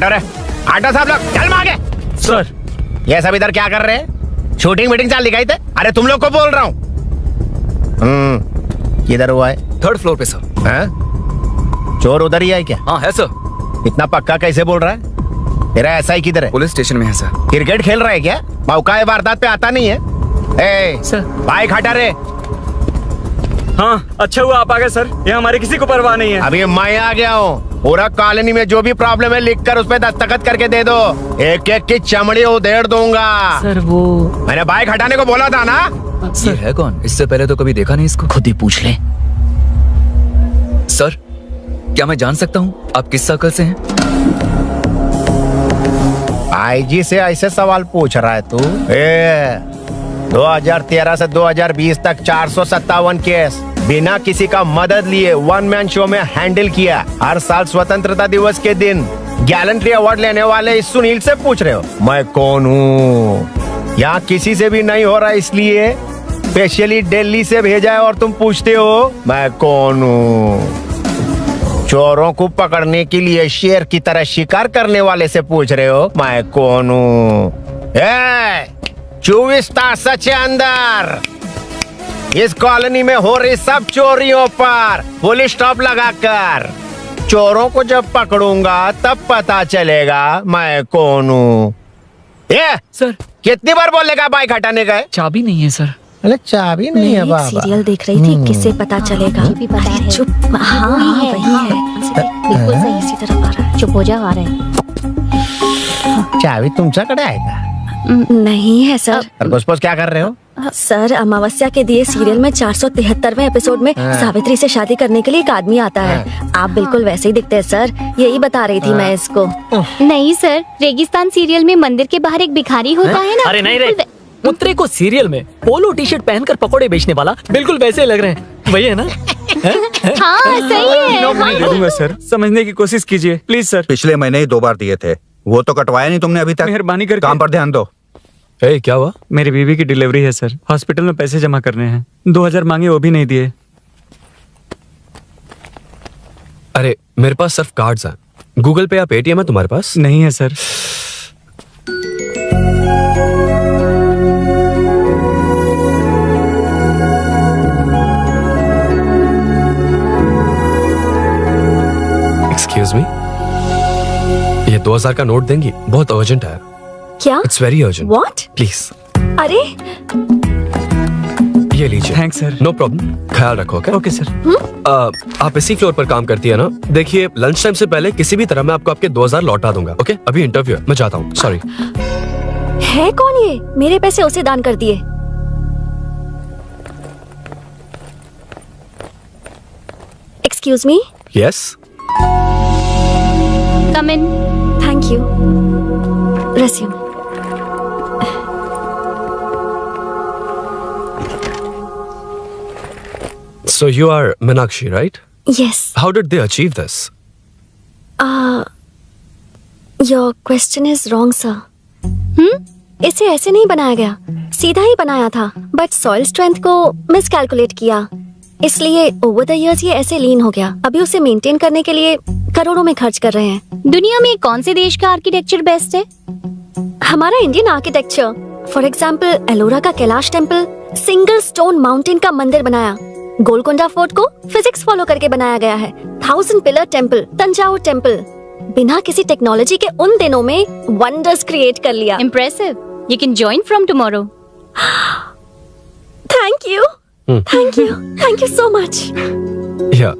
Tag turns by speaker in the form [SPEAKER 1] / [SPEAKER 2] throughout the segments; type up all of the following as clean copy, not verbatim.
[SPEAKER 1] हटो रे, हटो सब लोग, चल मांगे।
[SPEAKER 2] सर
[SPEAKER 1] ये सब इधर क्या कर रहे हैं? शूटिंग मीटिंग चाल दिखाई थे? अरे तुम लोग को बोल रहा हूँ। किधर हुआ है?
[SPEAKER 3] 3rd फ्लोर पे सर।
[SPEAKER 1] हैं? चोर उधर ही है क्या?
[SPEAKER 3] हाँ है सर।
[SPEAKER 1] इतना पक्का कैसे बोल रहा है? तेरा ऐसा ही किधर है?
[SPEAKER 3] पुलिस स्टेशन में है सर।
[SPEAKER 1] क्रिकेट खेल रहा है क्या? मौका है वारदात पे आता नहीं है। ए,
[SPEAKER 2] सर।
[SPEAKER 1] बाइक हटा रे।
[SPEAKER 2] हाँ अच्छा हुआ आप आ गए सर, ये हमारे किसी को परवाह नहीं है।
[SPEAKER 1] अभी मैं आ गया हूँ। पूरा कॉलोनी में जो भी प्रॉब्लम है लिख कर उस पे दस्तखत करके दे दो। एक एक की चमड़ी उधेड़ दूंगा।
[SPEAKER 2] सर वो
[SPEAKER 1] मैंने बाइक हटाने को बोला था ना।
[SPEAKER 3] ये है कौन? इससे पहले तो कभी देखा नहीं इसको।
[SPEAKER 2] खुद ही पूछ ले।
[SPEAKER 3] सर क्या मैं जान सकता हूँ आप किस सर्कल से हैं?
[SPEAKER 1] आईजी से ऐसे सवाल पूछ रहा है तू? 2013 से 2020 तक 457 केस बिना किसी का मदद लिए 1 मैन शो में हैंडल किया। हर साल स्वतंत्रता दिवस के दिन गैलेंट्री अवार्ड लेने वाले इस सुनील से पूछ रहे हो मैं कौन हूँ? यहाँ किसी से भी नहीं हो रहा, इसलिए स्पेशली दिल्ली से भेजा है और तुम पूछते हो मैं कौन हूँ। चोरों को पकड़ने के लिए शेर की तरह शिकार करने वाले से पूछ रहे हो मैं कौन हूँ। 24 तास से अंदर इस कॉलोनी में हो रही सब चोरियों पर पुलिस स्टॉप लगाकर चोरों को जब पकड़ूंगा तब पता चलेगा मैं कौन हूँ। ये
[SPEAKER 2] सर
[SPEAKER 1] कितनी बार बोलेगा बाइक हटाने का है?
[SPEAKER 2] चाबी नहीं है सर।
[SPEAKER 1] अरे चाबी नहीं है
[SPEAKER 4] मैं
[SPEAKER 1] बाबा।
[SPEAKER 4] एक सीरियल देख रही थी, किससे पता चलेगा?
[SPEAKER 5] भी पता है।
[SPEAKER 4] चुप। हाँ
[SPEAKER 5] वही है,
[SPEAKER 4] वही है।
[SPEAKER 5] बिल्कुल सही।
[SPEAKER 4] इसी तरफ आ रहा है।
[SPEAKER 5] चुप हो जाओ, आ रहे हैं।
[SPEAKER 1] चाबी तुमच्याकडे आहे का?
[SPEAKER 4] नहीं है सर।
[SPEAKER 1] खरगोश क्या कर रहे हो?
[SPEAKER 4] सर अमावस्या के दिए सीरियल में 473वें एपिसोड में सावित्री से शादी करने के लिए एक आदमी आता है। आप बिल्कुल वैसे ही दिखते हैं सर, यही बता रही थी मैं इसको।
[SPEAKER 5] नहीं सर, रेगिस्तान सीरियल में मंदिर के बाहर एक भिखारी होता है ना।
[SPEAKER 2] अरे नहीं रे, पुत्री को सीरियल में पोलो टी शर्ट पहनकर पकोड़े बेचने वाला बिल्कुल वैसे लग रहे हैं। वही है ना?
[SPEAKER 5] हाँ सही है।
[SPEAKER 2] नहीं दे दूंगा सर, समझने की कोशिश कीजिए प्लीज सर।
[SPEAKER 6] पिछले महीने ही 2 बार दिए थे, वो तो कटवाया नहीं तुमने अभी तक।
[SPEAKER 2] मेहरबानी करके
[SPEAKER 6] काम पर ध्यान दो।
[SPEAKER 3] क्या हुआ?
[SPEAKER 2] मेरी बीवी की डिलीवरी है सर, हॉस्पिटल में पैसे जमा करने हैं। 2000 मांगे, वो भी नहीं दिए।
[SPEAKER 3] अरे मेरे पास सिर्फ कार्ड्स हैं। गूगल पे या पेटीएम है तुम्हारे पास?
[SPEAKER 2] नहीं है सर।
[SPEAKER 3] एक्सक्यूज मी, ये 2000 का नोट देंगी? बहुत अर्जेंट है।
[SPEAKER 4] क्या?
[SPEAKER 3] It's very urgent.
[SPEAKER 4] What?
[SPEAKER 3] Please
[SPEAKER 4] अरे
[SPEAKER 3] ये लीजिए।
[SPEAKER 2] Thanks sir.
[SPEAKER 3] नो प्रॉब्लम, ख्याल रखो।
[SPEAKER 2] Okay sir.
[SPEAKER 3] आप इसी फ्लोर पर काम करती है ना? देखिए लंच टाइम से पहले किसी भी तरह मैं आपको आपके 2000 लौटा दूंगा। ओके अभी इंटरव्यू है, मैं जाता हूँ। सॉरी।
[SPEAKER 4] है कौन ये? मेरे पैसे उसे दान कर दिए। Excuse me.
[SPEAKER 3] Yes
[SPEAKER 5] come in.
[SPEAKER 4] Thank you. Resume.
[SPEAKER 3] So you are Meenakshi, right?
[SPEAKER 4] Yes.
[SPEAKER 3] How did they achieve this?
[SPEAKER 4] Your question is wrong, sir. इसे ऐसे नहीं बनाया गया, सीधा ही बनाया था, बट सॉइल स्ट्रेंथ को मिसकैलकुलेट किया, इसलिए ओवर द इयर्स ये ऐसे लीन हो गया। अभी उसे मेंटेन करने के लिए करोड़ों में खर्च कर रहे हैं।
[SPEAKER 5] दुनिया में कौन से देश का आर्किटेक्चर बेस्ट है?
[SPEAKER 4] हमारा Indian architecture. For example Ellora का Kailash temple, single stone mountain का मंदिर बनाया। गोलकोंडा फोर्ट को फिजिक्स फॉलो करके बनाया गया है। 1000 पिलर टेम्पल, तंजावुर टेम्पल, बिना किसी टेक्नोलॉजी के उन दिनों में वंडर्स क्रिएट कर लिया।
[SPEAKER 5] Impressive. You can join from tomorrow.
[SPEAKER 4] Thank you, thank you, thank you so much.
[SPEAKER 3] Yeah.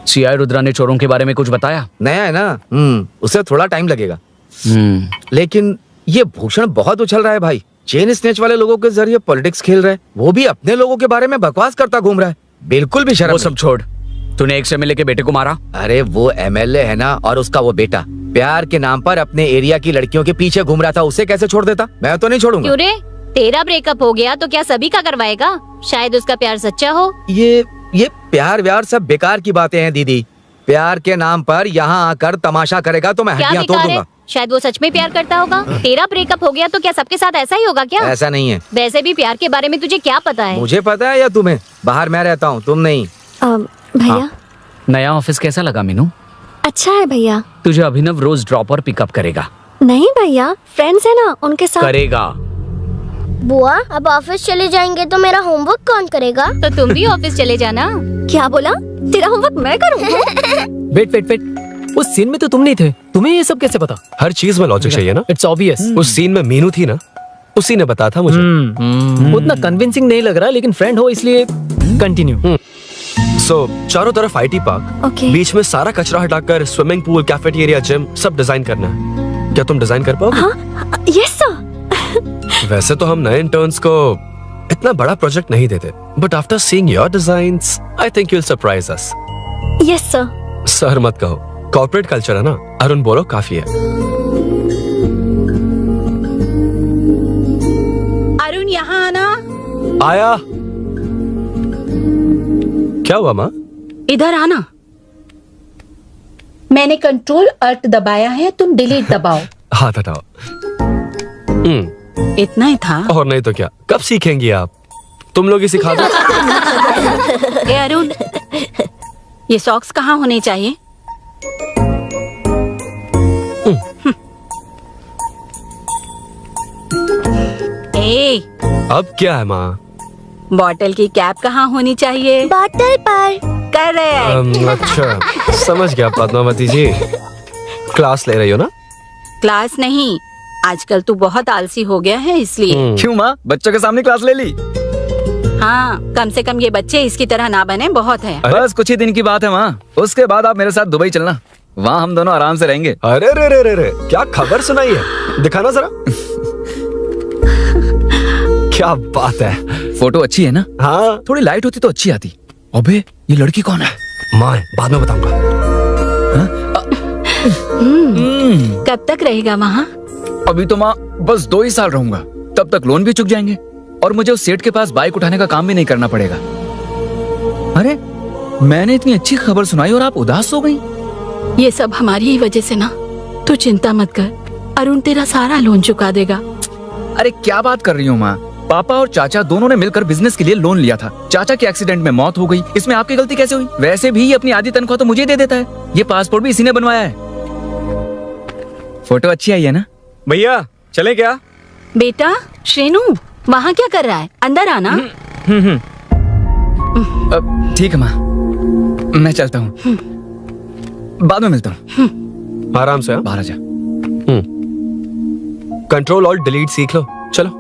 [SPEAKER 7] CI Rudra ने चोरों के बारे में कुछ बताया?
[SPEAKER 8] नया है ना, उसे थोड़ा टाइम लगेगा। लेकिन ये भूषण बहुत उछल रहा है भाई। चेन स्नेच वाले लोगों के जरिए पॉलिटिक्स खेल रहा है, वो भी अपने लोगों के बारे में बकवास करता घूम रहा है। बिल्कुल भी शर्म
[SPEAKER 7] वो सब छोड़, तूने एक एमएलए के बेटे को मारा।
[SPEAKER 8] अरे वो एमएलए है ना, और उसका वो बेटा प्यार के नाम पर अपने एरिया की लड़कियों के पीछे घूम रहा था, उसे कैसे छोड़ देता? मैं तो नहीं छोड़ूंगा।
[SPEAKER 5] क्यों रे? तेरा ब्रेकअप हो गया तो क्या सभी का करवाएगा? शायद उसका प्यार सच्चा हो।
[SPEAKER 8] ये प्यार व्यार सब बेकार की बातें हैं दीदी। प्यार के नाम पर यहाँ आकर तमाशा करेगा तो मैं
[SPEAKER 5] क्या
[SPEAKER 8] हड्डियां तोड़
[SPEAKER 5] बेकार है?
[SPEAKER 8] दूंगा।
[SPEAKER 5] शायद वो सच में प्यार करता होगा। तेरा ब्रेकअप हो गया तो क्या सबके साथ ऐसा ही होगा क्या?
[SPEAKER 8] ऐसा नहीं है।
[SPEAKER 5] वैसे भी प्यार के बारे में तुझे क्या पता है?
[SPEAKER 8] मुझे पता है या तुम्हें? बाहर मैं रहता हूँ, तुम नहीं।
[SPEAKER 4] भैया
[SPEAKER 7] नया ऑफिस कैसा लगा मीनू?
[SPEAKER 4] अच्छा है भैया।
[SPEAKER 7] तुझे अभिनव रोज ड्रॉप और पिकअप करेगा।
[SPEAKER 4] नहीं भैया, फ्रेंड्स है ना, उनके साथ।
[SPEAKER 7] करेगा।
[SPEAKER 9] बुआ अब ऑफिस चले जाएंगे तो मेरा होमवर्क कौन करेगा?
[SPEAKER 5] तो तुम भी ऑफिस चले जाना।
[SPEAKER 4] क्या बोला? तेरा होमवर्क मैं करूँगा?
[SPEAKER 2] वेट वेट वेट, उस सीन में तो तुम नहीं थे, तुम्हें ये सब कैसे पता?
[SPEAKER 3] हर चीज में लॉजिक चाहिए ना।
[SPEAKER 2] It's obvious.
[SPEAKER 3] उस सीन में मीनू थी ना, उसी ने बताया था मुझे।
[SPEAKER 2] उतना कन्विंसिंग नहीं लग रहा, लेकिन फ्रेंड हो इसलिए कंटिन्यू।
[SPEAKER 3] सो चारों तरफ आईटी पार्क,
[SPEAKER 4] ओके।
[SPEAKER 3] बीच में सारा कचरा हटाकर स्विमिंग पूल, कैफेटेरिया, जिम सब डिजाइन करना है। क्या तुम डिजाइन कर पाओगे?
[SPEAKER 4] हाँ, यस सर।
[SPEAKER 3] वैसे तो हम नए इंटर्न्स को इतना बड़ा प्रोजेक्ट नहीं देते, but after seeing your designs I think you will surprise us.
[SPEAKER 4] Yes sir.
[SPEAKER 3] Sir मत कहो, कॉर्पोरेट कल्चर है ना। अरुण बोलो काफी है।
[SPEAKER 10] अरुण यहाँ आना।
[SPEAKER 3] आया। क्या हुआ माँ?
[SPEAKER 10] इधर आना। मैंने कंट्रोल अल्ट दबाया है, तुम डिलीट दबाओ।
[SPEAKER 3] हाथ हटाओ।
[SPEAKER 10] इतना ही था।
[SPEAKER 3] और नहीं तो क्या, कब सीखेंगी आप? तुम लोग ही सिखा दो।
[SPEAKER 10] ए अरुण, ये सॉक्स कहाँ होने चाहिए? ए,
[SPEAKER 3] अब क्या है माँ?
[SPEAKER 10] बॉटल की कैप कहाँ होनी चाहिए?
[SPEAKER 4] बॉटल पर।
[SPEAKER 10] करेक्ट।
[SPEAKER 3] अच्छा समझ गया पद्मावती जी। क्लास ले रही हो ना?
[SPEAKER 10] क्लास नहीं, आजकल तू बहुत आलसी हो गया है इसलिए।
[SPEAKER 8] क्यों माँ, बच्चों के सामने क्लास ले ली?
[SPEAKER 10] हाँ, कम से कम ये बच्चे इसकी तरह ना बने, बहुत है।
[SPEAKER 8] बस कुछ ही दिन की बात है माँ, उसके बाद आप मेरे साथ दुबई चलना, वहाँ हम दोनों आराम से रहेंगे।
[SPEAKER 3] अरे रे रे रे रे, क्या खबर सुनाई है, दिखाना जरा। क्या बात है।
[SPEAKER 8] फोटो अच्छी है ना?
[SPEAKER 3] हाँ
[SPEAKER 8] थोड़ी लाइट होती तो अच्छी आती। अबे ये लड़की कौन है?
[SPEAKER 3] माँ है, बाद में बताऊंगा।
[SPEAKER 10] कब तक रहेगा वहाँ?
[SPEAKER 8] अभी तो माँ बस 2 ही साल रहूंगा, तब तक लोन भी चुक जाएंगे और मुझे उस सेठ के पास बाइक उठाने का काम भी नहीं करना पड़ेगा। अरे मैंने इतनी अच्छी खबर सुनाई और आप उदास हो गई।
[SPEAKER 10] ये सब हमारी ही वजह से ना। तू चिंता मत कर, अरुण तेरा सारा लोन चुका देगा।
[SPEAKER 8] अरे क्या बात कर रही हो माँ, पापा और चाचा दोनों ने मिलकर बिजनेस के लिए लोन लिया था। चाचा के एक्सीडेंट में मौत हो गई, इसमें आपकी गलती कैसे हुई? वैसे भी ये अपनी आधी तनख्वाह तो मुझे दे देता है। ये पासपोर्ट भी इसी ने बनवाया है। फोटो अच्छी आई है ना?
[SPEAKER 3] भैया चले क्या?
[SPEAKER 10] बेटा श्रेनु, वहाँ क्या कर रहा है? अंदर आना।
[SPEAKER 8] ठीक है माँ, मैं चलता हूँ, बाद में मिलता हूँ।
[SPEAKER 3] आराम से।
[SPEAKER 8] बाहर आ जा।
[SPEAKER 3] कंट्रोल और डिलीट सीख लो, चलो।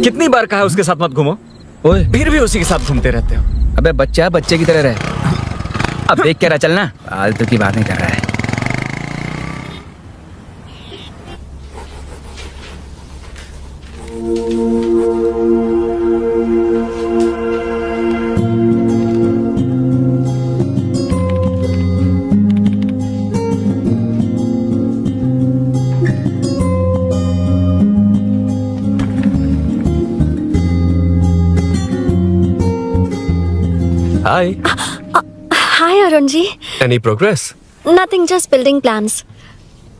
[SPEAKER 11] कितनी बार कहा उसके साथ मत घूमो,
[SPEAKER 8] ओए
[SPEAKER 11] फिर भी उसी के साथ घूमते रहते हो।
[SPEAKER 8] अबे बच्चा है, बच्चे की तरह रहे। अब देख के रहा चलना, फालतू की बात नहीं कर रहा है।
[SPEAKER 3] Hi.
[SPEAKER 4] Hi Arun ji.
[SPEAKER 3] Any progress?
[SPEAKER 4] Nothing, just building plans.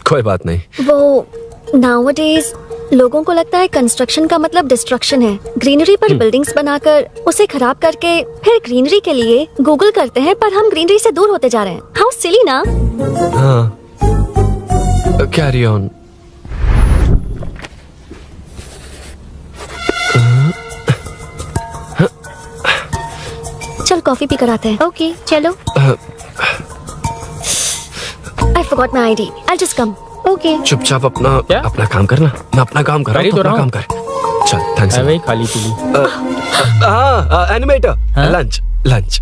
[SPEAKER 3] कोई बात नहीं।
[SPEAKER 4] वो नाउअडेज लोगों को लगता है कंस्ट्रक्शन का मतलब डिस्ट्रक्शन है। ग्रीनरी पर बिल्डिंग्स बनाकर उसे खराब करके फिर ग्रीनरी के लिए गूगल करते हैं, पर हम ग्रीनरी से दूर होते जा रहे हैं। हाउ सिली ना।
[SPEAKER 3] हाँ, कैरी ऑन।
[SPEAKER 4] चल कॉफी पी कर आते हैं।
[SPEAKER 5] ओके चलो।
[SPEAKER 4] I forgot my ID. I'll just come.
[SPEAKER 5] Okay.
[SPEAKER 3] चुपचाप अपना
[SPEAKER 2] क्या?
[SPEAKER 3] अपना काम करना। मैं अपना काम कर रहा हूँ,
[SPEAKER 2] कर ही तो
[SPEAKER 3] अपना
[SPEAKER 2] रहा
[SPEAKER 3] काम
[SPEAKER 2] हूँ।
[SPEAKER 3] कर। चल थैंक्स।
[SPEAKER 2] वही खाली पीली।
[SPEAKER 3] हाँ एनिमेटर,
[SPEAKER 2] हाँ?
[SPEAKER 3] Lunch lunch.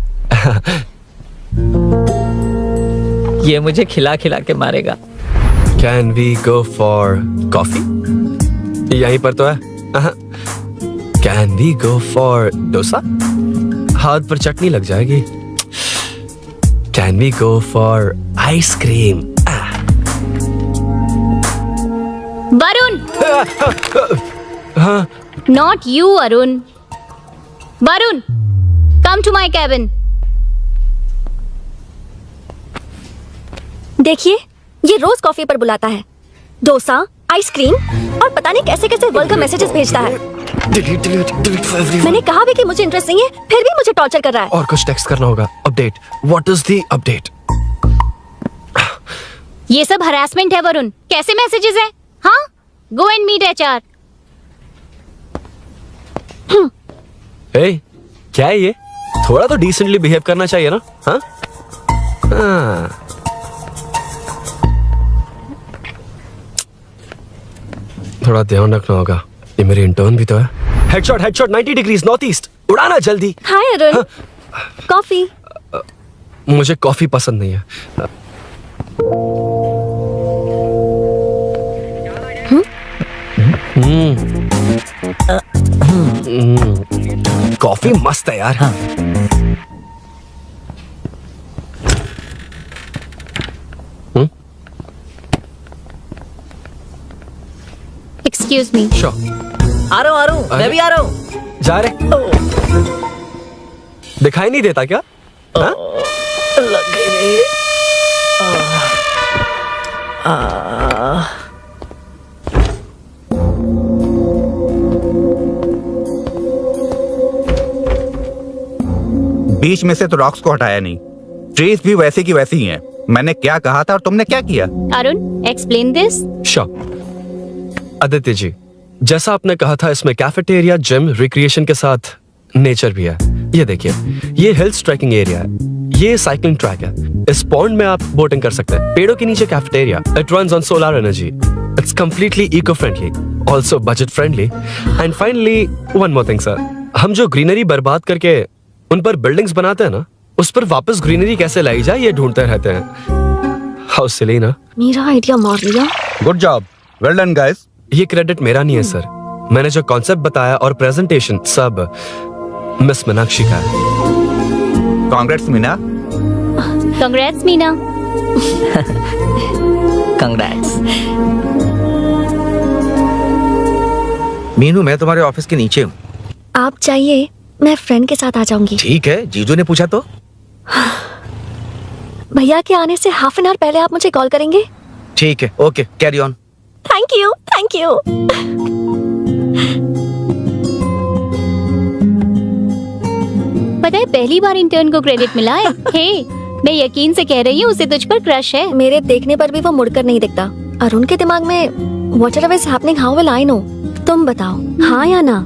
[SPEAKER 2] ये मुझे खिला खिला के मारेगा।
[SPEAKER 3] Can we go for coffee? यहीं पर तो है। Can we go for dosa? हाथ पर चटनी लग जाएगी। Can we go for ice cream?
[SPEAKER 5] Varun,
[SPEAKER 3] हाँ
[SPEAKER 5] not you Arun. Varun, come to my cabin.
[SPEAKER 4] देखिए, ये रोज कॉफी पर बुलाता है, डोसा, आइसक्रीम और पता नहीं कैसे कैसे वर्ल्ड का मैसेजेस भेजता है।
[SPEAKER 3] Delete for everyone.
[SPEAKER 4] मैंने कहा भी कि मुझे इंटरेस्ट नहीं है, फिर भी मुझे टॉर्चर कर रहा है।
[SPEAKER 3] और कुछ टेक्स्ट करना होगा। Update, what is the update?
[SPEAKER 5] ये सब हरासमेंट है वरुण। कैसे मैसेजेस है? हाँ, गो एंड मीट HR।
[SPEAKER 3] ए, क्या है ये? थोड़ा तो डिसेंटली बिहेव करना चाहिए ना? हाँ? थोड़ा ध्यान रखना होगा। ये मेरी इंटर्न भी तो है। Headshot 90 degrees north east. उड़ाना जल्दी।
[SPEAKER 4] हाय अरुण, कॉफी।
[SPEAKER 3] मुझे कॉफी पसंद नहीं है। कॉफी मस्त है यार। हाँ।
[SPEAKER 5] Excuse me.
[SPEAKER 2] आ रहा हूँ, मैं भी आ रहा हूँ।
[SPEAKER 3] जा रहे? दिखाई नहीं देता क्या? हाँ?
[SPEAKER 2] लग गई रे।
[SPEAKER 6] बीच में से तो रॉक्स को हटाया नहीं, ट्रीज भी वैसी की वैसी ही हैं। मैंने क्या कहा था और तुमने क्या किया?
[SPEAKER 5] Arun, explain this.
[SPEAKER 3] आदित्य जी, जैसा आपने कहा था, इसमें कैफेटेरिया, जिम, रिक्रिएशन के साथ नेचर भी है। ये देखिए, ये हिल्स ट्रैकिंग एरिया है, ये साइकिलिंग ट्रैक है, इस पॉन्ड में आप बोटिंग कर सकते हैं, पेड़ों के नीचे cafeteria, it runs on solar energy, it's completely eco friendly, also budget friendly, and finally one more thing sir, हम जो ग्रीनरी बर्बाद करके उन पर बिल्डिंग्स बनाते हैं ना, उस पर वापस ग्रीनरी कैसे लाई जाए ये ढूंढते रहते हैं। हाउ सिली ना?
[SPEAKER 4] मेरा आइडिया मार लिया।
[SPEAKER 6] Good job, well done guys.
[SPEAKER 3] ये क्रेडिट मेरा नहीं है सर, मैंने जो कॉन्सेप्ट बताया और प्रेजेंटेशन सब मिस मीनाक्षी का है।
[SPEAKER 6] Congrats Meena.
[SPEAKER 5] Congrats Meena.
[SPEAKER 2] Congrats.
[SPEAKER 8] Meenu, मैं तुम्हारे ऑफिस के नीचे हूँ।
[SPEAKER 4] आप चाहिए, मैं फ्रेंड के साथ आ जाऊंगी।
[SPEAKER 8] ठीक है, जीजू ने पूछा तो।
[SPEAKER 4] भैया के आने से हाफ एन आवर पहले आप मुझे कॉल करेंगे?
[SPEAKER 8] ठीक है, okay, carry on.
[SPEAKER 4] Thank you, thank you.
[SPEAKER 5] पता है, पहली बार इंटर्न को क्रेडिट मिला है। हे, मैं यकीन से कह रही हूँ, उसे तुझ पर क्रश है।
[SPEAKER 4] मेरे देखने पर भी वो मुड़कर नहीं दिखता। अरुण के दिमाग में whatever is happening, how will I know? तुम बताओ, हाँ या ना?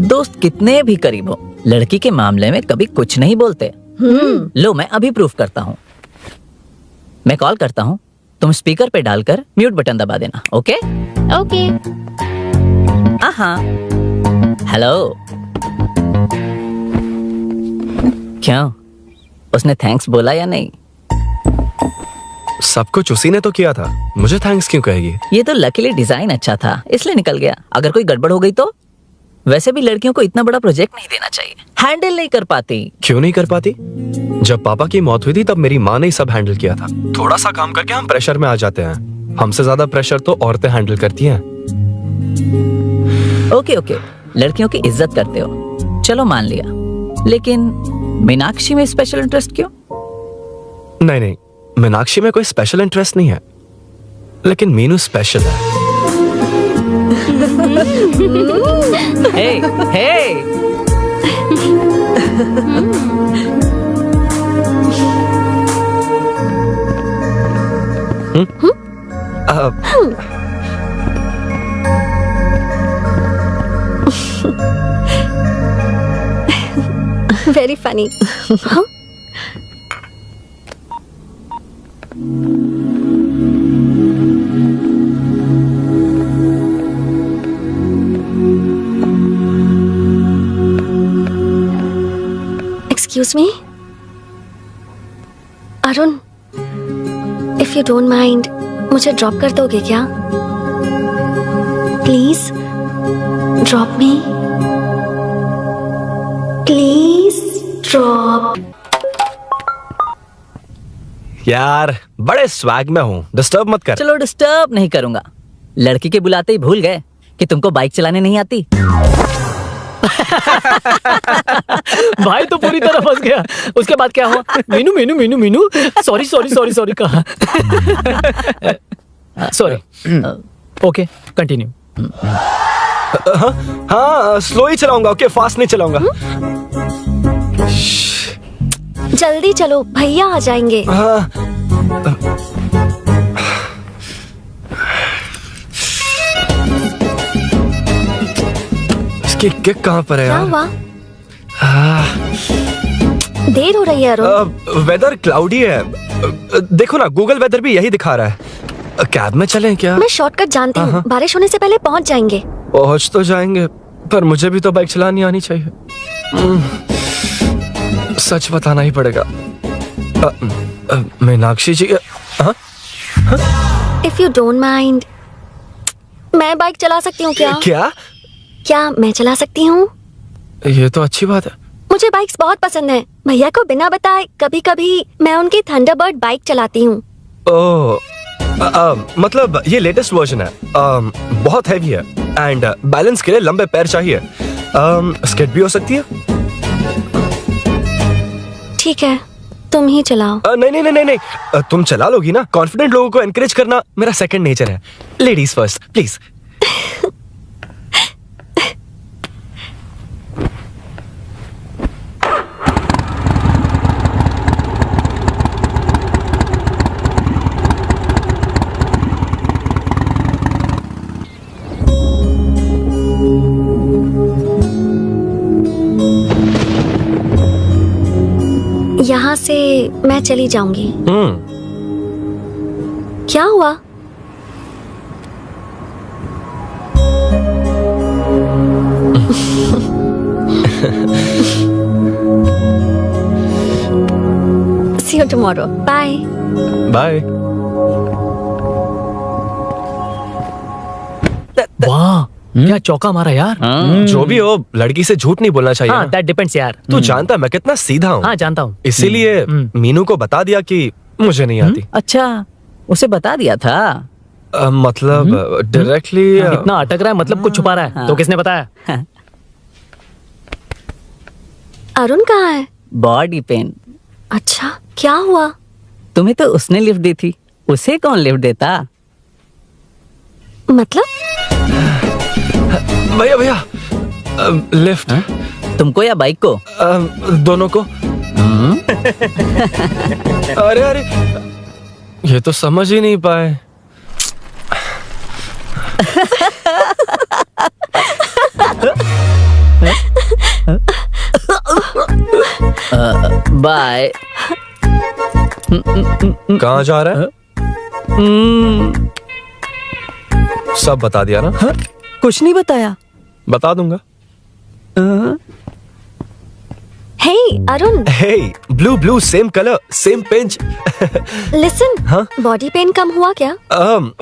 [SPEAKER 2] दोस्त कितने भी करीब हो, लड़की के मामले में कभी कुछ नहीं बोलते। लो, मैं अभी प्रूफ करता हूँ। मैं कॉल करता हूँ, तुम स्पीकर पे डालकर म्यूट बटन दबा देना। Okay
[SPEAKER 5] okay.
[SPEAKER 2] हाँ। हेलो। क्यों, उसने थैंक्स बोला या नहीं?
[SPEAKER 3] सब कुछ उसी ने तो किया था, मुझे थैंक्स क्यों कहेगी?
[SPEAKER 2] ये तो लकीली डिजाइन अच्छा था, इसलिए निकल गया। अगर कोई गड़बड़ हो गई तो? वैसे भी लड़कियों को इतना बड़ा प्रोजेक्ट नहीं देना चाहिए, हैंडल नहीं कर पाती।
[SPEAKER 3] क्यों नहीं कर पाती? जब पापा की मौत हुई थी तब मेरी माँ ने ही सब हैंडल किया था। थोड़ा सा काम करके हम प्रेशर में आ जाते हैं, हमसे ज्यादा प्रेशर तो औरतें हैंडल करती हैं।
[SPEAKER 2] ओके ओके, लड़कियों की इज्जत करते हो, चलो मान लिया, लेकिन मीनाक्षी में स्पेशल इंटरेस्ट क्यों?
[SPEAKER 3] नहीं, मीनाक्षी में कोई स्पेशल इंटरेस्ट नहीं है, लेकिन मीनू स्पेशल है।
[SPEAKER 2] हे हे।
[SPEAKER 4] Very funny. Excuse me Arun, if you don't mind, मुझे ड्रॉप कर दोगे क्या? Please drop me, please drop.
[SPEAKER 3] यार बड़े स्वैग में हूँ, डिस्टर्ब मत कर।
[SPEAKER 2] चलो डिस्टर्ब नहीं करूंगा। लड़की के बुलाते ही भूल गए कि तुमको बाइक चलाने नहीं आती। भाई तो पूरी तरह फंस गया। उसके बाद क्या हुआ? Meenu Meenu Meenu Meenu sorry sorry sorry sorry कहा। सॉरी। Okay continue.
[SPEAKER 3] हाँ स्लो ही चलाऊंगा, ओके फास्ट नहीं चलाऊंगा।
[SPEAKER 4] जल्दी चलो, भैया आ जाएंगे।
[SPEAKER 3] हाँ इसकी किक कहाँ पर है
[SPEAKER 4] क्या
[SPEAKER 3] यार?
[SPEAKER 4] हुआ? देर हो रही है अरुण।
[SPEAKER 3] वेदर क्लाउडी है। देखो ना गूगल वेदर भी यही दिखा रहा है। कैब में चलें क्या?
[SPEAKER 4] मैं शॉर्टकट जानती हूँ, बारिश होने से पहले पहुँच जाएंगे।
[SPEAKER 3] पहुंच तो जाएंगे पर मुझे भी तो बाइक चलानी आनी चाहिए। सच बताना ही पड़ेगा। मीनाक्षी जी। हाँ?
[SPEAKER 4] इफ यू डोंट माइंड, मैं बाइक चला सकती हूँ क्या? क्या मैं चला सकती हूँ?
[SPEAKER 3] ये तो अच्छी बात है।
[SPEAKER 4] मुझे बाइक्स बहुत पसंद है। भैया को बिना बताए कभी कभी मैं उनकी थंडरबर्ड बाइक चलाती हूँ।
[SPEAKER 3] ओह मतलब ये लेटेस्ट वर्जन है। बहुत हैवी है एंड बैलेंस के लिए लंबे पैर चाहिए। स्केट भी हो सकती है।
[SPEAKER 4] ठीक है, तुम ही चलाओ।
[SPEAKER 3] नहीं नहीं नहीं नहीं, तुम चला लोगी ना। कॉन्फिडेंट लोगों को एनकरेज करना मेरा सेकंड नेचर है। Ladies first please.
[SPEAKER 4] यहाँ से मैं चली जाऊंगी। क्या हुआ? See you tomorrow. Bye.
[SPEAKER 3] Bye.
[SPEAKER 2] वाह क्या चौका मारा यार।
[SPEAKER 3] जो भी हो लड़की से झूठ नहीं बोलना चाहिए।
[SPEAKER 2] हाँ दैट डिपेंड्स यार।
[SPEAKER 3] तू जानता है मैं कितना सीधा हूँ।
[SPEAKER 2] हाँ जानता हूँ।
[SPEAKER 3] इसीलिए मीनू को बता दिया कि मुझे नहीं आती।
[SPEAKER 2] अच्छा उसे बता दिया था।
[SPEAKER 3] मतलब डायरेक्टली।
[SPEAKER 2] इतना अटक रहा है मतलब कुछ छुपा रहा है। तो किसने बताया?
[SPEAKER 4] अरुण कहाँ है?
[SPEAKER 2] Body pain.
[SPEAKER 4] अच्छा क्या हुआ?
[SPEAKER 2] तुम्हें तो उसने लिफ्ट दी थी, उसे कौन लिफ्ट देता?
[SPEAKER 4] मतलब?
[SPEAKER 3] भैया भैया लिफ्ट।
[SPEAKER 2] तुमको या बाइक को?
[SPEAKER 3] दोनों को। अरे अरे ये तो समझ ही नहीं पाए।
[SPEAKER 2] बाय।
[SPEAKER 3] कहाँ जा रहा है? सब बता दिया ना?
[SPEAKER 2] कुछ नहीं बताया।
[SPEAKER 3] बता दूंगा।
[SPEAKER 4] Hey Arun.
[SPEAKER 3] Hey blue blue same color same pinch।
[SPEAKER 4] Listen, body pain कम हुआ क्या?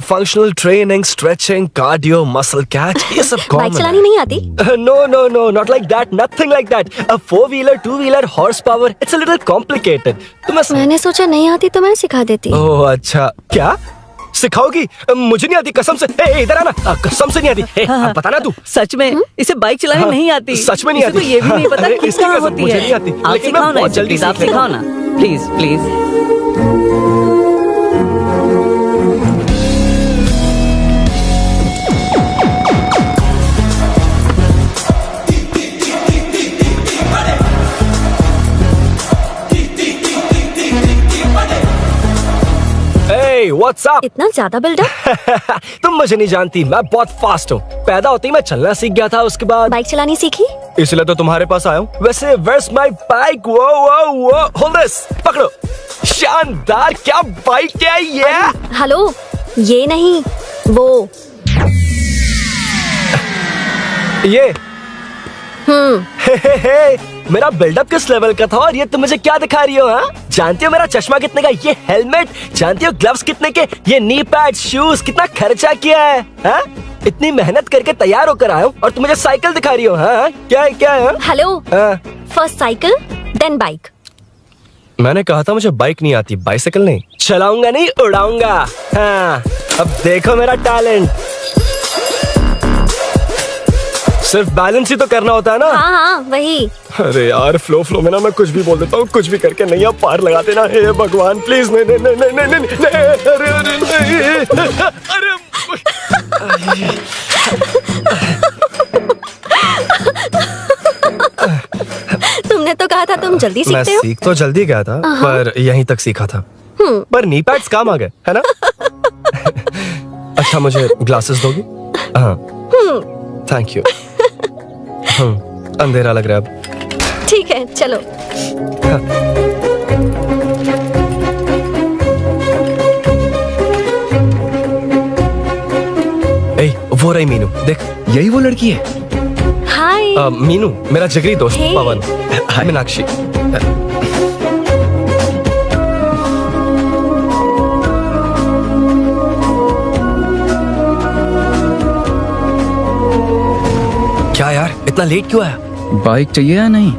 [SPEAKER 3] Functional training stretching cardio muscle catch ये सब कॉमन।
[SPEAKER 4] बाइक चलानी नहीं आती?
[SPEAKER 3] No no no not like that nothing like that a 4-wheeler 2-wheeler horsepower it's a little complicated।
[SPEAKER 4] मैंने सोचा नहीं आती तो मैं सिखा देती।
[SPEAKER 3] ओह अच्छा क्या सिखाओगी? मुझे नहीं आती कसम से। इधर आना, कसम से नहीं आती। बताना तू।
[SPEAKER 2] सच में इसे बाइक चलानी नहीं आती।
[SPEAKER 3] सच में नहीं आती।
[SPEAKER 2] तो ये भी नहीं पता
[SPEAKER 3] अरे,
[SPEAKER 2] कि
[SPEAKER 3] इसकी
[SPEAKER 2] कहाँ
[SPEAKER 3] कसम,
[SPEAKER 2] होती
[SPEAKER 3] मुझे
[SPEAKER 2] है।
[SPEAKER 3] नहीं आती।
[SPEAKER 2] आप
[SPEAKER 3] लेकिन
[SPEAKER 2] सिखाओ
[SPEAKER 3] मैं
[SPEAKER 2] ना
[SPEAKER 3] बहुत
[SPEAKER 2] इसे,
[SPEAKER 3] जल्दी
[SPEAKER 2] प्लीज आप
[SPEAKER 3] सीख
[SPEAKER 2] सिखाओ
[SPEAKER 3] लेता
[SPEAKER 2] ना please please.
[SPEAKER 3] Hey, what's up?
[SPEAKER 4] इतना ज्यादा बिल्डअप?
[SPEAKER 3] तुम मुझे नहीं जानती, मैं बहुत फास्ट हूँ। पैदा होते ही मैं चलना सीख गया था, उसके बाद
[SPEAKER 4] बाइक चलानी सीखी?
[SPEAKER 3] इसलिए तो तुम्हारे पास आया हूँ। वैसे where's my bike? वो hold this, पकड़ो। शानदार, क्या बाइक है ये?
[SPEAKER 4] हेलो, ये नहीं वो।
[SPEAKER 3] ये हे, मेरा बिल्डअप किस लेवल का था और ये तुम मुझे क्या दिखा रही हो? हाँ जानती हो मेरा चश्मा कितने का, ये हेलमेट जानती हो, ग्लव्स कितने के, ये नी पैड, शूज, कितना खर्चा किया है? हाँ इतनी मेहनत करके तैयार होकर आया हूँ और तुम मुझे साइकिल दिखा रही हो? हाँ क्या है?
[SPEAKER 4] Hello, first cycle then bike.
[SPEAKER 3] मैंने कहा था मुझे बाइक नहीं आती, बाइसाइकिल नहीं। चलाऊंगा नहीं उड़ाऊंगा। हाँ अब देखो मेरा टैलेंट। सिर्फ बैलेंस ही तो करना होता है ना।
[SPEAKER 4] हाँ हाँ वही।
[SPEAKER 3] अरे यार फ्लो में ना मैं कुछ भी बोल देता हूँ, कुछ भी करके नहीं आप पार लगा देना। हे भगवान प्लीज नहीं नहीं नहीं नहीं नहीं नहीं, अरे अरे नहीं अरे
[SPEAKER 4] तुमने तो कहा था तुम जल्दी
[SPEAKER 3] मैं
[SPEAKER 4] सीखते हो।
[SPEAKER 3] सीख तो जल्दी गया था पर यहीं तक सीखा था। पर नी पैड्स काम आ गए है ना। अच्छा मुझे ग्लासेस दोगी? हाँ थैंक यू। अंधेरा लग रहा है अब।
[SPEAKER 4] ठीक है चलो।
[SPEAKER 3] ए, वो रही मीनू, देख यही वो लड़की है।
[SPEAKER 4] हाय।
[SPEAKER 3] मीनू मेरा जिगरी दोस्त
[SPEAKER 4] Hey.
[SPEAKER 3] पवन। मीनाक्षी। क्या यार इतना लेट क्यों आया?
[SPEAKER 7] बाइक चाहिए या नहीं?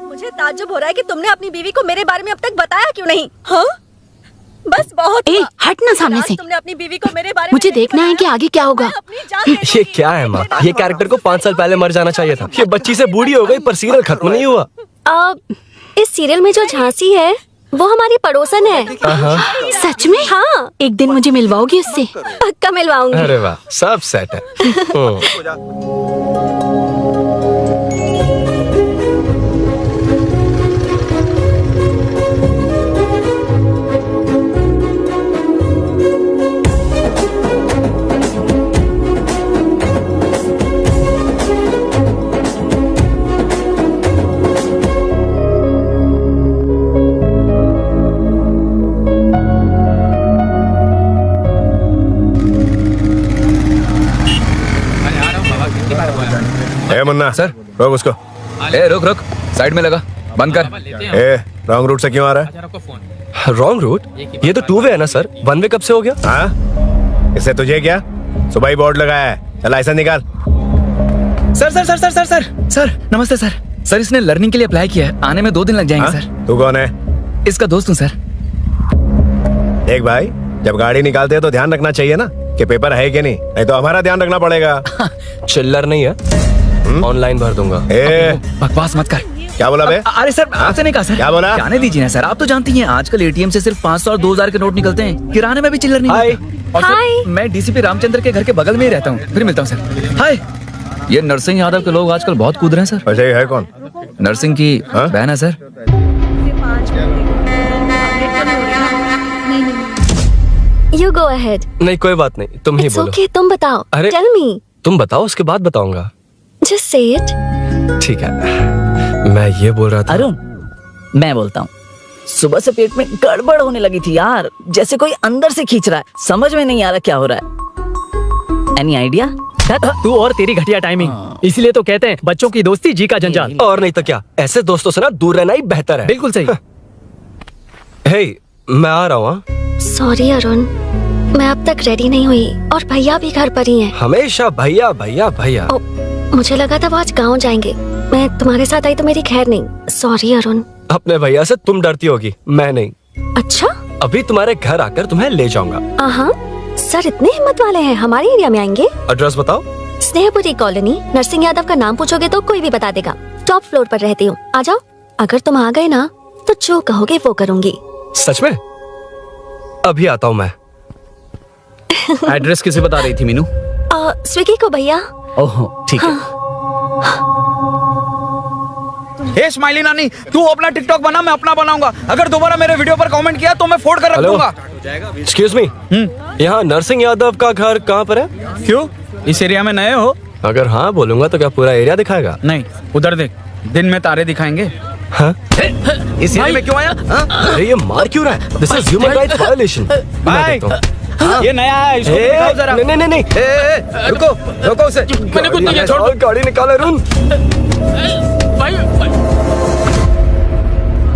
[SPEAKER 4] मुझे ताज्जुब हो रहा है कि तुमने अपनी बीवी को मेरे बारे में अब तक बताया क्यों नहीं? हाँ बस बहुत
[SPEAKER 10] ए
[SPEAKER 4] हुआ।
[SPEAKER 10] हट ना सामने
[SPEAKER 4] आज
[SPEAKER 10] से।
[SPEAKER 4] तुमने अपनी बीवी को मेरे बारे में
[SPEAKER 10] मुझे
[SPEAKER 4] नहीं
[SPEAKER 10] देखना है कि
[SPEAKER 4] बताया।
[SPEAKER 10] आगे क्या होगा।
[SPEAKER 4] मैं अपनी जान दे
[SPEAKER 3] ये
[SPEAKER 4] दूंगी।
[SPEAKER 3] क्या है माँ? ये कैरेक्टर को 5 साल पहले मर जाना चाहिए था। ये बच्ची से बूढ़ी हो गई पर सीरियल खत्म नहीं हुआ।
[SPEAKER 4] इस सीरियल में जो झांसी है वो हमारी पड़ोसन है।
[SPEAKER 10] सच में?
[SPEAKER 4] हाँ
[SPEAKER 10] एक दिन मुझे मिलवाओगी उससे?
[SPEAKER 4] पक्का मिलवाऊंगी।
[SPEAKER 3] अरे वाह सब सेट है।
[SPEAKER 1] ए मुन्ना
[SPEAKER 8] सर।
[SPEAKER 1] रोक उसको।
[SPEAKER 8] ए रुक रुक, साइड में लगा, बंद कर।
[SPEAKER 1] ए रॉन्ग रूट से क्यों आ रहा है?
[SPEAKER 3] Wrong route? ये तो 2 वे है ना सर, 1 वे कब से हो गया?
[SPEAKER 1] हाँ इससे तुझे क्या? सुबह ही बोर्ड लगाया है, चल लाइसेंस निकाल।
[SPEAKER 7] Sir sir sir sir sir sir sir नमस्ते सर। सर इसने लर्निंग के लिए अप्लाई किया है, आने में 2 दिन लग जाएंगे
[SPEAKER 1] हाँ?
[SPEAKER 7] सर।
[SPEAKER 1] तू कौन है?
[SPEAKER 7] इसका दोस्त हूँ सर।
[SPEAKER 1] देख भाई जब गाड़ी निकालते हैं तो ध्यान रखना चाहिए ना कि पेपर है कि नहीं तो हमारा ध्यान रखना पड़ेगा।
[SPEAKER 3] चिल्लर नहीं है, ऑनलाइन भर दूंगा।
[SPEAKER 1] ए
[SPEAKER 7] बकवास मत कर।
[SPEAKER 1] क्या बोला बे?
[SPEAKER 7] अरे सर आपसे नहीं कहा सर।
[SPEAKER 1] क्या बोला?
[SPEAKER 7] जाने दीजिए ना सर, आप तो जानती हैं आजकल एटीएम से सिर्फ 500 और 2000 के नोट निकलते हैं, किराने में भी चिल्लर नहीं
[SPEAKER 3] हाय।
[SPEAKER 7] मिलता। और
[SPEAKER 4] हाय।
[SPEAKER 7] सर मैं डीसीपी रामचंद्र के घर के बगल में ही रहता हूँ, फिर मिलता हूँ सर। हाय। ये नरसिंह यादव के लोग आजकल बहुत कूद रहे हैं सर।
[SPEAKER 1] अच्छा ये है कौन?
[SPEAKER 7] नरसिंह की
[SPEAKER 1] हाँ?
[SPEAKER 7] बहन है सर।
[SPEAKER 4] You go ahead.
[SPEAKER 3] नहीं कोई बात नहीं, तुम ही
[SPEAKER 4] इट्स
[SPEAKER 3] बोलो।
[SPEAKER 4] ओके तुम बताओ।
[SPEAKER 3] अरे-
[SPEAKER 4] टेल मी।
[SPEAKER 3] तुम बताओ उसके बाद बताऊंगा।
[SPEAKER 4] Just say it.
[SPEAKER 3] ठीक है मैं ये बोल रहा था।
[SPEAKER 2] अरुण मैं बोलता हूँ, सुबह से पेट में गड़बड़ होने लगी थी यार, जैसे कोई अंदर से खींच रहा है, समझ में नहीं आ रहा क्या हो रहा है। Any idea?
[SPEAKER 11] तू और तेरी घटिया टाइमिंग, इसीलिए तो कहते हैं बच्चों की दोस्ती जी का जंजाल।
[SPEAKER 3] और नहीं तो क्या, ऐसे दोस्तों से ना दूर रहना ही बेहतर है।
[SPEAKER 11] बिल्कुल सही।
[SPEAKER 3] हे मैं आ रहा हूँ। हाँ?
[SPEAKER 4] सॉरी अरुण, मैं अब तक रेडी नहीं हुई और भैया भी घर पर ही हैं।
[SPEAKER 3] हमेशा भैया भैया भैया।
[SPEAKER 4] ओ, मुझे लगा था वो आज गाँव जाएंगे, मैं तुम्हारे साथ आई तो मेरी खैर नहीं। सॉरी अरुण।
[SPEAKER 3] अपने भैया से तुम डरती होगी, मैं नहीं।
[SPEAKER 4] अच्छा?
[SPEAKER 3] अभी तुम्हारे घर आकर तुम्हें ले जाऊंगा।
[SPEAKER 4] हाँ सर इतने हिम्मत वाले हैं, हमारे एरिया में आएंगे।
[SPEAKER 3] एड्रेस बताओ।
[SPEAKER 4] स्नेहपुरी कॉलोनी, नरसिंह यादव का नाम पूछोगे तो कोई भी बता देगा। टॉप फ्लोर पर रहती हूँ, आ जाओ। अगर तुम आ गए ना तो जो कहोगे वो करूँगी।
[SPEAKER 3] सच में? अभी आता हूँ मैं।
[SPEAKER 7] एड्रेस किसे बता रही थी मीनू?
[SPEAKER 4] स्विगी को भैया।
[SPEAKER 7] ओहो ठीक है। हे स्माइली नानी, तू अपना टिकटॉक बना, मैं अपना बनाऊंगा। अगर दोबारा मेरे वीडियो पर कमेंट किया तो मैं फोड़ कर रख
[SPEAKER 3] हेलो।
[SPEAKER 7] दूंगा।
[SPEAKER 3] एक्सक्यूज मी, यहाँ नरसिंह यादव का घर कहाँ पर है?
[SPEAKER 7] क्यों, इस एरिया में नए हो?
[SPEAKER 3] अगर हाँ बोलूंगा तो क्या पूरा एरिया दिखाएगा?
[SPEAKER 7] नहीं, उधर देख, दिन में तारे दिखाएंगे।
[SPEAKER 3] हाँ?
[SPEAKER 8] इस एरिया में क्यों आया? हाँ?
[SPEAKER 3] अरे ये मार क्यों रहा है? This is human rights violation.
[SPEAKER 7] भाई, ये नया है, इसको दिखाओ जरा।
[SPEAKER 3] नहीं नहीं नहीं,
[SPEAKER 8] रुको रुको उसे।
[SPEAKER 7] मैंने कुछ नहीं किया, छोड़।
[SPEAKER 3] गाड़ी निकाल अरुण।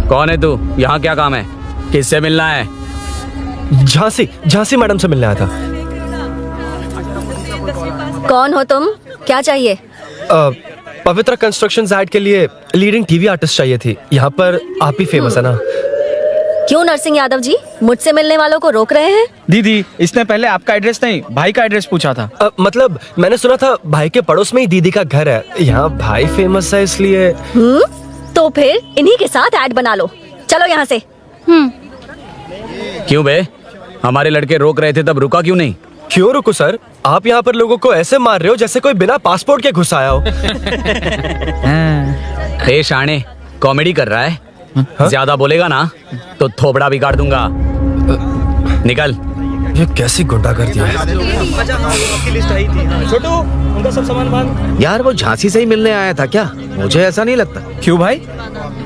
[SPEAKER 7] कौन है तू? यहाँ क्या काम है? किससे मिलना है?
[SPEAKER 3] झांसी मैडम से मिलने आया था।
[SPEAKER 4] कौन हो तुम? क्या चाहिए?
[SPEAKER 3] पवित्र कंस्ट्रक्शन ऐड के लिए लीडिंग टीवी आर्टिस्ट चाहिए थी। यहाँ पर आप ही फेमस है ना?
[SPEAKER 4] क्यों नरसिंह यादव जी मुझसे मिलने वालों को रोक रहे हैं?
[SPEAKER 7] दीदी, इसने पहले आपका एड्रेस नहीं, भाई का एड्रेस पूछा था।
[SPEAKER 3] मतलब मैंने सुना था भाई के पड़ोस में ही दीदी का घर है। यहाँ भाई फेमस है इसलिए।
[SPEAKER 4] तो फिर इन्हीं के साथ ऐड बना लो। चलो यहाँ से।
[SPEAKER 7] क्यों बे, हमारे लड़के रोक रहे थे तब रुका क्यों नहीं?
[SPEAKER 3] क्यों रुको सर, आप यहाँ पर लोगों को ऐसे मार रहे हो जैसे कोई बिना पासपोर्ट के घुस आया हो।
[SPEAKER 7] हे शाणे, कॉमेडी कर रहा है? ज्यादा बोलेगा ना तो थोबड़ा बिगाड़ दूंगा। निकल।
[SPEAKER 3] ये कैसी गुंडागर्दी है?
[SPEAKER 7] छोटू, उनका सब सामान बांध।
[SPEAKER 8] यार वो झांसी से ही मिलने आया था क्या? मुझे ऐसा नहीं लगता।
[SPEAKER 7] क्यों भाई?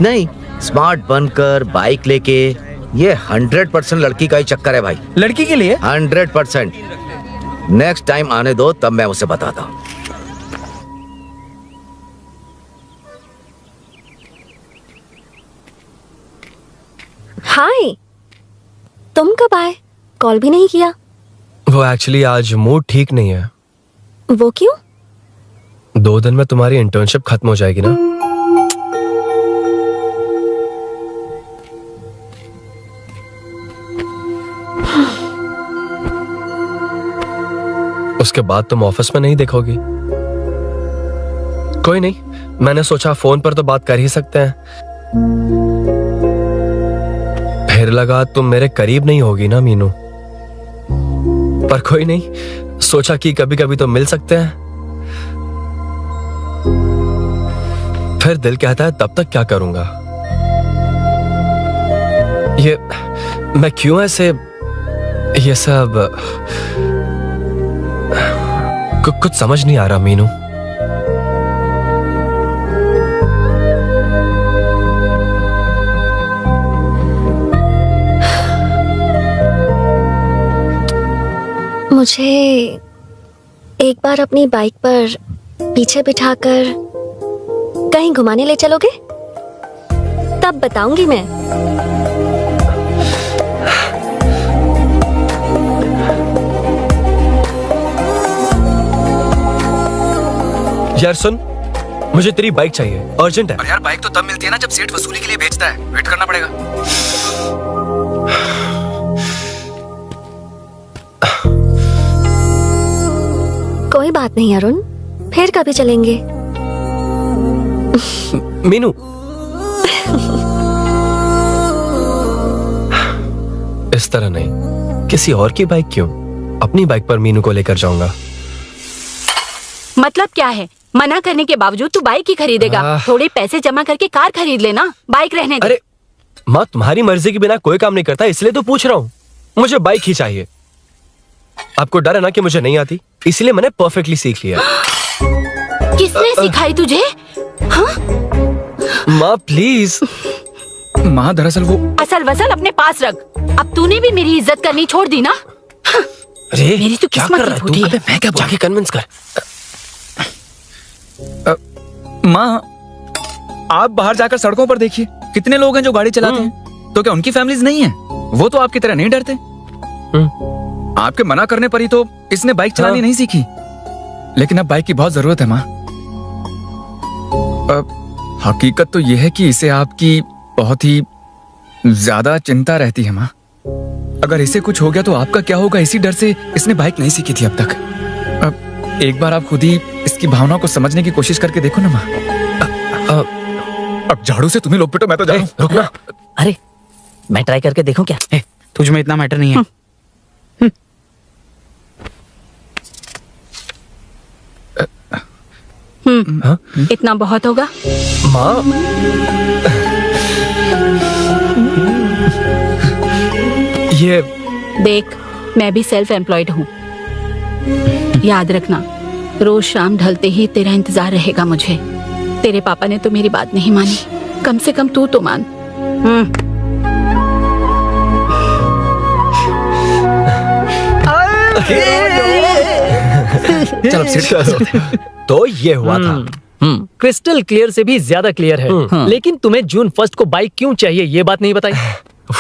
[SPEAKER 8] नहीं, स्मार्ट बनकर बाइक लेके, ये 100% लड़की का ही चक्कर है भाई।
[SPEAKER 7] लड़की के लिए?
[SPEAKER 8] 100%। नेक्स्ट टाइम आने दो, तब मैं उसे बताता हूँ।
[SPEAKER 4] हाय, तुम कब आए? कॉल भी नहीं किया।
[SPEAKER 3] वो एक्चुअली आज मूड ठीक नहीं है।
[SPEAKER 4] वो क्यों?
[SPEAKER 3] 2 दिन में तुम्हारी इंटर्नशिप खत्म हो जाएगी ना। उसके बाद तुम ऑफिस में नहीं देखोगी। कोई नहीं, मैंने सोचा फोन पर तो बात कर ही सकते हैं। फिर लगा तुम मेरे करीब नहीं होगी ना मीनू, पर कोई नहीं, सोचा कि कभी कभी तो मिल सकते हैं। फिर दिल कहता है तब तक क्या करूंगा। ये मैं क्यों ऐसे, ये सब कुछ समझ नहीं आ रहा मीनू।
[SPEAKER 4] मुझे एक बार अपनी बाइक पर पीछे बिठाकर कहीं घुमाने ले चलोगे? तब बताऊंगी मैं।
[SPEAKER 3] यार सुन, मुझे तेरी बाइक चाहिए, अर्जेंट है।
[SPEAKER 7] और यार बाइक तो तब मिलती है ना जब सेठ वसूली के लिए भेजता है। वेट करना पड़ेगा।
[SPEAKER 4] कोई बात नहीं अरुण, फिर कभी चलेंगे।
[SPEAKER 3] मीनू, इस तरह नहीं, किसी और की बाइक क्यों? अपनी बाइक पर मीनू को लेकर जाऊंगा।
[SPEAKER 10] मतलब क्या है? मना करने के बावजूद तू बाइक ही खरीदेगा? थोड़े पैसे जमा करके कार खरीद लेना, बाइक रहने दे।
[SPEAKER 3] अरे माँ, तुम्हारी मर्जी के बिना कोई काम नहीं करता, इसलिए तो पूछ रहा हूँ। मुझे बाइक ही चाहिए। आपको डर है ना कि मुझे नहीं आती, इसलिए मैंने परफेक्टली सीख लिया।
[SPEAKER 10] किसने सिखाई तुझे? हाँ?
[SPEAKER 3] माँ प्लीज।
[SPEAKER 7] माँ दरअसल वो
[SPEAKER 10] असल वसल अपने पास रख। अब तूने भी मेरी इज्जत करनी छोड़ दी ना।
[SPEAKER 3] अरे
[SPEAKER 10] मेरी तो
[SPEAKER 3] क्या
[SPEAKER 10] किस्मत
[SPEAKER 3] कर
[SPEAKER 10] ही
[SPEAKER 3] रहा है
[SPEAKER 10] फूटी
[SPEAKER 3] तू?
[SPEAKER 10] है।
[SPEAKER 3] अबे मैं क्या जाके कन्विंस कर।
[SPEAKER 7] माँ, आप बाहर जाकर सड़कों पर देखिए, कितने लोग हैं जो गाड़ी चलाते हैं। तो क्या उनकी फैमिलीज नहीं है? वो तो आपकी तरह नहीं डरते। आपके मना करने पर ही तो इसने बाइक चलानी नहीं सीखी। लेकिन अब बाइक की बहुत जरूरत है माँ। हकीकत तो यह है कि इसे आपकी बहुत ही ज्यादा चिंता रहती है माँ। अगर इसे कुछ हो गया तो आपका क्या होगा, इसी डर से इसने बाइक नहीं सीखी थी अब तक। अब एक बार आप खुद ही इसकी भावना को समझने की कोशिश करके देखो ना माँ। अब झाड़ू से तुम्हें लोग पिटो, मैं तो जा रहा हूं।
[SPEAKER 2] रुकना। अरे मैं ट्राई करके देखूं क्या?
[SPEAKER 7] तुझ में इतना मैटर नहीं है।
[SPEAKER 10] इतना बहुत होगा।
[SPEAKER 3] माँ ये
[SPEAKER 10] देख, मैं भी सेल्फ एम्प्लॉयड हूँ। याद रखना, रोज शाम ढलते ही तेरा इंतजार रहेगा मुझे। तेरे पापा ने तो मेरी बात नहीं मानी, कम से कम तू तो मान।
[SPEAKER 3] चलो चलो। तो ये हुआ था।
[SPEAKER 11] क्रिस्टल क्लियर से भी ज्यादा क्लियर है। लेकिन तुम्हें जून 1 को बाइक क्यों चाहिए ये बात नहीं बताई।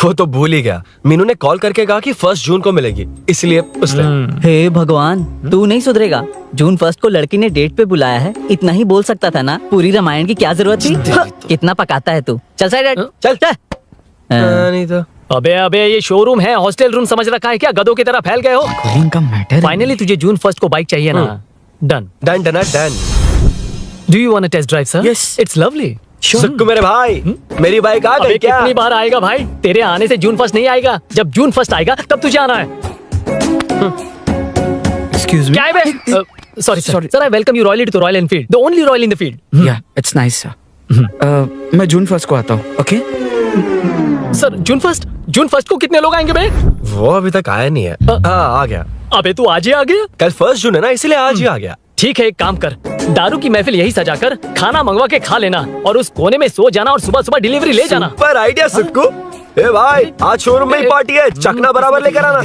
[SPEAKER 3] वो तो भूल ही गया। मीनू ने कॉल करके कहा कि 1 जून को मिलेगी, इसलिए उसने।
[SPEAKER 2] हे भगवान, तू नहीं सुधरेगा। जून 1 को लड़की ने डेट पे बुलाया है, इतना ही बोल सकता था ना। पूरी रामायण की क्या जरूरत थी। कितना पकाता है तू। चल साइड हट।
[SPEAKER 3] चल
[SPEAKER 2] चल।
[SPEAKER 3] नहीं तो
[SPEAKER 11] अबे ये शोरूम है, हॉस्टल रूम समझ रखा है क्या। गधों की तरह फैल गए हो।
[SPEAKER 2] का मैटर।
[SPEAKER 11] फाइनली तुझे जून 1 को बाइक चाहिए ना। Done
[SPEAKER 3] done done done.
[SPEAKER 11] Do you want to test drive sir.
[SPEAKER 3] Yes.
[SPEAKER 11] It's lovely.
[SPEAKER 3] Sukku मेरे भाई, मेरी बाइक आ
[SPEAKER 11] अबे
[SPEAKER 3] गई क्या?
[SPEAKER 11] कितनी बार आएगा भाई। तेरे आने से जून 1 नहीं आएगा। जब जून 1 आएगा तब तुझे आना है।
[SPEAKER 12] Excuse me.
[SPEAKER 11] क्या है बे? Sorry sir, I welcome you royally to Royal Enfield, the only royal in the field.
[SPEAKER 12] Yeah, it's nice, sir. मैं जून 1 को आता हूँ, ओके?
[SPEAKER 11] सर जून 1 को कितने लोग आएंगे बे?
[SPEAKER 3] वो अभी तक आया नहीं है। हाँ, आ गया।
[SPEAKER 11] अबे तू आज ही आ गया।
[SPEAKER 3] कल 1 जून है ना, इसलिए आज ही आ गया।
[SPEAKER 11] ठीक है, एक काम कर, दारू की महफिल यही सजाकर खाना मंगवा के खा लेना और उस कोने में सो जाना और सुबह सुबह डिलीवरी ले जाना।
[SPEAKER 3] पर आइडिया सुक्कू। ए भाई, आज शोरूम में ही पार्टी है, चखना बराबर लेकर आना।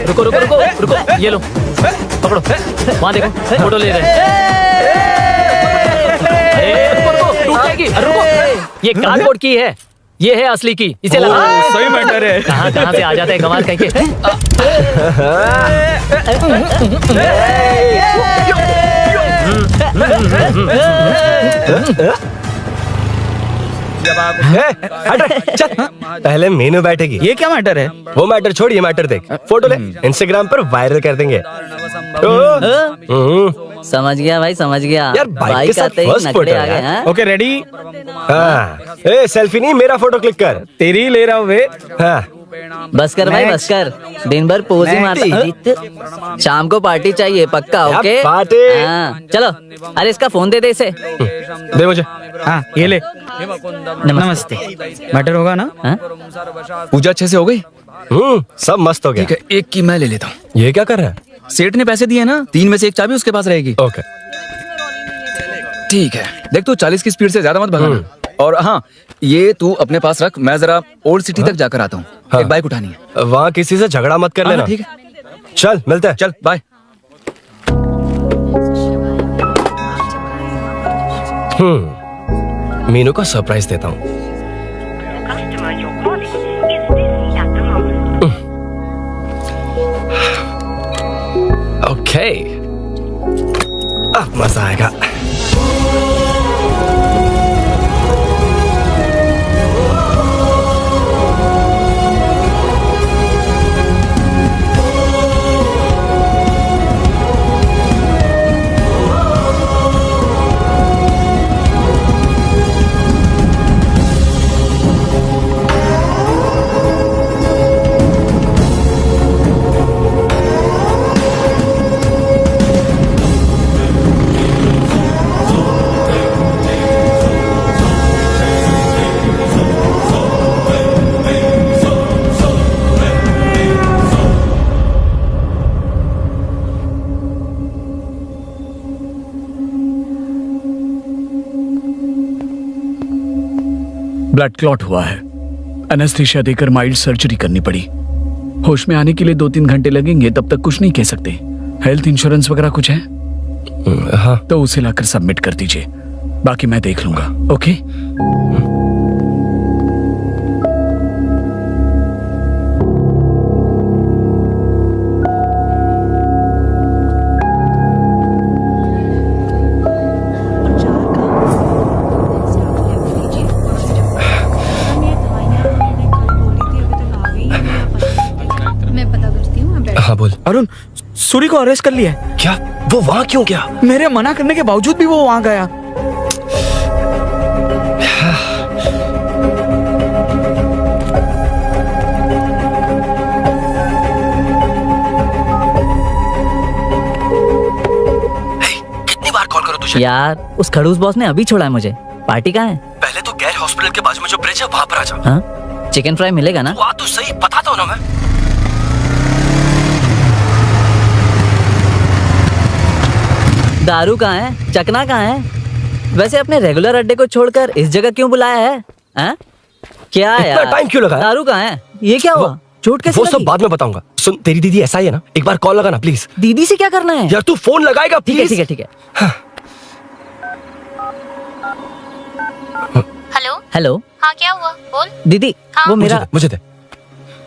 [SPEAKER 11] रुको रुको रुको रुको, ये लो पकड़ो। वहाँ देखो, फोटो ले रहे हैं। रुको रुको, टूट जाएगी। रुको, ये कार्डबोर्ड की है, ये है असली की। इसे लगा।
[SPEAKER 7] सही मैटर है।
[SPEAKER 11] कहाँ से आ जाता है कमाल कहीं के।
[SPEAKER 3] चल, पहले मीनू बैठेगी।
[SPEAKER 12] ये क्या मैटर है?
[SPEAKER 3] वो मैटर छोड़, ये मैटर देख। फोटो ले, इंस्टाग्राम पर वायरल कर देंगे।
[SPEAKER 2] समझ गया भाई, समझ गया।
[SPEAKER 3] यार, बाइक के साथ
[SPEAKER 2] आते ही
[SPEAKER 3] first
[SPEAKER 2] नखरे
[SPEAKER 3] photo
[SPEAKER 2] आ गए।
[SPEAKER 3] यार।
[SPEAKER 2] हाँ?
[SPEAKER 12] Okay, ready?
[SPEAKER 3] हाँ, ए सेल्फी नहीं, मेरा फोटो क्लिक कर।
[SPEAKER 12] तेरी ले रहा हूँ वे।
[SPEAKER 3] हाँ,
[SPEAKER 2] बस कर भाई, बस कर। दिन भर पोज ही मारता। शाम को पार्टी चाहिए पक्का।
[SPEAKER 3] यार,
[SPEAKER 2] ओके
[SPEAKER 3] पार्टी।
[SPEAKER 2] हाँ, चलो। अरे इसका फोन दे इसे।
[SPEAKER 3] दे मुझे।
[SPEAKER 12] हाँ, ये ले। नमस्ते। मैटर होगा ना?
[SPEAKER 2] हाँ?
[SPEAKER 7] पूजा अच्छे से हो गई?
[SPEAKER 3] सब मस्त हो गया।
[SPEAKER 7] ठीक है, एक की मैं ले लेता हूँ।
[SPEAKER 3] ये क्या कर रहा है?
[SPEAKER 7] सेठ ने पैसे दिए ना, 3 में से 1 चाबी उसके पास रहेगी।
[SPEAKER 3] ओके,
[SPEAKER 7] ठीक है, देख तू 40 की स्पीड से ज्यादा मत भगाना। और हाँ, ये तू अपने पास रख, मैं जरा ओल्ड सिटी तक जाकर आता हूँ।
[SPEAKER 3] हाँ।
[SPEAKER 7] एक बाइक उठानी है।
[SPEAKER 3] वहाँ किसी से झगड़ा मत कर लेना।
[SPEAKER 7] ठीक है,
[SPEAKER 3] चल मिलते हैं।
[SPEAKER 7] चल बाय।
[SPEAKER 3] मीनू को सरप्राइज देता हूँ। ओके, अब मजा आएगा।
[SPEAKER 12] ब्लड क्लॉट हुआ है। एनेस्थीसिया देकर माइल्ड सर्जरी करनी पड़ी। होश में आने के लिए 2-3 घंटे लगेंगे, तब तक कुछ नहीं कह सकते। हेल्थ इंश्योरेंस वगैरह कुछ है?
[SPEAKER 3] हाँ,
[SPEAKER 12] तो उसे लाकर सबमिट कर दीजिए, बाकी मैं देख लूंगा। ओके?
[SPEAKER 3] हाँ बोल।
[SPEAKER 12] अरुण,
[SPEAKER 7] सूरी को अरेस्ट कर लिया है।
[SPEAKER 3] क्या? वो वहां क्यों गया?
[SPEAKER 7] मेरे मना करने के बावजूद भी वो वहां गया।
[SPEAKER 3] कितनी बार कॉल करो तुझे?
[SPEAKER 2] यार उस खड़ूस बॉस ने अभी छोड़ा है मुझे। पार्टी कहाँ है?
[SPEAKER 3] पहले तो गैर हॉस्पिटल के बाजू में जो ब्रिज है वहां पर आ जा।
[SPEAKER 2] हाँ, चिकन फ्राई मिलेगा ना?
[SPEAKER 3] वहां तो सही बताता हूँ ना मैं।
[SPEAKER 2] दारू कहाँ है? चकना कहाँ है? वैसे अपने रेगुलर अड्डे को छोड़कर इस जगह क्यों बुलाया है? हाँ? क्या
[SPEAKER 3] इतना
[SPEAKER 2] यार?
[SPEAKER 3] टाइम क्यों लगाया?
[SPEAKER 2] दारू कहाँ है? ये क्या हुआ? चोट कैसे
[SPEAKER 3] वो सब
[SPEAKER 2] लगी?
[SPEAKER 3] बाद में बताऊंगा। सुन, तेरी दीदी ऐसा ही है ना, एक बार कॉल लगाना प्लीज।
[SPEAKER 2] दीदी से क्या करना है?
[SPEAKER 3] यार तू फोन लगाएगा
[SPEAKER 2] ठीक है
[SPEAKER 3] प्लीज?
[SPEAKER 2] ठीक है ठीक है।
[SPEAKER 5] हेलो
[SPEAKER 2] हेलो
[SPEAKER 5] हाँ क्या हुआ बोल।
[SPEAKER 2] दीदी,
[SPEAKER 5] हाँ?
[SPEAKER 2] वो मेरा
[SPEAKER 3] मुझे दे।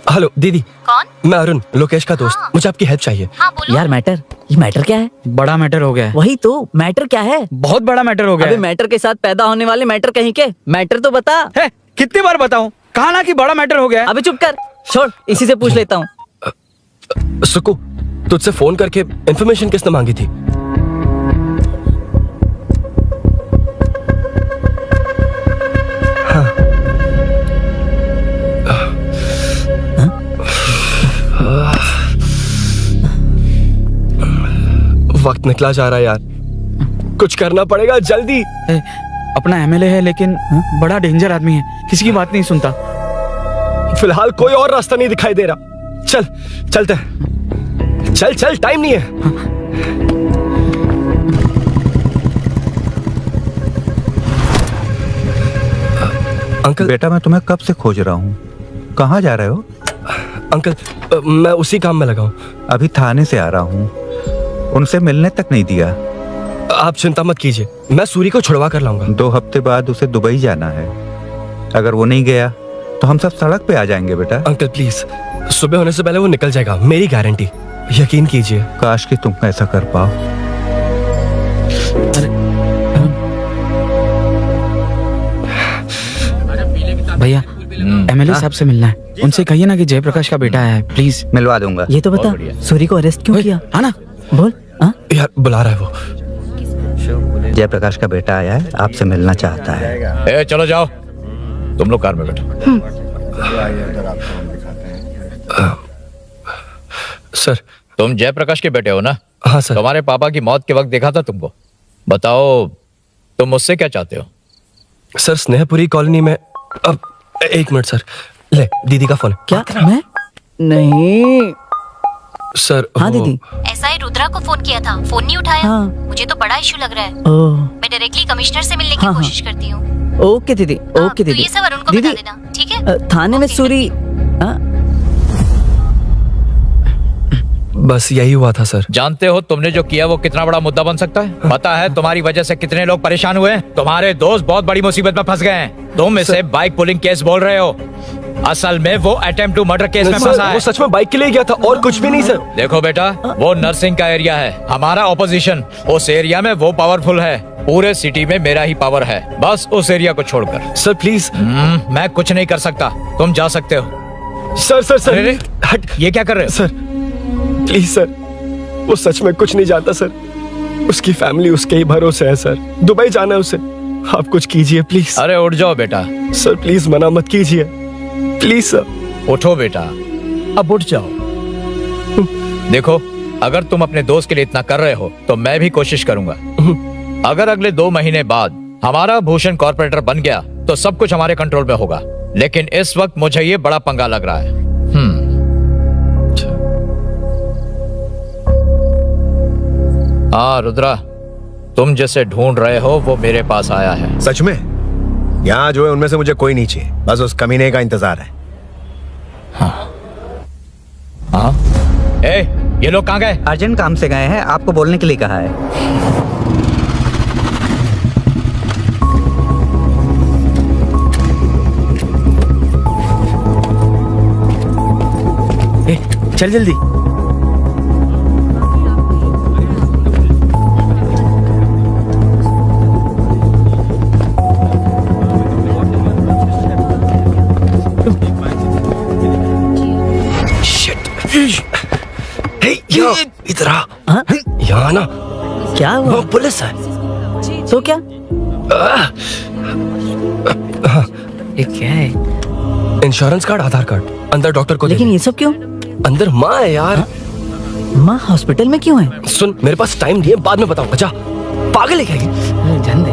[SPEAKER 3] हेलो दीदी,
[SPEAKER 5] कौन?
[SPEAKER 3] मैं अरुण, लोकेश का दोस्त।
[SPEAKER 5] हाँ।
[SPEAKER 3] मुझे आपकी हेल्प चाहिए।
[SPEAKER 5] हाँ बोलो।
[SPEAKER 2] यार मैटर, ये मैटर क्या है?
[SPEAKER 7] बड़ा मैटर हो गया है।
[SPEAKER 2] वही तो, मैटर क्या है?
[SPEAKER 7] बहुत बड़ा मैटर हो गया
[SPEAKER 2] अबे
[SPEAKER 7] है।
[SPEAKER 2] मैटर के साथ पैदा होने वाले मैटर कहीं के, मैटर तो बता।
[SPEAKER 7] है, कितनी बार बताऊं? कहा ना कि बड़ा मैटर हो गया है।
[SPEAKER 2] अबे चुप कर, छोड़, इसी से पूछ लेता हूँ।
[SPEAKER 3] सुकू, तुझसे फोन करके इन्फॉर्मेशन किसने मांगी थी? वक्त निकला जा रहा है यार, कुछ करना पड़ेगा जल्दी।
[SPEAKER 7] ए, अपना एमएलए है लेकिन बड़ा डेंजर आदमी है, किसी की बात नहीं सुनता।
[SPEAKER 3] फिलहाल कोई और रास्ता नहीं दिखाई दे रहा। चल चलते हैं, चल चल, टाइम नहीं है। अंकल।
[SPEAKER 6] बेटा मैं तुम्हें कब से खोज रहा हूँ, कहाँ जा रहे हो?
[SPEAKER 3] अंकल, मैं उसी काम में लगा हूँ।
[SPEAKER 6] अभी थाने से आ रहा हूँ, उनसे मिलने तक नहीं दिया।
[SPEAKER 3] आप चिंता मत कीजिए, मैं सूरी को छुड़वा कर लाऊंगा।
[SPEAKER 6] 2 हफ्ते बाद उसे दुबई जाना है, अगर वो नहीं गया तो हम सब सड़क पे आ जाएंगे बेटा।
[SPEAKER 3] अंकल प्लीज, सुबह होने से पहले वो निकल जाएगा, मेरी गारंटी, यकीन कीजिए।
[SPEAKER 6] काश कि तुम ऐसा कर पाओ।
[SPEAKER 7] भैया एमएलए साहब से मिलना है, उनसे कहिए ना कि जयप्रकाश का बेटा है, प्लीज।
[SPEAKER 6] मिलवा दूंगा।
[SPEAKER 2] ये तो बता, सूरी को अरेस्ट क्यों किया?
[SPEAKER 7] हाँ ना,
[SPEAKER 2] बोल। हाँ?
[SPEAKER 3] यार बुला रहा है वो।
[SPEAKER 6] जयप्रकाश का बेटा आया है, आपसे मिलना चाहता है।
[SPEAKER 11] चलो जाओ, तुम लोग कार में बैठो।
[SPEAKER 3] सर।
[SPEAKER 11] तुम जयप्रकाश के बेटे हो ना?
[SPEAKER 3] हाँ सर।
[SPEAKER 11] तुम्हारे पापा की मौत के वक्त देखा था तुमको। बताओ तुम मुझसे क्या चाहते हो?
[SPEAKER 3] सर, स्नेहपुरी कॉलोनी में। अब 1 मिनट सर, ले दीदी का फोन।
[SPEAKER 2] क्या? मैं नहीं
[SPEAKER 3] सर।
[SPEAKER 2] हाँ दीदी।
[SPEAKER 5] एसआई रुद्रा को फोन किया था, फोन नहीं उठाया।
[SPEAKER 2] हाँ।
[SPEAKER 5] मुझे तो बड़ा इशू लग रहा है।
[SPEAKER 2] ओह,
[SPEAKER 5] मैं डायरेक्टली कमिश्नर से मिलने की
[SPEAKER 2] हाँ,
[SPEAKER 5] कोशिश करती हूँ।
[SPEAKER 2] ओके दीदी, ओके
[SPEAKER 5] तो
[SPEAKER 2] दीदी।
[SPEAKER 5] ये सब अरुण को
[SPEAKER 2] दीदी,
[SPEAKER 5] बता देना, ठीक है?
[SPEAKER 2] थाने में सूरी। हाँ?
[SPEAKER 3] बस यही हुआ था सर।
[SPEAKER 11] जानते हो तुमने जो किया वो कितना बड़ा मुद्दा बन सकता है? पता है तुम्हारी वजह से कितने लोग परेशान हुए? तुम्हारे दोस्त बहुत बड़ी मुसीबत में फंस गए हैं। तुम इसे बाइक पुलिंग केस बोल रहे हो, असल में वो अटेम्प्ट टू मर्डर केस में
[SPEAKER 3] सर,
[SPEAKER 11] फंसा
[SPEAKER 3] वो
[SPEAKER 11] है।
[SPEAKER 3] सच में बाइक के लिए गया था और कुछ भी नहीं सर।
[SPEAKER 11] देखो बेटा, वो नर्सिंग का एरिया है, हमारा ऑपोजिशन उस एरिया में वो पावरफुल है। पूरे सिटी में मेरा ही पावर है, बस उस एरिया को छोड़कर।
[SPEAKER 3] Sir please.
[SPEAKER 11] मैं कुछ नहीं कर सकता, तुम जा सकते हो।
[SPEAKER 3] सर सर सर,
[SPEAKER 11] अरे,
[SPEAKER 3] हट।
[SPEAKER 11] ये क्या कर रहे हो?
[SPEAKER 3] सर प्लीज सर, वो सच में कुछ नहीं जानता सर, उसकी फैमिली उसके ही भरोसे है सर। दुबई जाना है उसे, आप कुछ कीजिए प्लीज।
[SPEAKER 11] अरे उठ जाओ बेटा।
[SPEAKER 3] सर प्लीज मना मत कीजिए, प्लीज सर।
[SPEAKER 11] उठो बेटा, अब उठ जाओ। देखो, अगर तुम अपने दोस्त के लिए इतना कर रहे हो तो मैं भी कोशिश करूंगा। अगर अगले 2 महीने बाद हमारा भूषण कॉर्पोरेटर बन गया तो सब कुछ हमारे कंट्रोल में होगा, लेकिन इस वक्त मुझे ये बड़ा पंगा लग रहा है। हाँ रुद्रा, तुम जिसे ढूंढ रहे हो वो मेरे पास आया है।
[SPEAKER 1] सच में? यहाँ जो है उनमें से मुझे कोई नहीं चाहिए, बस उस कमीने का इंतजार है।
[SPEAKER 11] हाँ? ए, ये लोग कहाँ गए?
[SPEAKER 6] अर्जेंट काम से गए हैं, आपको बोलने के लिए कहा है।
[SPEAKER 7] ए, चल जल्दी।
[SPEAKER 3] इधर आ।
[SPEAKER 2] हाँ?
[SPEAKER 3] यहाँ ना
[SPEAKER 2] क्या हुआ?
[SPEAKER 3] वो पुलिस है।
[SPEAKER 2] तो क्या? ये क्या है?
[SPEAKER 3] इंश्योरेंस कार्ड, आधार कार्ड, अंदर डॉक्टर को
[SPEAKER 2] लेकिन ये सब क्यों?
[SPEAKER 3] अंदर माँ है यार।
[SPEAKER 2] माँ हॉस्पिटल में क्यों है?
[SPEAKER 3] सुन, मेरे पास टाइम नहीं है, बाद में बताऊंगा। जा, पागल है क्या ये?
[SPEAKER 2] जान दे।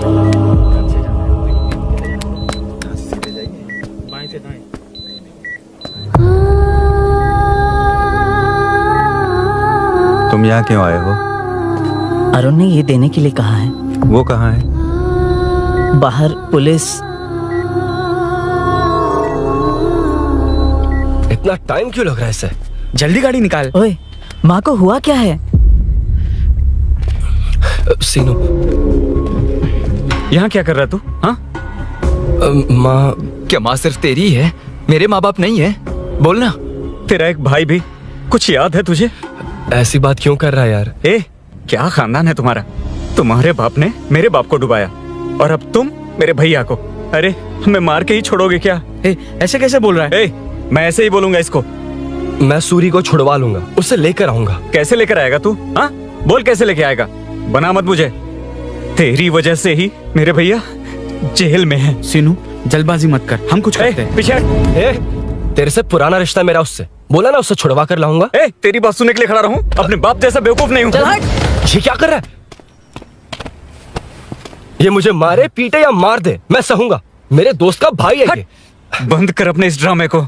[SPEAKER 6] तुम यहाँ क्यों आए हो?
[SPEAKER 2] अरुण ने ये देने के लिए कहा है।
[SPEAKER 6] वो कहाँ है?
[SPEAKER 2] बाहर पुलिस।
[SPEAKER 3] इतना टाइम क्यों लग रहा है इसे?
[SPEAKER 7] जल्दी गाड़ी निकाल।
[SPEAKER 2] ओए, माँ को हुआ क्या है?
[SPEAKER 3] सीनू,
[SPEAKER 7] यहाँ क्या कर रहा तू? हाँ?
[SPEAKER 3] माँ।
[SPEAKER 7] क्या माँ सिर्फ तेरी है? मेरे माँ बाप नहीं है? बोलना। तेरा एक भाई भी। कुछ याद है तुझे?
[SPEAKER 3] ऐसी बात क्यों कर रहा है यार?
[SPEAKER 7] ए, क्या खानदान है तुम्हारा? तुम्हारे बाप ने मेरे बाप को डुबाया और अब तुम मेरे भैया को। अरे, हमें मार के ही छोड़ोगे क्या? ए, ऐसे कैसे बोल रहा है? ए, मैं ऐसे ही बोलूंगा इसको।
[SPEAKER 3] मैं सूरी को छुड़वा लूंगा, उसे लेकर आऊंगा।
[SPEAKER 7] कैसे लेकर आएगा तू? हाँ, बोल कैसे लेके आएगा? बना मत मुझे। तेरी वजह से ही मेरे भैया जेल में है।
[SPEAKER 12] सीनू, जल्दबाजी मत कर, हम कुछ करते हैं।
[SPEAKER 7] पीछे।
[SPEAKER 3] तेरे से पुराना रिश्ता मेरा उससे। बोला ना उसे छुड़वा कर लाऊंगा।
[SPEAKER 7] ए, तेरी बात सुनने के लिए खड़ा रहूं? अपने बाप जैसा बेवकूफ नहीं हूं।
[SPEAKER 3] ये क्या कर रहा है? ये मुझे मारे, पीटे या मार दे, मैं सहूंगा। मेरे दोस्त का भाई है ये।
[SPEAKER 7] बंद कर अपने इस ड्रामे को।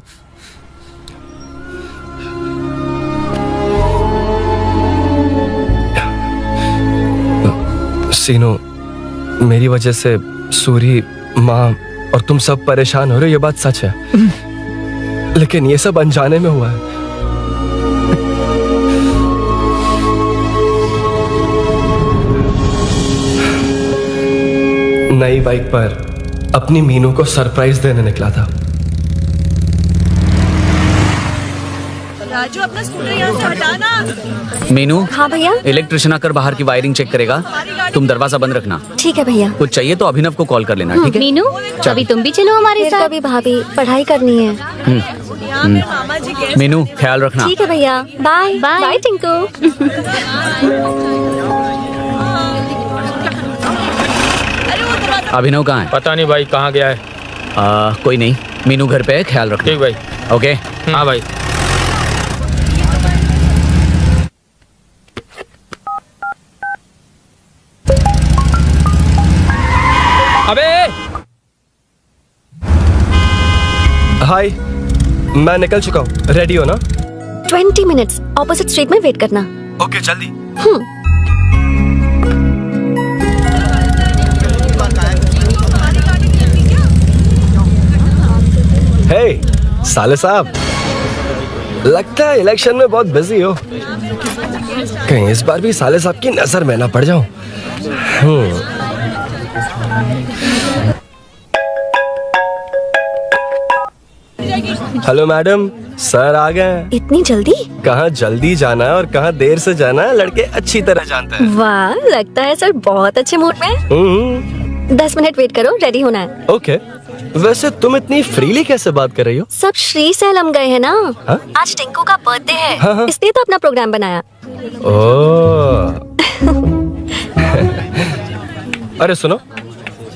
[SPEAKER 3] सीनू, मेरी वजह से सूरी, माँ और तुम सब परेशान हो रहे हो, ये बात सच है। लेकिन ये सब अनजाने में हुआ है। नई बाइक पर अपनी मीनू को सरप्राइज देने निकला था।
[SPEAKER 10] राजू, अपना स्कूटर यहाँ से हटाना।
[SPEAKER 2] मीनू।
[SPEAKER 4] हाँ भैया।
[SPEAKER 2] इलेक्ट्रिशियन आकर बाहर की वायरिंग चेक करेगा, तुम दरवाजा बंद रखना।
[SPEAKER 4] ठीक है भैया।
[SPEAKER 2] कुछ चाहिए तो अभिनव को कॉल कर लेना, ठीक है?
[SPEAKER 5] मीनू, अभी तुम भी चलो हमारे
[SPEAKER 4] फिर
[SPEAKER 5] साथ।
[SPEAKER 4] कभी भाभी, पढ़ाई करनी है।
[SPEAKER 2] मीनू, ख्याल रखना।
[SPEAKER 4] ठीक है भैया, बाय
[SPEAKER 5] बाय।
[SPEAKER 4] बाय टिंकू।
[SPEAKER 2] अभिनव कहाँ है?
[SPEAKER 11] पता नहीं भाई, कहाँ गया है।
[SPEAKER 2] कोई नहीं, मीनू घर पे है, ख्याल रखना।
[SPEAKER 11] ठीक भाई।
[SPEAKER 2] ओके।
[SPEAKER 11] हाँ भाई। अबे,
[SPEAKER 3] हाय, मैं निकल चुका हूँ, रेडी हो ना?
[SPEAKER 4] 20 मिनट्स ऑपोजिट स्ट्रीट में वेट करना।
[SPEAKER 3] ओके, जल्दी। हे, साले साहब, लगता है इलेक्शन में बहुत बिजी हो। कहीं इस बार भी साले साहब की नजर में ना पड़ जाऊं। हेलो मैडम, सर आ गए।
[SPEAKER 4] इतनी जल्दी?
[SPEAKER 3] कहाँ जल्दी जाना है और कहाँ देर से जाना है, लड़के अच्छी तरह जानते हैं।
[SPEAKER 4] वाह, लगता है सर बहुत अच्छे मूड में हैं। 10 मिनट वेट करो, रेडी होना है।
[SPEAKER 3] ओके। वैसे तुम इतनी फ्रीली कैसे बात कर रही हो?
[SPEAKER 4] सब श्री सैलम गए हैं ना।
[SPEAKER 3] हाँ?
[SPEAKER 4] आज टिंकू का बर्थडे है,
[SPEAKER 3] हाँ।
[SPEAKER 4] इसलिए तो अपना प्रोग्राम बनाया।
[SPEAKER 3] ओह। अरे सुनो,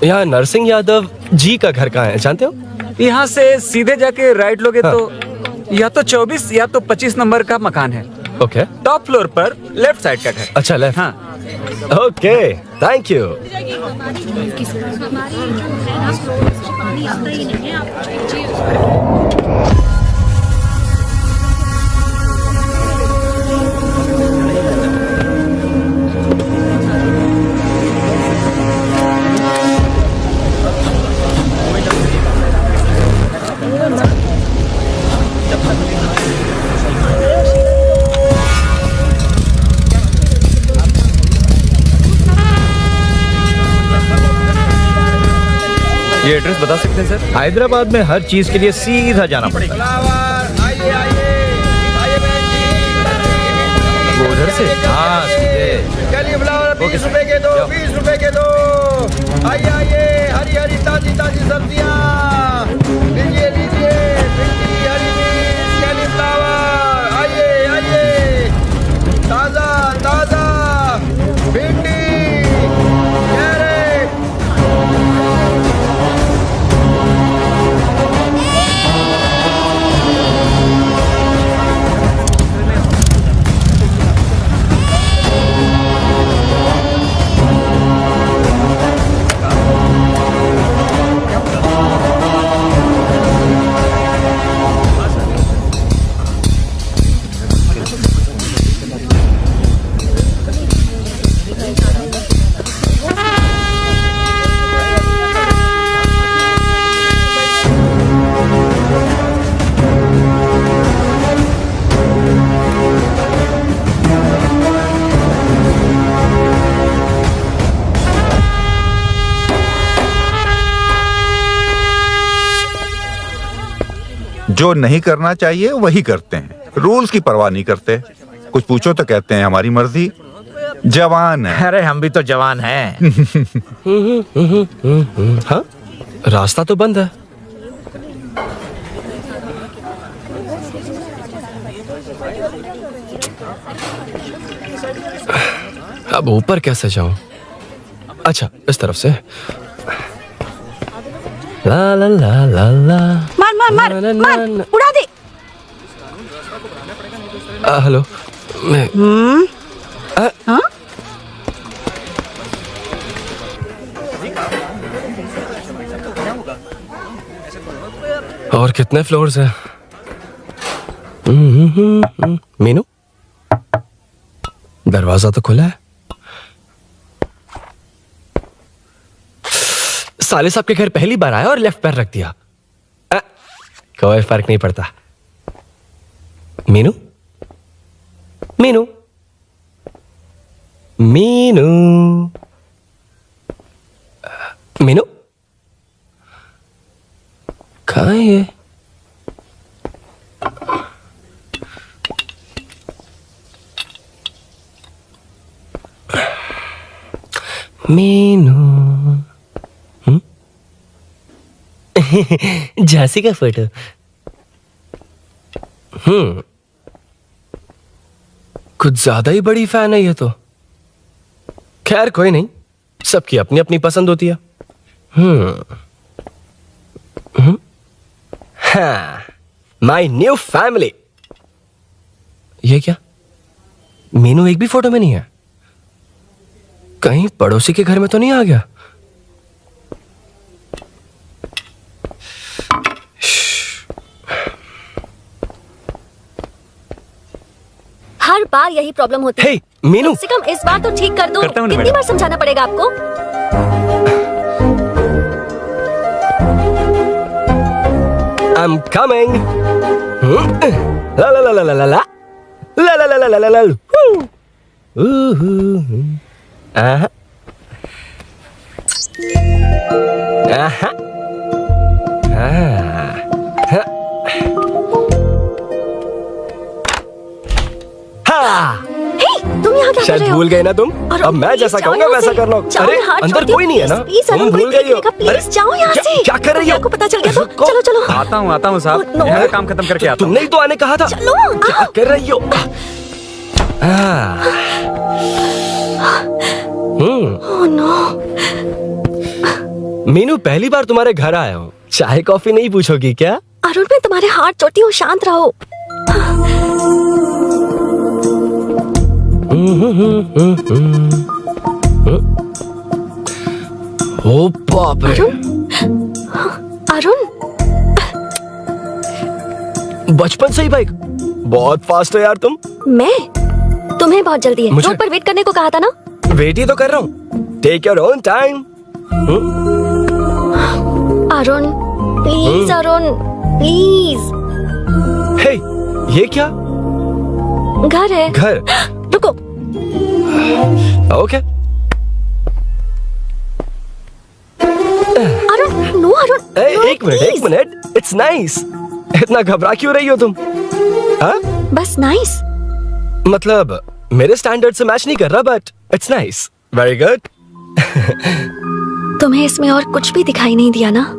[SPEAKER 3] यहाँ नरसिंह यादव जी का घर कहाँ है, जानते हो?
[SPEAKER 7] यहाँ से सीधे जाके राइट लोगे तो या तो 24 या तो 25 नंबर का मकान है।
[SPEAKER 3] ओके।
[SPEAKER 7] टॉप फ्लोर पर लेफ्ट साइड का घर।
[SPEAKER 3] अच्छा, लेफ्ट।
[SPEAKER 7] हाँ।
[SPEAKER 3] Okay, thank you.
[SPEAKER 7] ये एड्रेस बता सकते हैं सर?
[SPEAKER 6] हैदराबाद में हर चीज के लिए सीधा जाना पड़ेगा।
[SPEAKER 7] वो उधर से?
[SPEAKER 6] हाँ, सीधे।
[SPEAKER 1] 20 रुपए के दो, 20 रुपए के दो। आइए आइए, हरी हरी ताजी ताजी सब्जियाँ लीजिए लीजिए। भिंडी, हरी मिर्च, कैलीफ्लावर, आइए आइए।
[SPEAKER 6] जो नहीं करना चाहिए वही करते हैं, रूल्स की परवाह नहीं करते। कुछ पूछो तो कहते हैं हमारी मर्जी। जवान है।
[SPEAKER 11] अरे हम भी तो जवान हैं।
[SPEAKER 3] हाँ, रास्ता तो बंद है। अब ऊपर कैसे जाऊं? अच्छा, इस तरफ से। ला ला ला ला ला।
[SPEAKER 10] मार मार मार मार, उड़ा दे।
[SPEAKER 3] हेलो, मैं
[SPEAKER 10] हाँ?
[SPEAKER 3] और कितने फ्लोर्स हैं? मीनू, दरवाजा तो खुला है। साले साहब के घर पहली बार आया और लेफ्ट पैर रख दिया। कोई फर्क नहीं पड़ता। मीनू, मीनू, मीनू, मीनू, कहाँ है ये? मीनू, झांसी का फोटो। कुछ ज्यादा ही बड़ी फैन है ये तो। खैर कोई नहीं, सबकी अपनी अपनी पसंद होती है। हाँ, माई न्यू फैमिली। ये क्या? मीनू एक भी फोटो में नहीं है। कहीं पड़ोसी के घर में तो नहीं आ गया?
[SPEAKER 4] हर बार यही प्रॉब्लम होती है।
[SPEAKER 3] हे, मीनू,
[SPEAKER 4] कम से कम इस बार तो ठीक कर दो।
[SPEAKER 7] करता हूँ ना
[SPEAKER 4] कितनी
[SPEAKER 7] मैडम।
[SPEAKER 4] बार समझाना पड़ेगा आपको?
[SPEAKER 3] I'm coming. La la la la la la la la la la la la la la. Aha. Aha.
[SPEAKER 4] तुम यहाँ क्या कर
[SPEAKER 3] शायद
[SPEAKER 4] रहे हो?
[SPEAKER 3] भूल गए ना तुम।
[SPEAKER 4] अरे
[SPEAKER 3] अब मैं
[SPEAKER 4] प्लीज
[SPEAKER 3] जैसा
[SPEAKER 4] जाओ
[SPEAKER 3] कहूंगा
[SPEAKER 4] यहाँ
[SPEAKER 3] वैसा
[SPEAKER 4] से।
[SPEAKER 3] करना।
[SPEAKER 4] जाओ,
[SPEAKER 3] अरे
[SPEAKER 4] हाथ
[SPEAKER 3] अंदर
[SPEAKER 4] छोड़
[SPEAKER 3] कोई नहीं है ना?
[SPEAKER 4] प्लीज,
[SPEAKER 3] तुम
[SPEAKER 4] अरुण, कोई
[SPEAKER 3] भूल गई हो।
[SPEAKER 4] देखेगा, प्लीज
[SPEAKER 3] अरे,
[SPEAKER 4] जाओ यहाँ से।
[SPEAKER 3] क्या कर रही हो?
[SPEAKER 4] आपको पता चल गया तो
[SPEAKER 3] रुको।
[SPEAKER 4] चलो चलो।
[SPEAKER 7] आता हूँ साहब।
[SPEAKER 4] नो।
[SPEAKER 7] यहाँ का काम खत्म करके आता हूँ।
[SPEAKER 3] तुमने ही तो आने कहा था।
[SPEAKER 4] चलो,
[SPEAKER 3] क्या
[SPEAKER 4] आओ।
[SPEAKER 3] कर रही हो?
[SPEAKER 4] Oh no.
[SPEAKER 3] मीनू, पहली बार तुम्हारे घर आया हूँ। चाय कॉफी नहीं पूछोगी क्या?
[SPEAKER 4] अरुण, मैं तुम्हारे हाथ चोटी हूँ, शांत रहो।
[SPEAKER 3] ओ बाप रे।
[SPEAKER 4] अरुण,
[SPEAKER 3] बचपन से ही बाइक। बहुत फास्ट हो यार तुम।
[SPEAKER 4] मैं तुम्हें बहुत जल्दी है।
[SPEAKER 3] मुझे-
[SPEAKER 4] रोड पर वेट करने को कहा था ना।
[SPEAKER 3] वेट ही तो कर रहा हूँ। Take your own time.
[SPEAKER 4] Arun please, Arun please.
[SPEAKER 3] Hey, ये क्या?
[SPEAKER 4] घर है।
[SPEAKER 3] घर?
[SPEAKER 4] रुको।
[SPEAKER 3] Okay.
[SPEAKER 4] Arun, no Arun. No,
[SPEAKER 3] एक मिनट, एक
[SPEAKER 4] please।
[SPEAKER 3] मिनट। It's nice. इतना घबरा क्यों रही हो तुम? हाँ?
[SPEAKER 4] बस नाइस।
[SPEAKER 3] मतलब मेरे स्टैंडर्ड से मैच नहीं कर रहा, but it's nice. Very good.
[SPEAKER 4] तुम्हें इसमें और कुछ भी दिखाई नहीं दिया ना?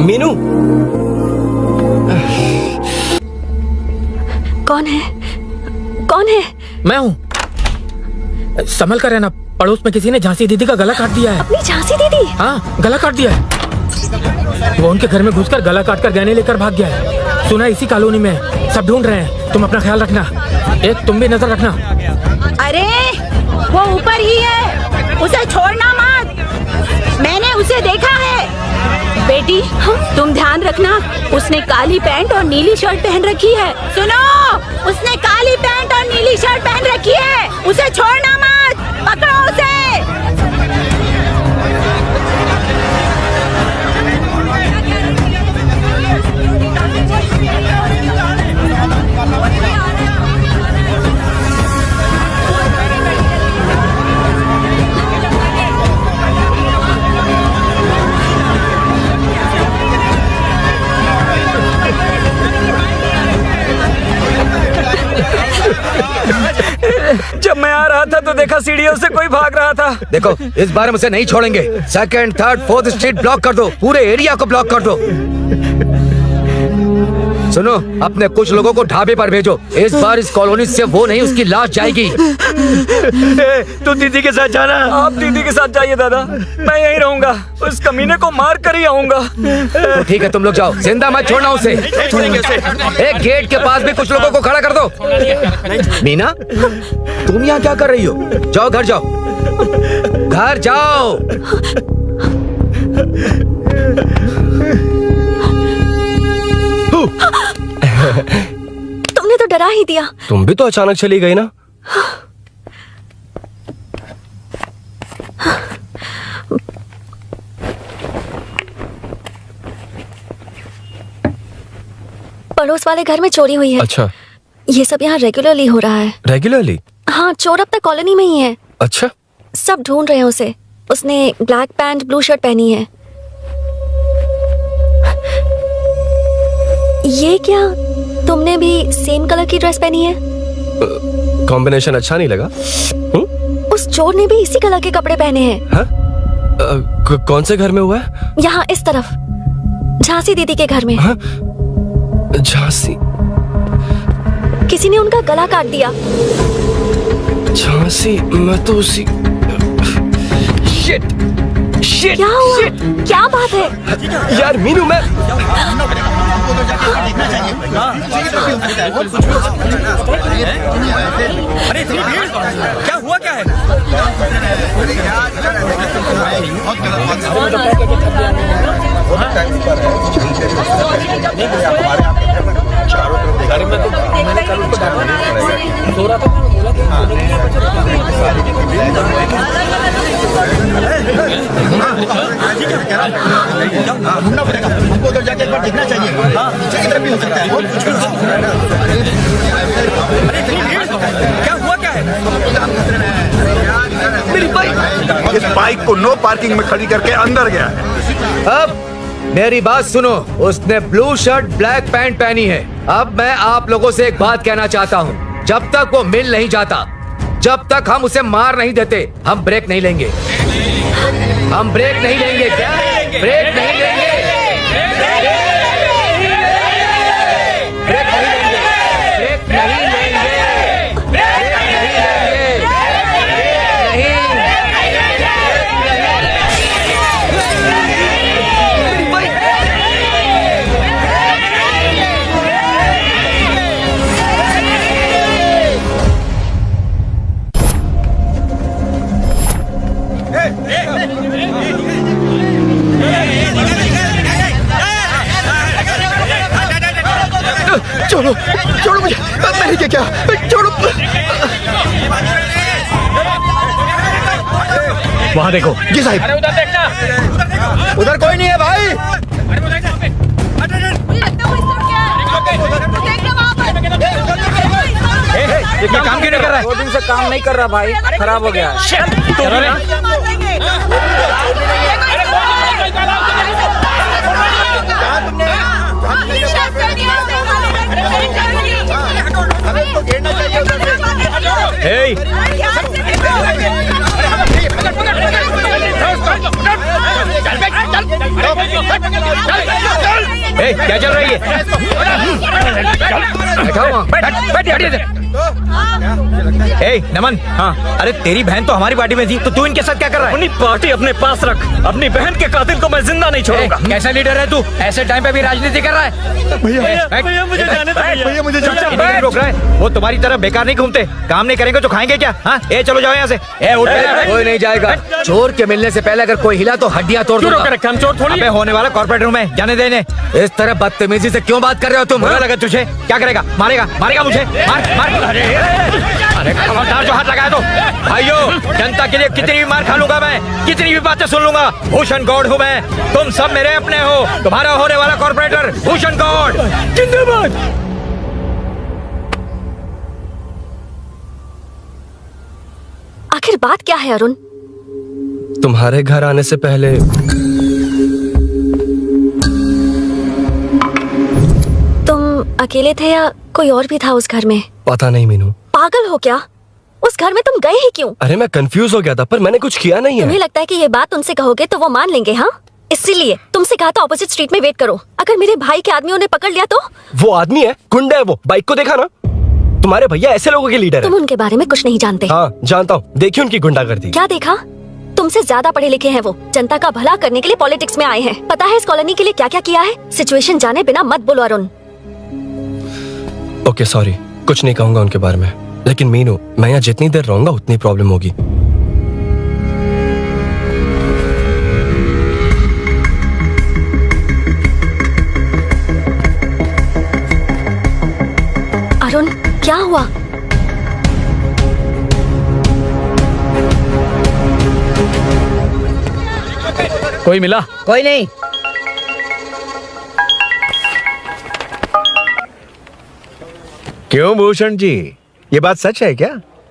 [SPEAKER 3] मीनू,
[SPEAKER 4] कौन है? कौन है?
[SPEAKER 13] मैं हूँ। संभल कर रहना। पड़ोस में किसी ने झांसी दीदी का गला काट दिया है।
[SPEAKER 4] अपनी झांसी दीदी?
[SPEAKER 13] हाँ, गला काट दिया है। वो उनके घर में घुसकर गला काट कर गहने लेकर भाग गया है। सुना इसी कॉलोनी में है। सब ढूंढ रहे हैं। तुम अपना ख्याल रखना। एक तुम भी नजर रखना।
[SPEAKER 10] अरे वो ऊपर ही है, उसे छोड़ना मत। मैंने उसे देखा है। बेटी, तुम ध्यान रखना। उसने काली पैंट और नीली शर्ट पहन रखी है। सुनो, उसने काली पैंट और नीली शर्ट पहन रखी है। उसे छोड़ना मत। पकड़ो उसे।
[SPEAKER 7] था तो देखा सीढ़ियों से कोई भाग रहा था।
[SPEAKER 8] देखो इस बार हम उसे नहीं छोड़ेंगे। Second, third, fourth street block कर दो, पूरे एरिया को ब्लॉक कर दो। सुनो, अपने कुछ लोगों को ढाबे पर भेजो। इस बार इस कॉलोनी से वो नहीं, उसकी लाश जाएगी।
[SPEAKER 7] तू दीदी के साथ जाना। आप दीदी के साथ जाइए दादा, मैं यहीं रहूंगा। उस कमीने को मार कर ही आऊंगा।
[SPEAKER 8] तो ठीक है, तुम लोग जाओ, जिंदा मत छोड़ना उसे। एक गेट के पास भी कुछ लोगों को खड़ा कर दो। मीना, तुम यहाँ क्या कर रही हो? जाओ घर जाओ, घर जाओ।
[SPEAKER 4] तुमने तो डरा ही दिया।
[SPEAKER 3] तुम भी तो अचानक चली गई ना।
[SPEAKER 4] पड़ोस वाले घर में चोरी हुई है।
[SPEAKER 3] अच्छा,
[SPEAKER 4] ये सब यहाँ रेगुलरली हो रहा है।
[SPEAKER 3] रेगुलरली?
[SPEAKER 4] हाँ, चोर अब तक कॉलोनी में ही है।
[SPEAKER 3] अच्छा,
[SPEAKER 4] सब ढूंढ रहे हैं उसे। उसने ब्लैक पैंट ब्लू शर्ट पहनी है। ये क्या, तुमने भी सेम कलर की ड्रेस पहनी है?
[SPEAKER 3] कॉम्बिनेशन अच्छा नहीं लगा?
[SPEAKER 4] उस चोर ने भी इसी कलर के कपड़े पहने हैं।
[SPEAKER 3] हाँ? कौन से घर में हुआ है?
[SPEAKER 4] यहाँ इस तरफ, झांसी दीदी के घर में।
[SPEAKER 3] हाँ? झांसी?
[SPEAKER 4] किसी ने उनका गला काट दिया।
[SPEAKER 3] झांसी? मैं तो उसी... शिट! शिट!
[SPEAKER 4] क्या हुआ? क्या बात है?
[SPEAKER 3] यार मीनू, मैं...
[SPEAKER 7] अरे क्या हुआ, क्या है?
[SPEAKER 1] हमको उधर जाके एक बार देखना चाहिए। नीचे की तरफ भी हो सकता है।
[SPEAKER 7] क्या हुआ, क्या है?
[SPEAKER 6] मेरी बाइक, इस बाइक को नो पार्किंग में खड़ी करके अंदर गया है।
[SPEAKER 8] अब मेरी बात सुनो, उसने ब्लू शर्ट ब्लैक पैंट पहनी है। अब मैं आप लोगों से एक बात कहना चाहता हूँ, जब तक वो मिल नहीं जाता, जब तक हम उसे मार नहीं देते, हम ब्रेक नहीं लेंगे। हम ब्रेक नहीं लेंगे। क्या? ब्रेक नहीं लेंगे। ब्रेक नहीं लेंगे। ब्रेक नहीं लेंगे। ब्रेक नहीं लेंगे।
[SPEAKER 1] छोड़ो, छोड़ो मुझे, मैंने क्या किया? छोड़ो।
[SPEAKER 12] वहाँ देखो।
[SPEAKER 1] जी साहब।
[SPEAKER 7] अरे उधर देखना।
[SPEAKER 1] उधर कोई नहीं है भाई।
[SPEAKER 7] ये काम क्यों नहीं कर रहा है? 2 दिन से काम नहीं कर रहा भाई, खराब हो गया है।
[SPEAKER 11] क्या चल रही है? नमन, हाँ, अरे तेरी बहन तो हमारी पार्टी में थी, तो तू इनके साथ क्या कर रहा है?
[SPEAKER 7] अपनी पार्टी अपने पास रख। अपनी बहन के कातिल को मैं जिंदा नहीं छोड़ूंगा।
[SPEAKER 11] कैसा लीडर है तू? ऐसे टाइम पे भी राजनीति कर रहा है?
[SPEAKER 7] भैया मुझे जाने दो।
[SPEAKER 1] भैया मुझे
[SPEAKER 11] इन्हें रोक रहा है। वो तुम्हारी तरह बेकार नहीं घूमते, काम नहीं करेंगे तो खाएंगे क्या? हाँ, ए चलो जाओ यहाँ से। ए उठ के।
[SPEAKER 8] कोई नहीं जाएगा। चोर के मिलने से पहले अगर कोई हिला तो हड्डियां तोड़ दूंगा।
[SPEAKER 7] हम चोर थोड़ी।
[SPEAKER 11] अबे होने वाला कॉर्पोरेट रूम है, जाने देने।
[SPEAKER 8] इस तरह बदतमीजी से क्यों बात कर रहे हो तुम?
[SPEAKER 11] बुरा लगा तुझे? क्या करेगा? मारेगा? मारेगा मुझे? मार मार। अरे खबरदार जो हाथ लगाया तो। भाइयों, जनता के लिए कितनी भी मार खा लूंगा मैं, कितनी भी बातें सुन लूंगा। भूषण गौड़ हूँ मैं, तुम सब मेरे अपने हो। तुम्हारा होने वाला कॉर्पोरेटर भूषण गौड़ जिंदाबाद।
[SPEAKER 4] आखिर बात क्या है अरुण?
[SPEAKER 3] तुम्हारे घर आने से पहले
[SPEAKER 4] तुम अकेले थे या कोई और भी था उस घर में?
[SPEAKER 3] पता नहीं मीनू।
[SPEAKER 4] पागल हो क्या? उस घर में तुम गए ही क्यों?
[SPEAKER 3] अरे मैं कंफ्यूज हो गया था, पर मैंने कुछ किया नहीं
[SPEAKER 4] तुम्हें
[SPEAKER 3] है।
[SPEAKER 4] लगता है कि ये बात उनसे कहोगे तो वो मान लेंगे? हाँ, इसीलिए तुमसे कहा था ऑपोजिट स्ट्रीट में वेट करो। अगर मेरे भाई के आदमियों ने पकड़ लिया तो?
[SPEAKER 3] वो आदमी है, गुंडा है वो। बाइक को देखा ना? तुम्हारे भैया ऐसे लोगों के लीडर
[SPEAKER 4] तुम
[SPEAKER 3] है।
[SPEAKER 4] उनके बारे में कुछ नहीं जानते।
[SPEAKER 3] हाँ जानता हूँ, देखिए उनकी गुंडागर्दी।
[SPEAKER 4] क्या देखा? तुमसे ज्यादा पढ़े लिखे हैं वो। जनता का भला करने के लिए पॉलिटिक्स में आए हैं। पता है इस कॉलोनी के लिए क्या क्या किया है? सिचुएशन जाने बिना मत बोलो अरुण।
[SPEAKER 3] ओके सॉरी, कुछ नहीं कहूंगा उनके बारे में। लेकिन मीनू, मैं यहाँ जितनी देर रहूंगा उतनी प्रॉब्लम होगी।
[SPEAKER 4] अरुण, क्या हुआ?
[SPEAKER 12] कोई मिला?
[SPEAKER 2] कोई नहीं।
[SPEAKER 1] क्यों भूषण जी, ये बात सच है क्या?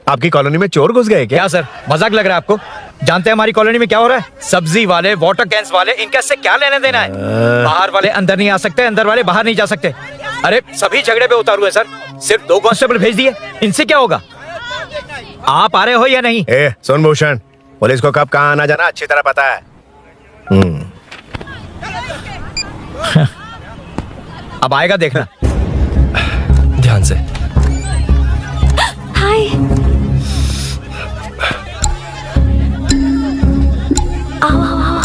[SPEAKER 1] आपकी कॉलोनी में चोर घुस गए क्या?
[SPEAKER 11] क्या सर, मजाक लग रहा है आपको? जानते हैं हमारी कॉलोनी में क्या हो रहा है? सब्जी वाले, वाटर कैंस वाले, इनका इससे क्या लेना देना है? बाहर वाले अंदर नहीं आ सकते, अंदर वाले बाहर नहीं जा सकते। अरे सभी झगड़े पे उतारू है सर। सिर्फ 2 कांस्टेबल भेज दिए, इनसे क्या होगा? आप आ रहे हो या नहीं?
[SPEAKER 1] ए, सुन भूषण, पुलिस को कब कहाँ आना जाना अच्छी तरह पता है।
[SPEAKER 11] अब आएगा देखना।
[SPEAKER 3] ध्यान से।
[SPEAKER 4] हाय। आओ आओ आओ।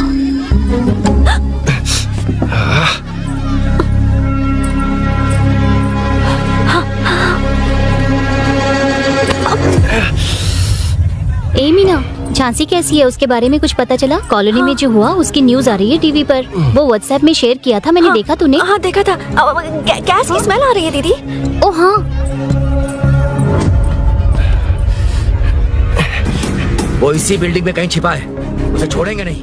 [SPEAKER 5] ए मीना, झांसी कैसी है? उसके बारे में कुछ पता चला? कॉलोनी में जो हुआ उसकी न्यूज आ रही है टीवी पर। वो व्हाट्सएप में शेयर किया था, मैंने देखा। तूने?
[SPEAKER 4] हाँ देखा था। गैस की स्मेल आ रही है दीदी।
[SPEAKER 5] ओ हाँ,
[SPEAKER 8] वो इसी बिल्डिंग में कहीं छिपा है, उसे छोड़ेंगे नहीं।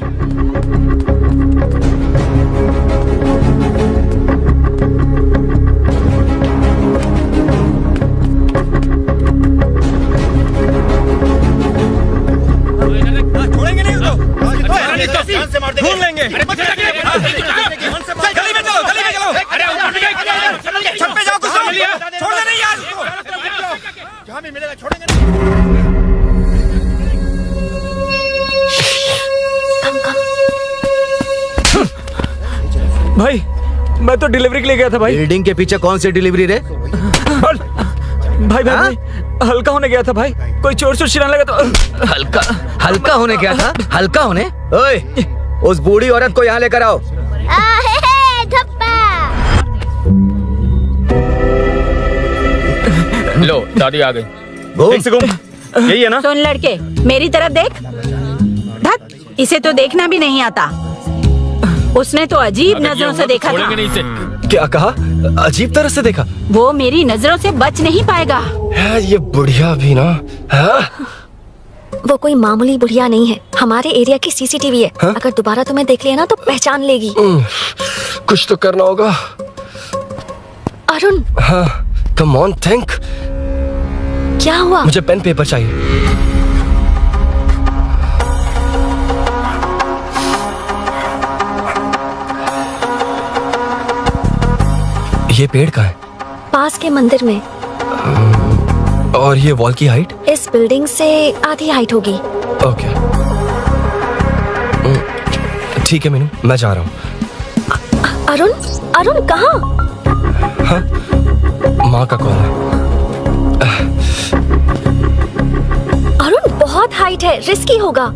[SPEAKER 7] ढूंढ लेंगे। गली में चलो, गली में चलो। छत पे जाओ, कुछ छोड़ना नहीं यार। जहाँ भी मिलेगा छोड़ेंगे नहीं।
[SPEAKER 12] भाई, मैं तो डिलीवरी के लिए गया था भाई।
[SPEAKER 8] बिल्डिंग के पीछे कौन सी डिलीवरी रे?
[SPEAKER 12] भाई भाई, हल्का होने गया था भाई। कोई चोर चोर चिल्लाने लगा तो।
[SPEAKER 8] हल्का हल्का होने गया था? हल्का होने? ओए, उस बूढ़ी औरत को यहाँ लेकर आओ।
[SPEAKER 7] लो, दादी आ गई। यही है ना?
[SPEAKER 10] सुन लड़के, मेरी तरफ देख। धत, इसे तो देखना भी नहीं आता। उसने तो अजीब नजरों से देखा था।
[SPEAKER 3] क्या कहा? अजीब तरह से देखा?
[SPEAKER 10] वो मेरी नजरों से बच नहीं पाएगा।
[SPEAKER 3] है ये बुढ़िया भी ना। हाँ?
[SPEAKER 4] वो कोई मामूली बुढ़िया नहीं है, हमारे एरिया की सीसीटीवी है। हाँ? अगर दोबारा तुम्हें देख लिया ना तो पहचान लेगी।
[SPEAKER 3] कुछ तो करना होगा।
[SPEAKER 4] अरुण।
[SPEAKER 3] हाँ, कम ऑन थिंक।
[SPEAKER 4] क्या हुआ?
[SPEAKER 3] मुझे पेन पेपर चाहिए। ये पेड़ का है?
[SPEAKER 4] पास के मंदिर में।
[SPEAKER 3] और ये वॉल की हाइट?
[SPEAKER 4] इस बिल्डिंग से आधी हाइट होगी।
[SPEAKER 3] ओके, ठीक है मीनू, मैं जा रहा हूँ।
[SPEAKER 4] अरुण, अरुण कहाँ?
[SPEAKER 3] हाँ, माँ का कॉल है।
[SPEAKER 4] अरुण बहुत हाइट है, रिस्की होगा।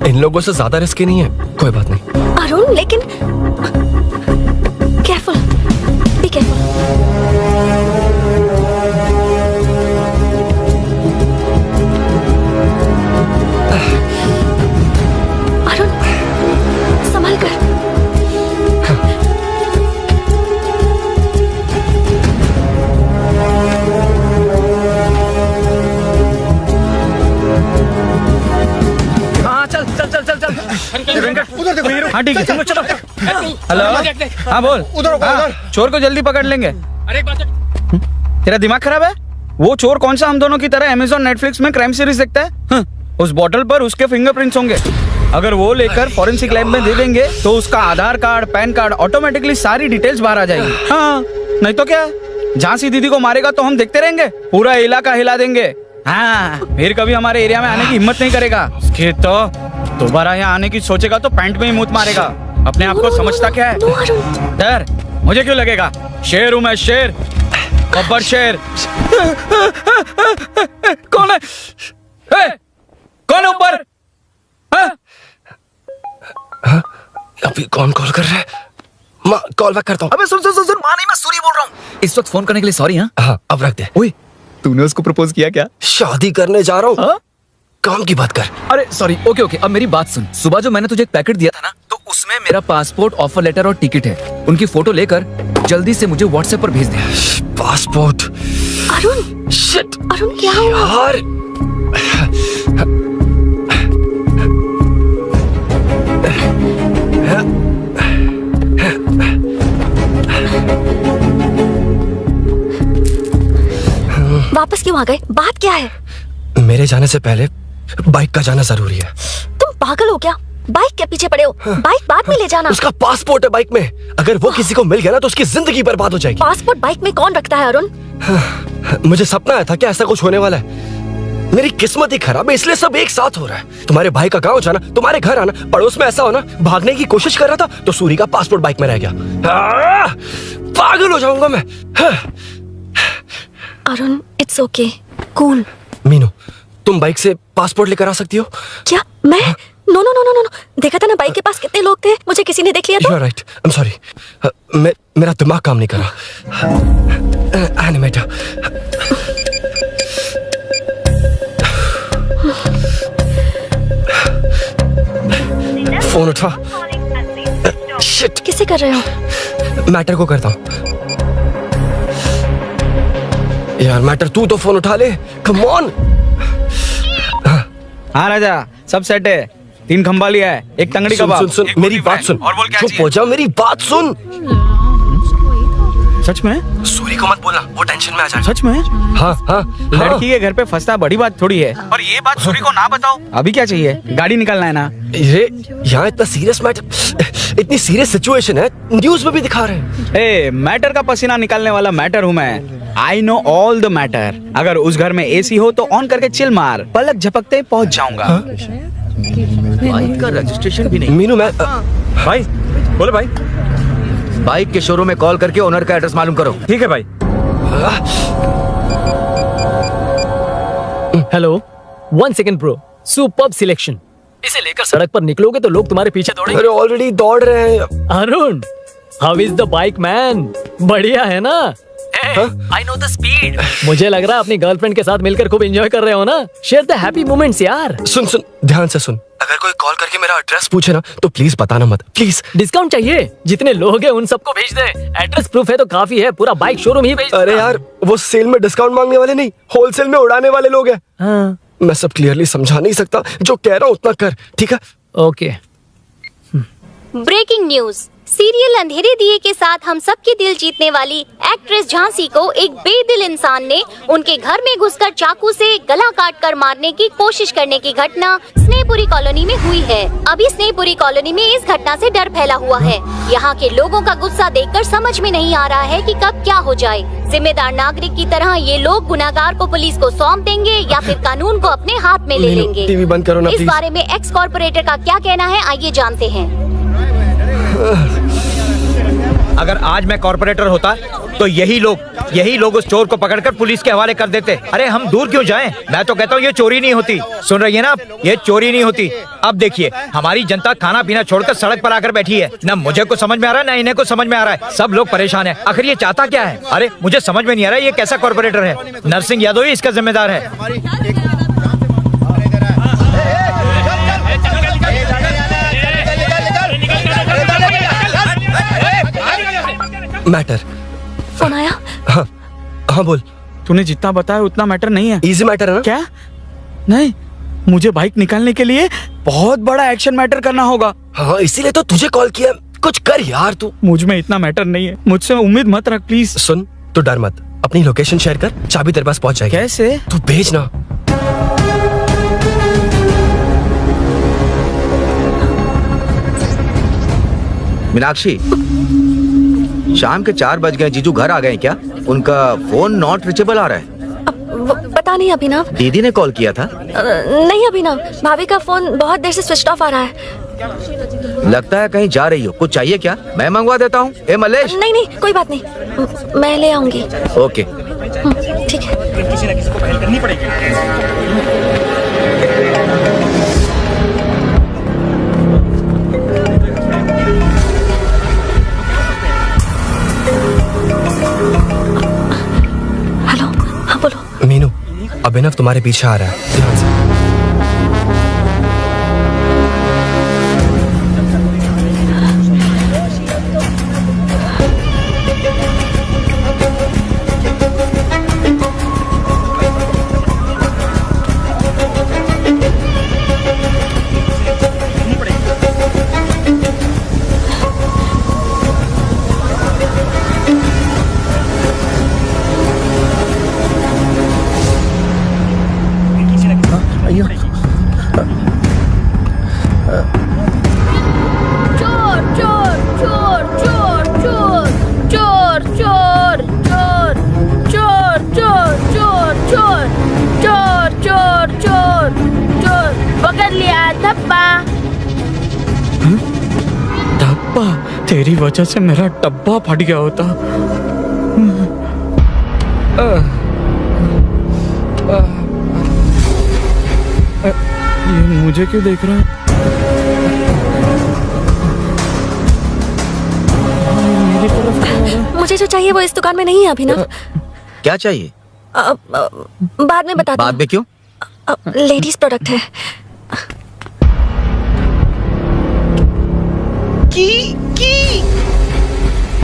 [SPEAKER 3] इन लोगों से ज्यादा रिस्की नहीं है। कोई बात नहीं।
[SPEAKER 4] अरुण लेकिन केयरफुल, बी केयरफुल। अरुण संभल कर।
[SPEAKER 7] हाँ चल चल चल चल चल। उधर देखो। हाँ ठीक है, चलो चलो। हेलो, हाँ बोल। उधर चोर को जल्दी पकड़ लेंगे। अरे एक बात, तेरा दिमाग खराब है? वो चोर कौन सा हम दोनों की तरह अमेज़न नेटफ्लिक्स में क्राइम सीरीज देखता है? उस बॉटल पर उसके फिंगरप्रिंट्स होंगे। अगर वो लेकर फॉरेंसिक लैब में दे देंगे तो उसका आधार कार्ड, पैन कार्ड, ऑटोमेटिकली सारी डिटेल्स बाहर आ जाएगी। हाँ, नहीं तो क्या, झांसी दीदी को मारेगा तो हम देखते रहेंगे? पूरा इलाका हिला देंगे। हाँ, फिर कभी हमारे एरिया में आने की हिम्मत नहीं करेगा। उसके तो दोबारा यहाँ आने की सोचेगा तो पैंट में ही मूत मारेगा। अपने आप को समझता क्या है? डर मुझे क्यों लगेगा? शेर हूँ मैं, शेर, गब्बर शेर। कौन है? कौन है ऊपर?
[SPEAKER 3] अभी कौन कॉल कर रहा है? माँ कॉल बैक करता हूँ।
[SPEAKER 7] अबे सुन, माँ नहीं, मैं सूरी बोल रहा हूँ। इस वक्त फोन करने के लिए सॉरी।
[SPEAKER 3] हाँ अब रख दे।
[SPEAKER 7] ओए, तूने उसको प्रपोज किया क्या?
[SPEAKER 3] शादी करने जा रहा हूँ। काम की बात कर।
[SPEAKER 7] अरे सॉरी, ओके, अब मेरी बात सुन। सुबह जो मैंने तुझे एक पैकेट दिया था ना, तो उसमें मेरा पासपोर्ट, ऑफर लेटर और टिकट है। उनकी फोटो लेकर जल्दी से मुझे व्हाट्सएप पर भेज दे।
[SPEAKER 3] पासपोर्ट?
[SPEAKER 4] अरुण,
[SPEAKER 3] शिट,
[SPEAKER 4] अरुण क्या हुआ?
[SPEAKER 3] यार
[SPEAKER 4] वापस क्यों आ गए? बात क्या है?
[SPEAKER 3] मेरे जाने से पहले बाइक का जाना जरूरी है।
[SPEAKER 4] तुम पागल हो क्या? बाइक के पीछे पड़े हो? बाइक बाद में ले जाना।
[SPEAKER 3] उसका पासपोर्ट है बाइक में। अगर वो किसी को मिल गया ना तो उसकी जिंदगी बर्बाद हो जाएगी।
[SPEAKER 4] पासपोर्ट बाइक में कौन रखता है अरुण?
[SPEAKER 3] मुझे सपना आया था कि ऐसा कुछ होने वाला है। मेरी किस्मत ही खराब है, इसलिए सब एक साथ हो रहा है। तुम्हारे भाई का गांव जाना, तुम्हारे घर आना, पड़ोस में ऐसा होना। भागने की कोशिश कर रहा था तो सूरी का पासपोर्ट बाइक में रह गया। पागल हो जाऊंगा मैं।
[SPEAKER 4] Arun, it's okay, cool.
[SPEAKER 3] Meenu, तुम बाइक से पासपोर्ट लेकर आ सकती हो?
[SPEAKER 4] क्या मैं? No no no no no, देखा था ना बाइक के पास कितने लोग थे। मुझे किसी ने देख लिया तो?
[SPEAKER 3] You're right. I'm sorry. मेरा दिमाग काम नहीं कर रहा। एनिमेटर। फोन उठा। शिट,
[SPEAKER 4] किसे कर रहे हो?
[SPEAKER 3] मैटर को करता हूँ। यार मैटर, तू तो फोन उठा ले। Come on.
[SPEAKER 7] हाँ राजा, सब सेट है। 3 खंबा लिया है, एक तंगड़ी
[SPEAKER 3] सुन,
[SPEAKER 7] कबाब,
[SPEAKER 3] सुन,
[SPEAKER 7] एक
[SPEAKER 3] मेरी
[SPEAKER 7] रोटी
[SPEAKER 3] बात
[SPEAKER 7] फ्राई।
[SPEAKER 3] सुन।
[SPEAKER 7] और बोल क्या
[SPEAKER 3] चुप हो जा, मेरी बात सुन।
[SPEAKER 7] सच में?
[SPEAKER 3] सूरी को मत बोलना, वो टेंशन में आ जाएगा।
[SPEAKER 7] सच में?
[SPEAKER 3] हाँ हाँ।
[SPEAKER 7] लड़की के घर पे फंसना बड़ी बात थोड़ी है। और ये बात सूरी को ना बताओ। अभी क्या चाहिए? गाड़ी निकलना है ना?
[SPEAKER 3] ये यहाँ इतना सीरियस मैटर, इतनी सीरियस सिचुएशन है, न्यूज में भी दिखा रहे हैं।
[SPEAKER 7] ए, मैटर का पसीना निकालने वाला मैटर हूँ मैं। I know all the matter. अगर उस घर में एसी हो तो ऑन करके चिल मार, पलक झपकते पहुंच जाऊंगा।
[SPEAKER 8] बाइक का रजिस्ट्रेशन भी नहीं।
[SPEAKER 3] मीनू, मैं
[SPEAKER 8] भाई बोलो भाई। बाइक के शोरूम में कॉल करके ओनर का एड्रेस मालूम करो।
[SPEAKER 13] ठीक है भाई।
[SPEAKER 14] Hello, 1 second bro. Superb selection. इसे लेकर सड़क पर निकलोगे तो लोग तुम्हारे पीछे दौड़ेंगे।
[SPEAKER 3] अरे ऑलरेडी दौड़ रहे हैं।
[SPEAKER 14] Arun, how is the bike man? बढ़िया है ना? I know the speed. मुझे लग रहा है अपनी गर्लफ्रेंड के साथ मिलकर खूब एंजॉय कर रहे हो ना? शेयर द हैप्पी मोमेंट्स यार।
[SPEAKER 3] सुन सुन, ध्यान से सुन। अगर कोई कॉल करके मेरा एड्रेस पूछे ना तो प्लीज बताना मत, प्लीज।
[SPEAKER 14] डिस्काउंट चाहिए? जितने लोग हैं उन सबको भेज दे। एड्रेस प्रूफ है तो काफी है, पूरा बाइक शोरूम ही भेज।
[SPEAKER 3] अरे यार, वो सेल में डिस्काउंट मांगने वाले नहीं, होलसेल में उड़ाने वाले लोग हैं।
[SPEAKER 14] हाँ।
[SPEAKER 3] मैं सब क्लियरली समझा नहीं सकता, जो कह रहा हूँ उतना कर, ठीक है?
[SPEAKER 14] ओके।
[SPEAKER 5] Breaking news. सीरियल अंधेरे दिए के साथ हम सबकी दिल जीतने वाली एक्ट्रेस झांसी को एक बेदिल इंसान ने उनके घर में घुसकर चाकू से गला काटकर मारने की कोशिश करने की घटना स्नेहपुरी कॉलोनी में हुई है। अभी स्नेहपुरी कॉलोनी में इस घटना से डर फैला हुआ है। यहाँ के लोगों का गुस्सा देखकर समझ में नहीं आ रहा है कि कब क्या हो जाए। जिम्मेदार नागरिक की तरह ये लोग गुनाहगार को पुलिस को सौंप देंगे या फिर कानून को अपने हाथ में ले लेंगे।
[SPEAKER 3] टीवी बंद करो ना
[SPEAKER 5] इस
[SPEAKER 3] प्लीज।
[SPEAKER 5] बारे में एक्स कॉर्पोरेटर का क्या कहना है, आइए जानते हैं।
[SPEAKER 15] अगर आज मैं कॉर्पोरेटर होता तो यही लोग उस चोर को पकड़कर पुलिस के हवाले कर देते। अरे हम दूर क्यों जाएं? मैं तो कहता हूँ ये चोरी नहीं होती। सुन रही है ना आप? ये चोरी नहीं होती। अब देखिए, हमारी जनता खाना पीना छोड़कर सड़क पर आकर बैठी है। ना मुझे को समझ में आ रहा है, ना इन्हें को समझ में आ रहा है। सब लोग परेशान हैं। आखिर ये चाहता क्या है? अरे मुझे समझ में नहीं आ रहा है, ये कैसा कॉर्पोरेटर है? नरसिंह यादव ही इसका जिम्मेदार है।
[SPEAKER 3] मैटर।
[SPEAKER 5] फोन आया?
[SPEAKER 3] हाँ हाँ बोल।
[SPEAKER 7] तूने जितना बताया उतना मैटर नहीं है।
[SPEAKER 3] इजी मैटर है ना?
[SPEAKER 7] क्या? नहीं, मुझे बाइक निकालने के लिए बहुत बड़ा एक्शन मैटर करना होगा।
[SPEAKER 3] हाँ, इसीलिए तो तुझे कॉल किया। कुछ कर यार तू।
[SPEAKER 7] मुझ में इतना मैटर नहीं है, मुझसे उम्मीद मत रख प्लीज।
[SPEAKER 3] सुन, तू डर मत, अपनी लोकेशन शेयर कर, चाबी तेरे पास पहुंच जाएगी।
[SPEAKER 7] कैसे?
[SPEAKER 3] तू भेज ना।
[SPEAKER 8] मीनाक्षी, शाम के 4 बज गए, जीजू घर आ गए क्या? उनका फोन नॉट रीचेबल आ रहा है।
[SPEAKER 4] पता नहीं अभिनव।
[SPEAKER 8] दीदी ने कॉल किया था?
[SPEAKER 4] नहीं अभिनव, भाभी का फोन बहुत देर से स्विच ऑफ आ रहा है।
[SPEAKER 8] लगता है कहीं जा रही हो। कुछ चाहिए क्या? मैं मंगवा देता हूँ। ए मलेश।
[SPEAKER 4] नहीं नहीं कोई बात नहीं, मैं ले आऊंगी।
[SPEAKER 8] ओके
[SPEAKER 4] ठीक है।
[SPEAKER 15] किसी न किसी को पहल करनी पड़ेगी।
[SPEAKER 4] हेलो, हाँ बोलो।
[SPEAKER 3] मीनू, अभिनव तुम्हारे पीछे आ रहा है, ध्यान से।
[SPEAKER 9] चोर चोर चोर चोर चोर चोर चोर चोर चोर चोर चोर चोर चोर चोर चोर पकड़ लिया धप्पा।
[SPEAKER 12] डब्बा, तेरी वजह से मेरा डब्बा फट गया होता। ये मुझे क्यों देख रहा है?
[SPEAKER 4] मुझे जो चाहिए वो इस दुकान में नहीं है अभिनव।
[SPEAKER 8] क्या चाहिए?
[SPEAKER 4] बाद में बता
[SPEAKER 8] बाद में क्यों?
[SPEAKER 4] लेडीज प्रोडक्ट है।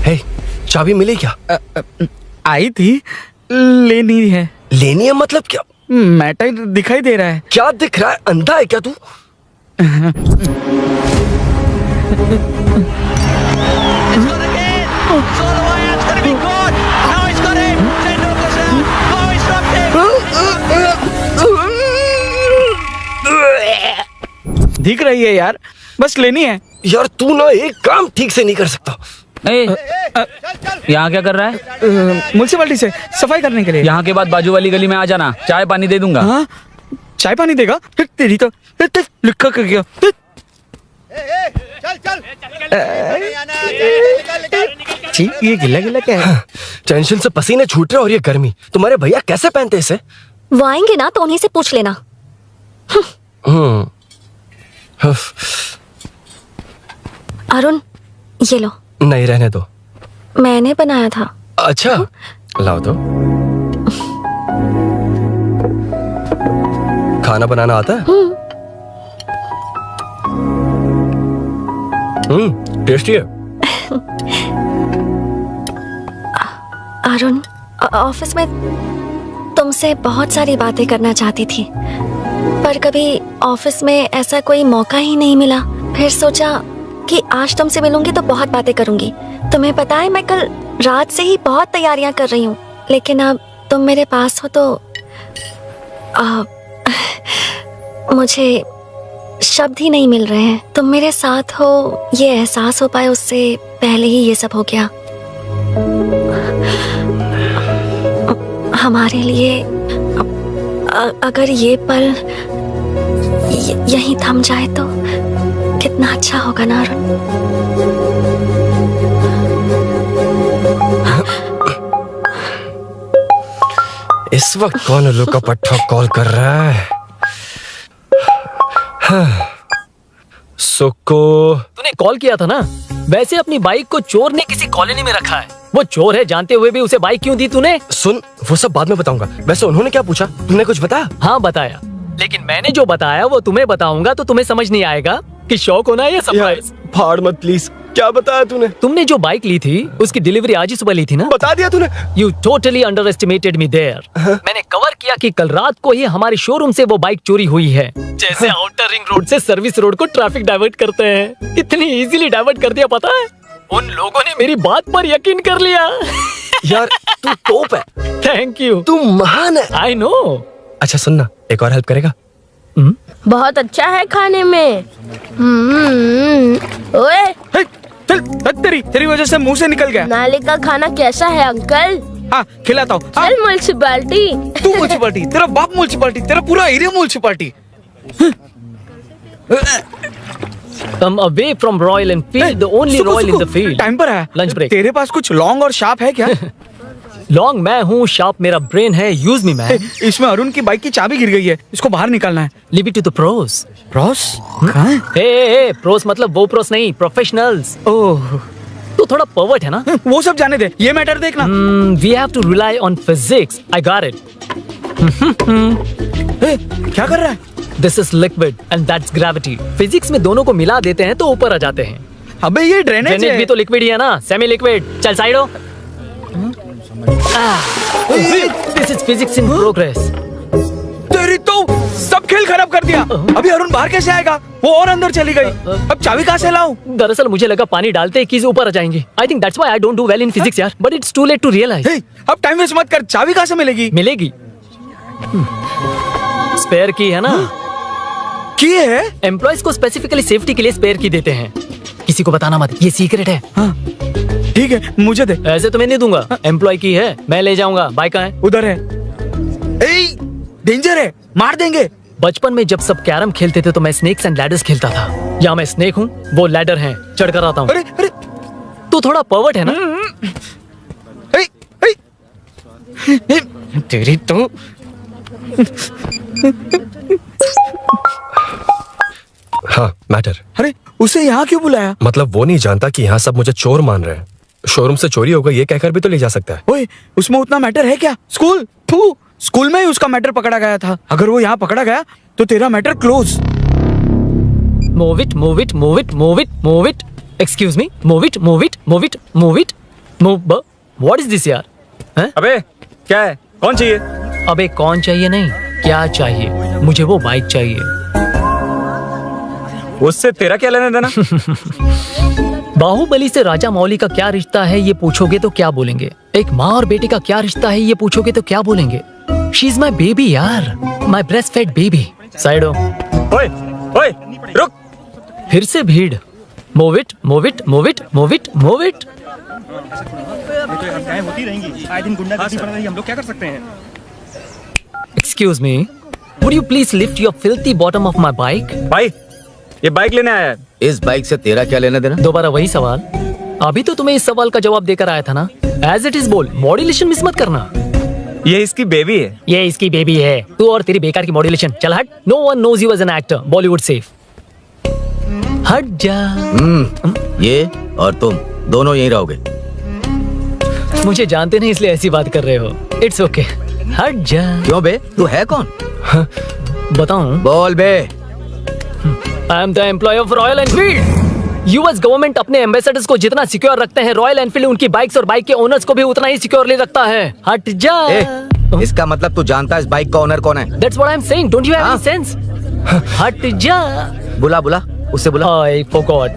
[SPEAKER 3] हे, चाबी मिली क्या?
[SPEAKER 12] आई थी, लेनी है।
[SPEAKER 3] लेनी है मतलब क्या?
[SPEAKER 12] मैटर दिखाई दे रहा है।
[SPEAKER 3] क्या दिख रहा है? अंधा है क्या तू?
[SPEAKER 12] दिख रही है यार, बस लेनी है।
[SPEAKER 3] यार तू ना एक काम ठीक से नहीं कर सकता।
[SPEAKER 14] यहाँ क्या कर रहा है?
[SPEAKER 12] म्युनिसिपैलिटी से सफाई करने के लिए।
[SPEAKER 14] यहाँ के बाद बाजू वाली गली में आ जाना, चाय पानी दे दूंगा।
[SPEAKER 12] हाँ? चाय पानी देगा? तेरी तो लिखा कर गया। ये गिला गिला क्या है?
[SPEAKER 3] टेंशन से पसीने छूट रहे और ये गर्मी, तुम्हारे भैया कैसे पहनते इसे?
[SPEAKER 4] वो आएंगे ना तो उन्हीं से पूछ लेना। अरुण, ये लो।
[SPEAKER 3] नहीं, रहने दो।
[SPEAKER 4] मैंने बनाया था।
[SPEAKER 3] अच्छा, लाओ तो। खाना बनाना आता है? टेस्टी है।
[SPEAKER 4] अरुण, ऑफिस में तुमसे बहुत सारी बातें करना चाहती थी, पर कभी ऑफिस में ऐसा कोई मौका ही नहीं मिला। फिर सोचा कि आज तुमसे मिलूंगी तो बहुत बातें करूंगी। तुम्हें पता है मैं कल रात से ही बहुत तैयारियां कर रही हूँ, लेकिन अब तुम मेरे पास हो तो मुझे शब्द ही नहीं मिल रहे हैं। तुम मेरे साथ हो ये एहसास हो पाए उससे पहले ही ये सब हो गया। हमारे लिए अगर ये पल यहीं थम जाए तो कितना अच्छा होगा ना अरुण।
[SPEAKER 3] इस वक्त कौन उल्लू का पट्टा कॉल कर रहा है? सुक्को,
[SPEAKER 14] तूने कॉल किया था ना? वैसे अपनी बाइक को चोर ने किसी कॉलोनी में रखा है। वो चोर है जानते हुए भी उसे बाइक क्यों दी तूने?
[SPEAKER 3] सुन, वो सब बाद में बताऊंगा। वैसे उन्होंने क्या पूछा? तुमने कुछ बताया?
[SPEAKER 14] हाँ बताया, लेकिन मैंने जो बताया वो तुम्हें बताऊंगा तो तुम्हें समझ नहीं आएगा कि शौक होना है या सरप्राइज।
[SPEAKER 3] फाड़ मत प्लीज। क्या बताया तूने?
[SPEAKER 14] तुमने जो बाइक ली थी उसकी डिलीवरी आज ही सुबह ली थी ना?
[SPEAKER 3] बता दिया तूने।
[SPEAKER 14] You totally underestimated me there. मैंने कवर किया कि कल रात को ही हमारे शोरूम से वो बाइक चोरी हुई है। जैसे आउटर रिंग रोड से सर्विस रोड को ट्रैफिक डाइवर्ट करते हैं, इतनी इजीली डाइवर्ट कर दिया। पता है, उन लोगों ने मेरी बात पर यकीन कर लिया।
[SPEAKER 3] यार तू टॉप है।
[SPEAKER 14] थैंक यू,
[SPEAKER 3] तू महान है।
[SPEAKER 14] I know.
[SPEAKER 3] अच्छा सुनना, एक और हेल्प करेगा?
[SPEAKER 9] बहुत अच्छा है खाने में। ओए
[SPEAKER 12] चल, तेरी वजह से मुंह से निकल गया।
[SPEAKER 9] नाले का खाना कैसा है अंकल?
[SPEAKER 13] हाँ खिलाता हूँ। हाँ?
[SPEAKER 9] चल म्युनिसिपैलिटी।
[SPEAKER 13] तू म्युनिसिपैलिटी, तेरा बाप म्युनिसिपैलिटी, तेरा पूरा area municipality.
[SPEAKER 14] Come away from Royal Enfield, the only Royal in the field.
[SPEAKER 13] Time पर है।
[SPEAKER 14] Lunch break.
[SPEAKER 13] तेरे पास कुछ लॉन्ग और शार्प है क्या?
[SPEAKER 14] लॉन्ग मैं हूँ, शार्प मेरा ब्रेन है, यूज मी मैन।
[SPEAKER 13] इसमें अरुण की बाइक की चाबी गिर गई है, इसको बाहर निकालना है।
[SPEAKER 14] Leave it to the pros.
[SPEAKER 13] Pros कहाँ है?
[SPEAKER 14] ए प्रोस मतलब वो प्रोस नहीं, प्रोफेशनल्स।
[SPEAKER 13] ओह
[SPEAKER 14] तो थोड़ा पर्वर्ट है ना।
[SPEAKER 13] वो सब जाने दे, ये मैटर देखना।
[SPEAKER 14] We have to rely on physics. I got it.
[SPEAKER 13] क्या कर रहा है?
[SPEAKER 14] This is liquid and that's gravity. Physics में दोनों को मिला देते हैं तो ऊपर आ जाते हैं।
[SPEAKER 13] अबे ये ड्रेनेज
[SPEAKER 14] ड्रेनेज भी तो लिक्विड ही है ना, सेमी लिक्विड। चल साइड हो। This is physics in progress.
[SPEAKER 13] तेरी तो सब खेल खराब कर दिया। अभी अरुण बाहर कैसे आएगा? वो और अंदर चली गई। अब चाबी कहाँ से लाऊं?
[SPEAKER 14] दरअसल मुझे लगा पानी डालते ही कीज ऊपर आ जाएंगी। I think that's why I don't do well in physics यार। But it's too late to realize.
[SPEAKER 13] अब टाइम वेस्ट मत कर, चाबी कहाँ से मिलेगी?
[SPEAKER 14] मिलेगी। स्पेयर की है ना?
[SPEAKER 13] की है?
[SPEAKER 14] एम्प्लॉयज को स्पेसिफिकली सेफ्टी के लिए स्पेयर की देते हैं। किसी को बताना मत, ये सीक्रेट है।
[SPEAKER 13] हाँ ठीक है, मुझे दे।
[SPEAKER 14] ऐसे तो मैं नहीं दूंगा। एम्प्लॉय की है, मैं ले जाऊंगा। बाइक कहाँ है?
[SPEAKER 13] उधर है। डेंजर है, मार देंगे।
[SPEAKER 14] बचपन में जब सब कैरम खेलते थे तो मैं स्नेक्स एंड लैडर्स खेलता था। यहाँ मैं स्नेक हूँ, वो लैडर है, चढ़ कर आता हूँ।
[SPEAKER 13] अरे अरे
[SPEAKER 14] तू थोड़ा पर्वर्ट है ना।
[SPEAKER 13] तेरी तो
[SPEAKER 3] हाँ मैटर।
[SPEAKER 13] अरे उसे यहाँ क्यों बुलाया?
[SPEAKER 3] मतलब वो नहीं जानता कि यहाँ सब मुझे चोर मान रहे हैं। शोरूम से चोरी होगा ये कहकर भी तो ले जा सकता है।
[SPEAKER 13] ओए, उसमें उतना मैटर है क्या? स्कूल में ही उसका मैटर पकड़ा गया था। अगर वो यहाँ पकड़ा गया तो तेरा matter close.
[SPEAKER 14] Move it, move it, move it, move it, move it. Excuse me, move it, move it, move it, move it, move. What is this यार? हैं?
[SPEAKER 7] अबे क्या है? कौन चाहिए?
[SPEAKER 14] अबे कौन चाहिए नहीं, क्या चाहिए? मुझे वो बाइक चाहिए।
[SPEAKER 7] उससे तेरा क्या लेना देना?
[SPEAKER 14] बाहुबली से राजा मौली का क्या रिश्ता है ये पूछोगे तो क्या बोलेंगे? एक माँ और बेटी का क्या रिश्ता है ये पूछोगे तो क्या बोलेंगे? शी इज माई बेबी यार, my breast fed baby. Side हो।
[SPEAKER 7] ओए ओए रुक।
[SPEAKER 14] फिर से भीड़। Move it, move it, move it, move it, move it.
[SPEAKER 16] होती रहेंगी, आए दिन गुंडागर्दी बढ़ रही है, हम लोग क्या कर सकते हैं?
[SPEAKER 14] Excuse me, would you please lift your filthy bottom of my bike?
[SPEAKER 7] भाई ये बाइक लेने आया है।
[SPEAKER 8] इस बाइक से तेरा क्या लेना देना?
[SPEAKER 14] दोबारा वही सवाल। अभी तो तुम्हें इस सवाल का जवाब देकर आया था ना। एज इट इज बोल, मॉड्यूलेशन मिस मत करना।
[SPEAKER 7] ये इसकी बेबी है।
[SPEAKER 14] ये इसकी बेबी है। तू और तेरी बेकार की मॉड्यूलेशन। चल हट। No one knows you as an actor. Bollywood safe. हट जा।
[SPEAKER 8] ये और तुम दोनों यहीं रहोगे।
[SPEAKER 14] मुझे जानते नहीं इसलिए ऐसी बात कर रहे हो। It's okay. हट जा।
[SPEAKER 8] क्यों बे, तू है कौन?
[SPEAKER 14] बताऊं?
[SPEAKER 8] बोल बे।
[SPEAKER 14] I am the employ of Royal Enfield. US government अपने एम्बेसडर्स को जितना सिक्योर रखते हैं, रॉयल एनफील्ड उनकी बाइक्स और बाइक के ओनर्स को भी उतना ही सिक्योरली रखता है। हट जा।
[SPEAKER 8] इसका मतलब तू जानता है इस बाइक का ओनर कौन है?
[SPEAKER 14] That's what I'm saying. Don't you have any sense? हट जा।
[SPEAKER 8] बुला बुला, उससे बुला।
[SPEAKER 14] I forgot.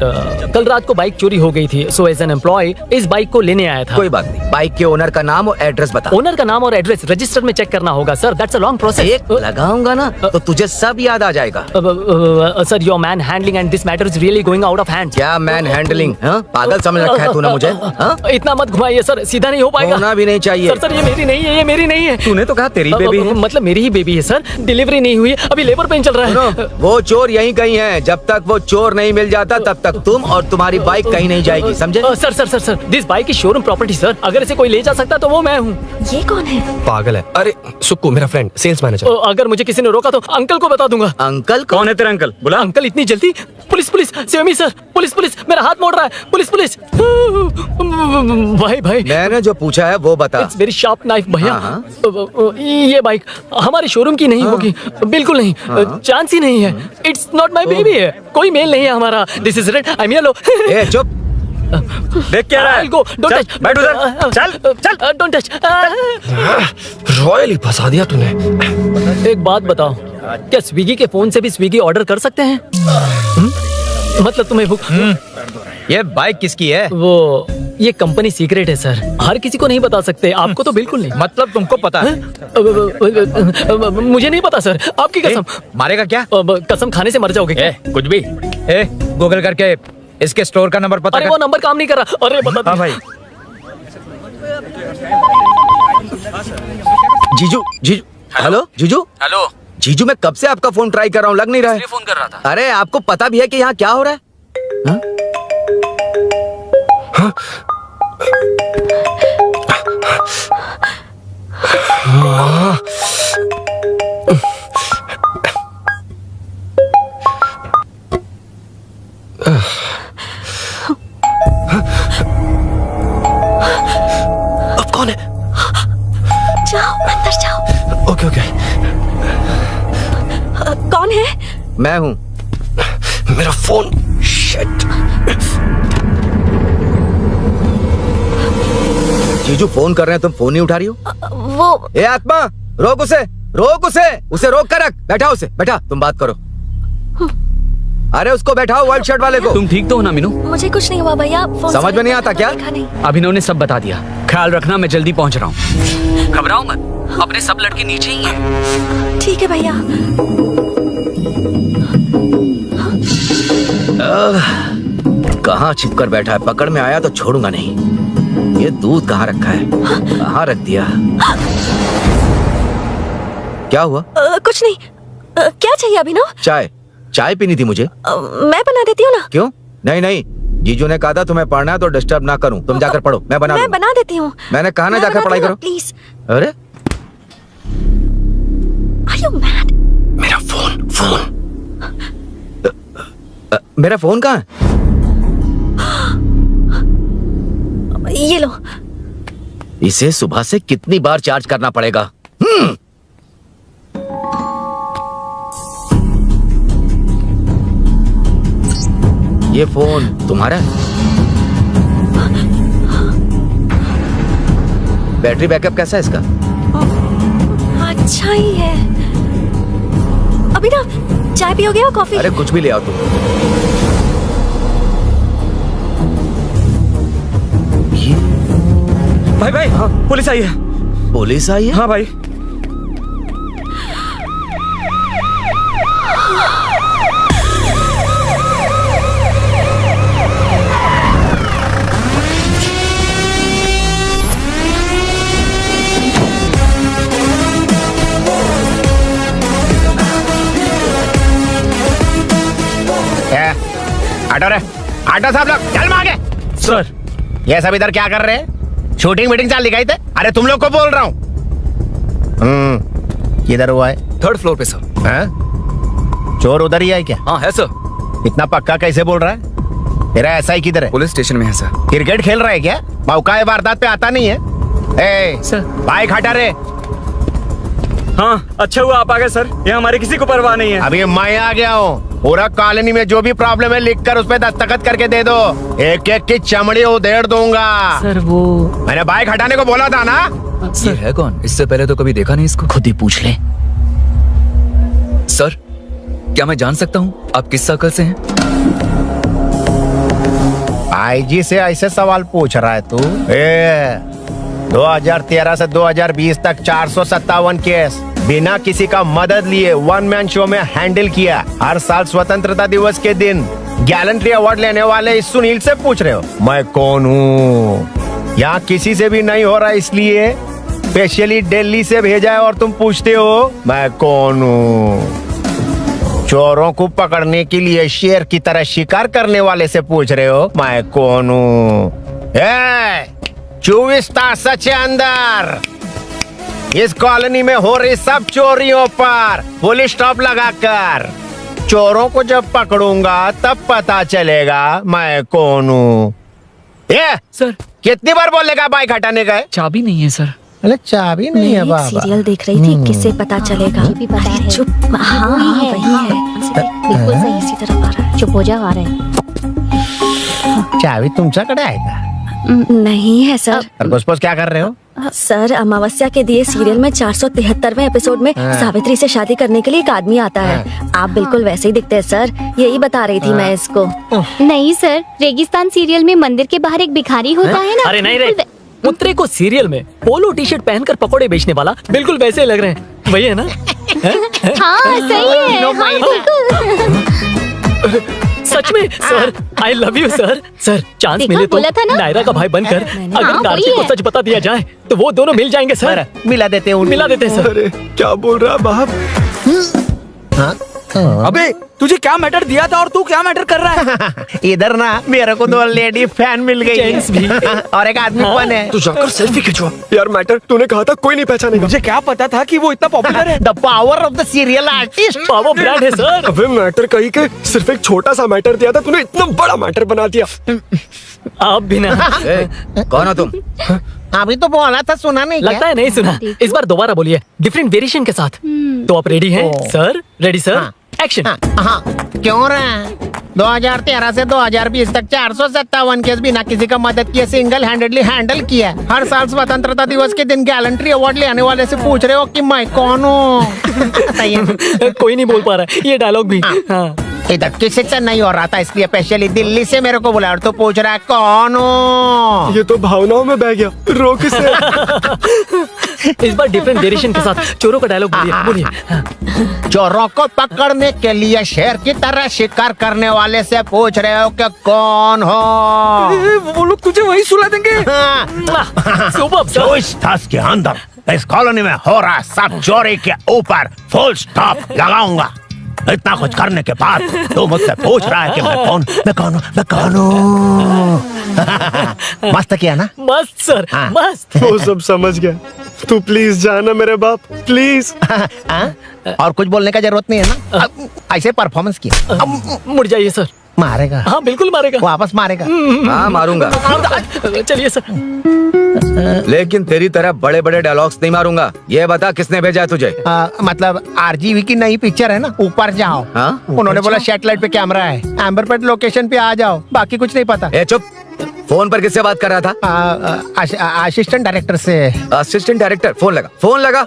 [SPEAKER 14] कल रात को बाइक चोरी हो गई थी, so as an employee इस बाइक को लेने आया था।
[SPEAKER 8] कोई बात नहीं, बाइक के ओनर का नाम और एड्रेस बता।
[SPEAKER 14] ओनर का नाम और एड्रेस रजिस्टर में चेक करना होगा sir. That's a long process.
[SPEAKER 8] एक लगाऊंगा ना तो तुझे सब याद आ जाएगा।
[SPEAKER 14] Sir your man handling and this matter is really going out of hand.
[SPEAKER 8] क्या मैन हैंडलिंग? पागल समझ रखा है तूने मुझे?
[SPEAKER 14] इतना मत घुमाइए सर, सीधा नहीं हो पाएगा।
[SPEAKER 8] होना भी नहीं चाहिए।
[SPEAKER 14] सर ये मेरी नहीं है, ये मेरी नहीं है।
[SPEAKER 7] तूने तो कहा तेरी बेबी है।
[SPEAKER 14] मतलब मेरी ही बेबी है सर। डिलीवरी नहीं हुई, अभी लेबर पेन चल रहा है।
[SPEAKER 8] वो चोर यहीं कहीं है। जब तक वो चोर नहीं मिल जाता तब तक तुम और तुम्हारी बाइक कहीं नहीं जाएगी, समझे?
[SPEAKER 14] Sir sir sir sir this bike is showroom property sir. अगर इसे कोई ले जा सकता तो वो मैं हूँ।
[SPEAKER 4] ये कौन है?
[SPEAKER 3] पागल है। अरे सुक्कू मेरा फ्रेंड, सेल्स मैनेजर।
[SPEAKER 14] अगर मुझे किसी ने रोका तो अंकल को बता दूंगा।
[SPEAKER 8] अंकल?
[SPEAKER 7] कौन है तेरा अंकल? बुला।
[SPEAKER 14] अंकल इतनी जल्दी? Police police, save me sir. Police police, मेरा हाथ मोड़ रहा है। Police police. भाई भाई
[SPEAKER 8] मैंने जो पूछा है वो बता।
[SPEAKER 14] इट्स वेरी शार्प नाइफ भैया। ये बाइक हमारे शोरूम की नहीं होगी, बिल्कुल नहीं। चांस ही नहीं है। इट्स नॉट माय बेबी है, कोई मेल नहीं है हमारा। This is red, I am yellow.
[SPEAKER 8] ए चुप।
[SPEAKER 7] देख क्या रहा है?
[SPEAKER 14] Go, don't touch.
[SPEAKER 7] बैठ उधर। चल
[SPEAKER 14] don't touch.
[SPEAKER 3] रॉयल ही फंसा दिया तूने।
[SPEAKER 14] एक बात बताओ, क्या स्विगी के फोन से भी स्विगी ऑर्डर कर सकते हैं? मतलब तुम्हें
[SPEAKER 15] ये बाइक किसकी है?
[SPEAKER 14] वो ये कंपनी सीक्रेट है सर, हर किसी को नहीं बता सकते। आपको तो बिल्कुल नहीं।
[SPEAKER 15] मतलब तुमको पता है?
[SPEAKER 14] मुझे नहीं पता सर, आपकी कसम।
[SPEAKER 15] मारेगा क्या?
[SPEAKER 14] कसम खाने से मर जाओगे क्या?
[SPEAKER 15] कुछ भी। गूगल करके इसके स्टोर का नंबर पता
[SPEAKER 14] अरे
[SPEAKER 15] कर।
[SPEAKER 14] वो नंबर काम नहीं कर रहा। अरे बता।
[SPEAKER 15] हाँ भाई।
[SPEAKER 8] जीजू जीजू हेलो जीजू
[SPEAKER 2] हेलो
[SPEAKER 8] जीजू, मैं कब से आपका फोन ट्राई कर रहा हूँ, लग नहीं रहा है।
[SPEAKER 2] फोन कर रहा था।
[SPEAKER 8] अरे आपको पता भी है कि यहाँ क्या हो रहा है? हाँ?
[SPEAKER 3] अब कौन है?
[SPEAKER 4] जाओ अंदर जाओ।
[SPEAKER 3] Okay okay.
[SPEAKER 4] कौन है?
[SPEAKER 8] मैं हूँ।
[SPEAKER 3] मेरा फोन। शिट।
[SPEAKER 8] जीजू फोन कर रहे हैं, तुम फोन नहीं उठा रही हो।
[SPEAKER 4] वो
[SPEAKER 8] ए आत्मा, रोक उसे, रोक उसे रोक कर रख। बैठा उसे, बैठा, तुम बात करो। अरे उसको बैठाओ, व्हाइट शर्ट वाले को।
[SPEAKER 12] तुम ठीक तो हो ना मीनू?
[SPEAKER 4] मुझे कुछ नहीं हुआ भैया। फोन
[SPEAKER 8] समझ में नहीं आता क्या?
[SPEAKER 12] अभिनव ने सब बता दिया। ख्याल रखना, मैं जल्दी पहुंच रहा हूँ। घबराओ मत, अपने सब लड़के नीचे ही हैं।
[SPEAKER 4] ठीक है भैया।
[SPEAKER 8] कहाँ छिप कर बैठा है, पकड़ में आया तो छोड़ूंगा नहीं। ये दूध कहाँ रखा है, कहाँ रख दिया? क्या हुआ?
[SPEAKER 4] कुछ नहीं। क्या चाहिए अभिनव?
[SPEAKER 8] चाय पीनी थी मुझे।
[SPEAKER 4] मैं बना देती हूँ ना।
[SPEAKER 8] क्यों? नहीं, जीजू ने कहा था तुम्हें पढ़ना है तो डिस्टर्ब ना करूं, तुम जाकर पढ़ो, मैं बना
[SPEAKER 4] देती हूँ।
[SPEAKER 8] मैंने कहा ना जाकर पढ़ाई करो
[SPEAKER 4] प्लीज।
[SPEAKER 8] अरे
[SPEAKER 4] Are you mad?
[SPEAKER 3] मेरा फोन।
[SPEAKER 8] मेरा फोन कहाँ है?
[SPEAKER 4] ये लो।
[SPEAKER 8] इसे सुबह से कितनी बार चार्ज करना पड़ेगा? ये फोन तुम्हारा है? बैटरी बैकअप कैसा है इसका?
[SPEAKER 4] अच्छा ही है। अभिनव, चाय पियोगे या कॉफी?
[SPEAKER 8] अरे कुछ भी ले आओ तुम।
[SPEAKER 15] भाई हाँ, पुलिस आई है।
[SPEAKER 8] पुलिस आई है?
[SPEAKER 15] हाँ भाई।
[SPEAKER 1] आटो साहब लोग चल मांगे।
[SPEAKER 15] सर
[SPEAKER 1] ये सब इधर क्या कर रहे हैं? शूटिंग मीटिंग चाल दिखाई थे? अरे तुम लोग को बोल रहा हूँ। किधर हुआ है?
[SPEAKER 7] 3rd फ्लोर पे सर।
[SPEAKER 1] हैं? चोर उधर ही है क्या?
[SPEAKER 7] हाँ है सर।
[SPEAKER 1] इतना पक्का कैसे बोल रहा है? तेरा ऐसा ही किधर है?
[SPEAKER 7] पुलिस स्टेशन में है सर।
[SPEAKER 1] क्रिकेट खेल रहा है क्या? मौका वारदात पे आता नहीं है। ए
[SPEAKER 15] सर
[SPEAKER 1] बाइक हटा रे।
[SPEAKER 15] हाँ अच्छा हुआ आप आ गए सर, ये हमारे किसी को परवाह नहीं है।
[SPEAKER 1] अभी मैं आ गया हूँ। पूरा कॉलोनी में जो भी प्रॉब्लम है लिख कर उस पर दस्तखत करके दे दो। एक एक की चमड़ी उधेड़ दूंगा।
[SPEAKER 14] सर वो
[SPEAKER 1] मैंने बाइक हटाने को बोला था ना।
[SPEAKER 7] ये है कौन? इससे पहले तो कभी देखा नहीं इसको।
[SPEAKER 2] खुद ही पूछ ले।
[SPEAKER 7] सर क्या मैं जान सकता हूँ आप किस सर्कल से हैं?
[SPEAKER 1] आईजी से ऐसे सवाल पूछ रहा है तू? 2013 से 2020 तक 457 केस बिना किसी का मदद लिए 1 मैन शो में हैंडल किया। हर साल स्वतंत्रता दिवस के दिन गैलेंट्री अवार्ड लेने वाले इस सुनील से पूछ रहे हो मैं कौन हूँ? यहाँ किसी से भी नहीं हो रहा, इसलिए स्पेशली दिल्ली से भेजा है और तुम पूछते हो मैं कौन हूँ? चोरों को पकड़ने के लिए शेर की तरह शिकार करने वाले से पूछ रहे हो मैं कौन हूँ? 24 तास से अंदर इस कॉलोनी में हो रही सब चोरियों पर पुलिस स्टॉप लगाकर चोरों को जब पकड़ूंगा तब पता चलेगा मैं कौन हूँ। ये
[SPEAKER 14] सर
[SPEAKER 1] कितनी बार बोलेगा बाइक हटाने का?
[SPEAKER 14] चाबी नहीं है सर।
[SPEAKER 1] अरे चाबी नहीं है बाबा।
[SPEAKER 4] सीरियल देख रही थी, किससे पता चलेगा?
[SPEAKER 5] भी पता है।
[SPEAKER 4] चुप। हाँ
[SPEAKER 5] वही है।
[SPEAKER 4] वही है।
[SPEAKER 5] बिल्कुल सही।
[SPEAKER 4] इसी तरफ आ रहा है।
[SPEAKER 5] चुप हो जा, आ रहे हैं।
[SPEAKER 1] चाबी तुमच्याकडे आहे का?
[SPEAKER 4] नहीं है सर।
[SPEAKER 1] खरगोश क्या कर रहे हो?
[SPEAKER 4] सर अमावस्या के दिए सीरियल में 473वें एपिसोड में सावित्री से शादी करने के लिए एक आदमी आता है। आप बिल्कुल वैसे ही दिखते हैं सर, यही बता रही थी मैं इसको।
[SPEAKER 5] नहीं सर, रेगिस्तान सीरियल में मंदिर के बाहर एक भिखारी होता है ना।
[SPEAKER 14] अरे नहीं रे, पुत्रे को सीरियल में पोलो टी शर्ट पहनकर पकोड़े बेचने वाला बिल्कुल वैसे लग रहे हैं। वही है ना?
[SPEAKER 5] हाँ सही है। हाँ, बिल्कुल।
[SPEAKER 14] सच में sir, I love you sir. Sir chance
[SPEAKER 5] देखा,
[SPEAKER 14] मिले तो
[SPEAKER 5] बोला था ना?
[SPEAKER 14] नायरा का भाई बनकर अगर
[SPEAKER 5] हाँ,
[SPEAKER 14] कार्तिक
[SPEAKER 5] वही
[SPEAKER 14] को
[SPEAKER 5] है।
[SPEAKER 14] सच बता दिया जाए तो वो दोनों मिल जाएंगे सर।
[SPEAKER 1] मिला देते हैं
[SPEAKER 14] मिला देते हैं सर।
[SPEAKER 3] अरे क्या बोल रहा है बाप?
[SPEAKER 1] हाँ?
[SPEAKER 13] अबे तुझे क्या मैटर दिया था और तू क्या मैटर कर रहा है?
[SPEAKER 1] इधर ना मेरे को 2 लेडी फैन मिल गई
[SPEAKER 14] जेंट्स भी।
[SPEAKER 1] और एक आदमी फन है।
[SPEAKER 3] तू जाकर सेल्फी खिंचवा। यार मैटर तूने कहा था कोई नहीं पहचानेगा।
[SPEAKER 13] मुझे क्या पता था कि वो इतना पॉपुलर है।
[SPEAKER 1] The power of the serial artist.
[SPEAKER 14] Power brand है सर।
[SPEAKER 3] अबे मैटर कही के सिर्फ एक छोटा सा मैटर दिया था, तूने इतना बड़ा मैटर बना दिया।
[SPEAKER 14] आप भी ना।
[SPEAKER 8] कौन हो तुम?
[SPEAKER 1] अभी तो बोला था, सुना नहीं
[SPEAKER 14] लगता है नहीं सुना। इस बार दोबारा बोलिए डिफरेंट वेरिएशन के साथ। तो आप रेडी हैं सर? Ready sir? एक्शन।
[SPEAKER 1] हाँ, क्यों रहा? 2013 से 2020 तक 457 केस बिना किसी का मदद किए सिंगल हैंडेडली हैंडल किया। हर साल स्वतंत्रता दिवस के दिन गैलेंट्री अवार्ड लेने वाले से पूछ रहे हो कि मैं कौन हूँ?
[SPEAKER 14] कोई नहीं बोल पा रहा है ये डायलॉग भी। हाँ।
[SPEAKER 1] इधर किसी से नहीं हो रहा था, इसलिए स्पेशली दिल्ली से मेरे को बुलाया और तो पूछ रहा है कौन हूँ?
[SPEAKER 3] ये तो भावनाओं में बह गया। रोक इसे।
[SPEAKER 14] इस बार डिफरेंट वेरिएशन के साथ चोरों का डायलॉग बोलिए बोलिए।
[SPEAKER 1] चोरों को पकड़ने के लिए शेर की तरह शिकार करने वाले से पूछ रहे हो कि कौन हो?
[SPEAKER 13] वो लोग तुझे वही सुला देंगे।
[SPEAKER 14] सुपर
[SPEAKER 1] जो इस दस के अंदर इस कॉलोनी में हो रहा सब चोरी के ऊपर फुल स्टॉप लगाऊंगा। इतना कुछ करने के बाद तू मुझसे पूछ रहा है कि मैं कौन हूँ? मस्त किया ना?
[SPEAKER 14] मस्त सर, मस्त।
[SPEAKER 3] वो सब समझ गया। तू प्लीज जाना मेरे बाप, प्लीज।
[SPEAKER 1] और कुछ बोलने का जरूरत नहीं है ना? ऐसे परफॉर्मेंस किया।
[SPEAKER 14] मुड़ जाइए सर।
[SPEAKER 1] मारेगा?
[SPEAKER 14] हाँ बिल्कुल मारेगा।
[SPEAKER 1] वापस मारेगा?
[SPEAKER 8] हाँ मारूंगा।
[SPEAKER 14] चलिए सर।
[SPEAKER 8] लेकिन तेरी तरह बड़े बड़े डायलॉग्स नहीं मारूंगा। ये बता किसने भेजा है तुझे?
[SPEAKER 1] मतलब आरजीवी की नई पिक्चर है ना, ऊपर जाओ।
[SPEAKER 8] हाँ?
[SPEAKER 1] उन्होंने बोला सैटेलाइट पे कैमरा है, एम्बरपेट लोकेशन पे आ जाओ, बाकी कुछ नहीं पता।
[SPEAKER 8] ए चुप। फोन पर किससे बात कर रहा था?
[SPEAKER 1] असिस्टेंट डायरेक्टर से।
[SPEAKER 8] Assistant director? फोन लगा, फोन लगा।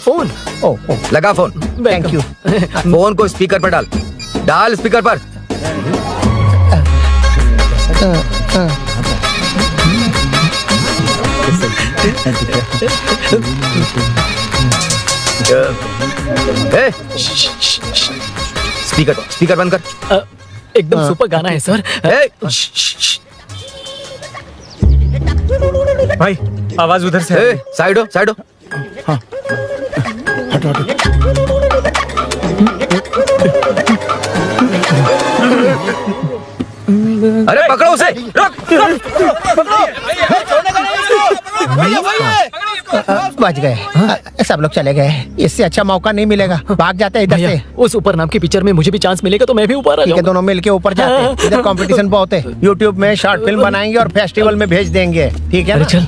[SPEAKER 14] फोन
[SPEAKER 8] लगा फोन।
[SPEAKER 1] Thank you.
[SPEAKER 8] फोन को स्पीकर पर डाल, डाल स्पीकर पर। स्पीकर बंद कर।
[SPEAKER 14] एकदम सुपर गाना है सर।
[SPEAKER 13] भाई आवाज उधर से।
[SPEAKER 8] साइड हो, साइड हो। अरे पकड़ो उसे।
[SPEAKER 1] बच गए। सब लोग चले गए। इससे अच्छा मौका नहीं मिलेगा, भाग जाते हैं इधर से।
[SPEAKER 14] उस ऊपर नाम की पिक्चर में मुझे भी चांस मिलेगा तो मैं भी ऊपर आ जाऊंगा।
[SPEAKER 1] दोनों मिलके ऊपर जाते हैं। इधर कंपटीशन बहुत है। यूट्यूब में शॉर्ट फिल्म बनाएंगे और फेस्टिवल में भेज देंगे, ठीक है ना?
[SPEAKER 12] चल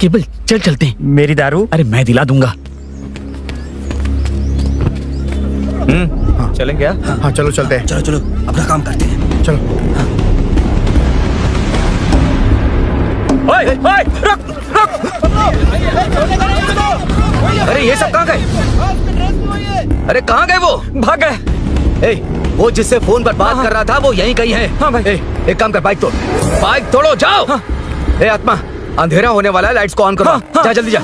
[SPEAKER 12] केबल चलते हैं।
[SPEAKER 13] मेरी दारू?
[SPEAKER 12] अरे मैं दिला दूंगा।
[SPEAKER 8] चलें क्या?
[SPEAKER 1] हाँ चलो चलते हैं।
[SPEAKER 16] चलो अपना काम करते हैं।
[SPEAKER 1] चलो।
[SPEAKER 8] ओए, ओए, रुक, रुक। अरे ये सब कहाँ गए? अरे कहाँ गए वो?
[SPEAKER 13] भाग गए।
[SPEAKER 8] वो जिससे फोन पर बात कर रहा था वो यहीं कहीं है।
[SPEAKER 13] हाँ भाई।
[SPEAKER 8] एक काम कर, बाइक तोड़, बाइक तोड़ो, जाओ। आत्मा, अंधेरा होने वाला है, लाइट्स को ऑन करो। जा जल्दी जा।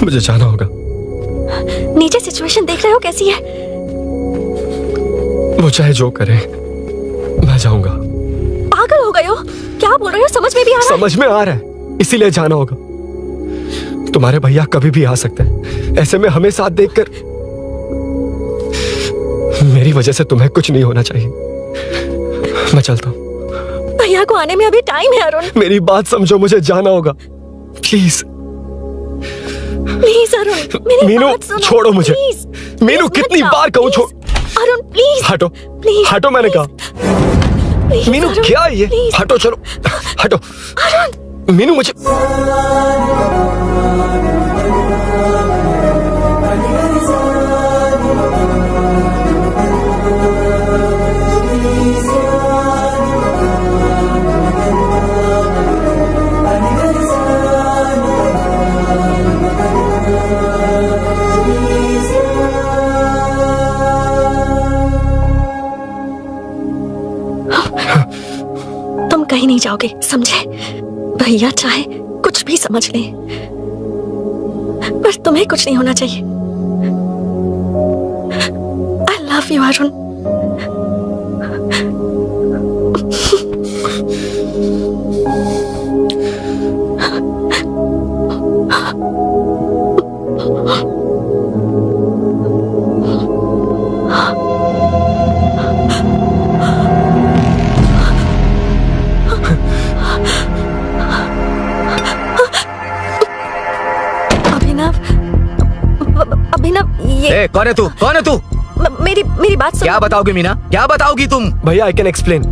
[SPEAKER 3] मुझे जाना होगा।
[SPEAKER 4] नीचे सिचुएशन देख रहे हो कैसी है?
[SPEAKER 3] वो चाहे जो करे, मैं जाऊंगा।
[SPEAKER 4] पागल हो गए हो? क्या बोल रहे हो? समझ में भी आ रहा है?
[SPEAKER 3] समझ में आ रहा है, इसीलिए जाना होगा। तुम्हारे भैया कभी भी आ सकते हैं, ऐसे में हमें साथ देखकर मेरी वजह से तुम्हें कुछ नहीं होना चाहिए। मैं चलता हूँ।
[SPEAKER 4] भैया को आने में अभी टाइम है अरुण।
[SPEAKER 3] मेरी बात समझो, मुझे जाना होगा। प्लीज
[SPEAKER 4] प्लीज अरुण, मेरी
[SPEAKER 3] मीनू,
[SPEAKER 4] बात सुनो।
[SPEAKER 3] छोड़ो मुझे।
[SPEAKER 4] प्लीज,
[SPEAKER 3] मीनू,
[SPEAKER 4] प्लीज
[SPEAKER 3] कितनी
[SPEAKER 4] मत
[SPEAKER 3] बार
[SPEAKER 4] जाओ,
[SPEAKER 3] कहूँ छोड़।
[SPEAKER 4] प्लीज। अरुण प्लीज।
[SPEAKER 3] हटो,
[SPEAKER 4] प्लीज,
[SPEAKER 3] हटो, मैंने कहा।
[SPEAKER 4] प्लीज,
[SPEAKER 3] मीनू
[SPEAKER 4] अरुण,
[SPEAKER 3] क्या है ये?
[SPEAKER 4] प्लीज।
[SPEAKER 3] हटो, चलो, हटो। मीनू मुझे
[SPEAKER 4] तुम कहीं नहीं जाओगे, समझे? भैया चाहे कुछ भी समझ ले, पर तुम्हें कुछ नहीं होना चाहिए। I love you Arun. Abhinav, ये
[SPEAKER 8] कौन है तू? कौन है तू?
[SPEAKER 4] मेरी बात सुनो।
[SPEAKER 8] क्या बताओगी मीना? क्या बताओगी तुम?
[SPEAKER 3] भैया, आई कैन एक्सप्लेन।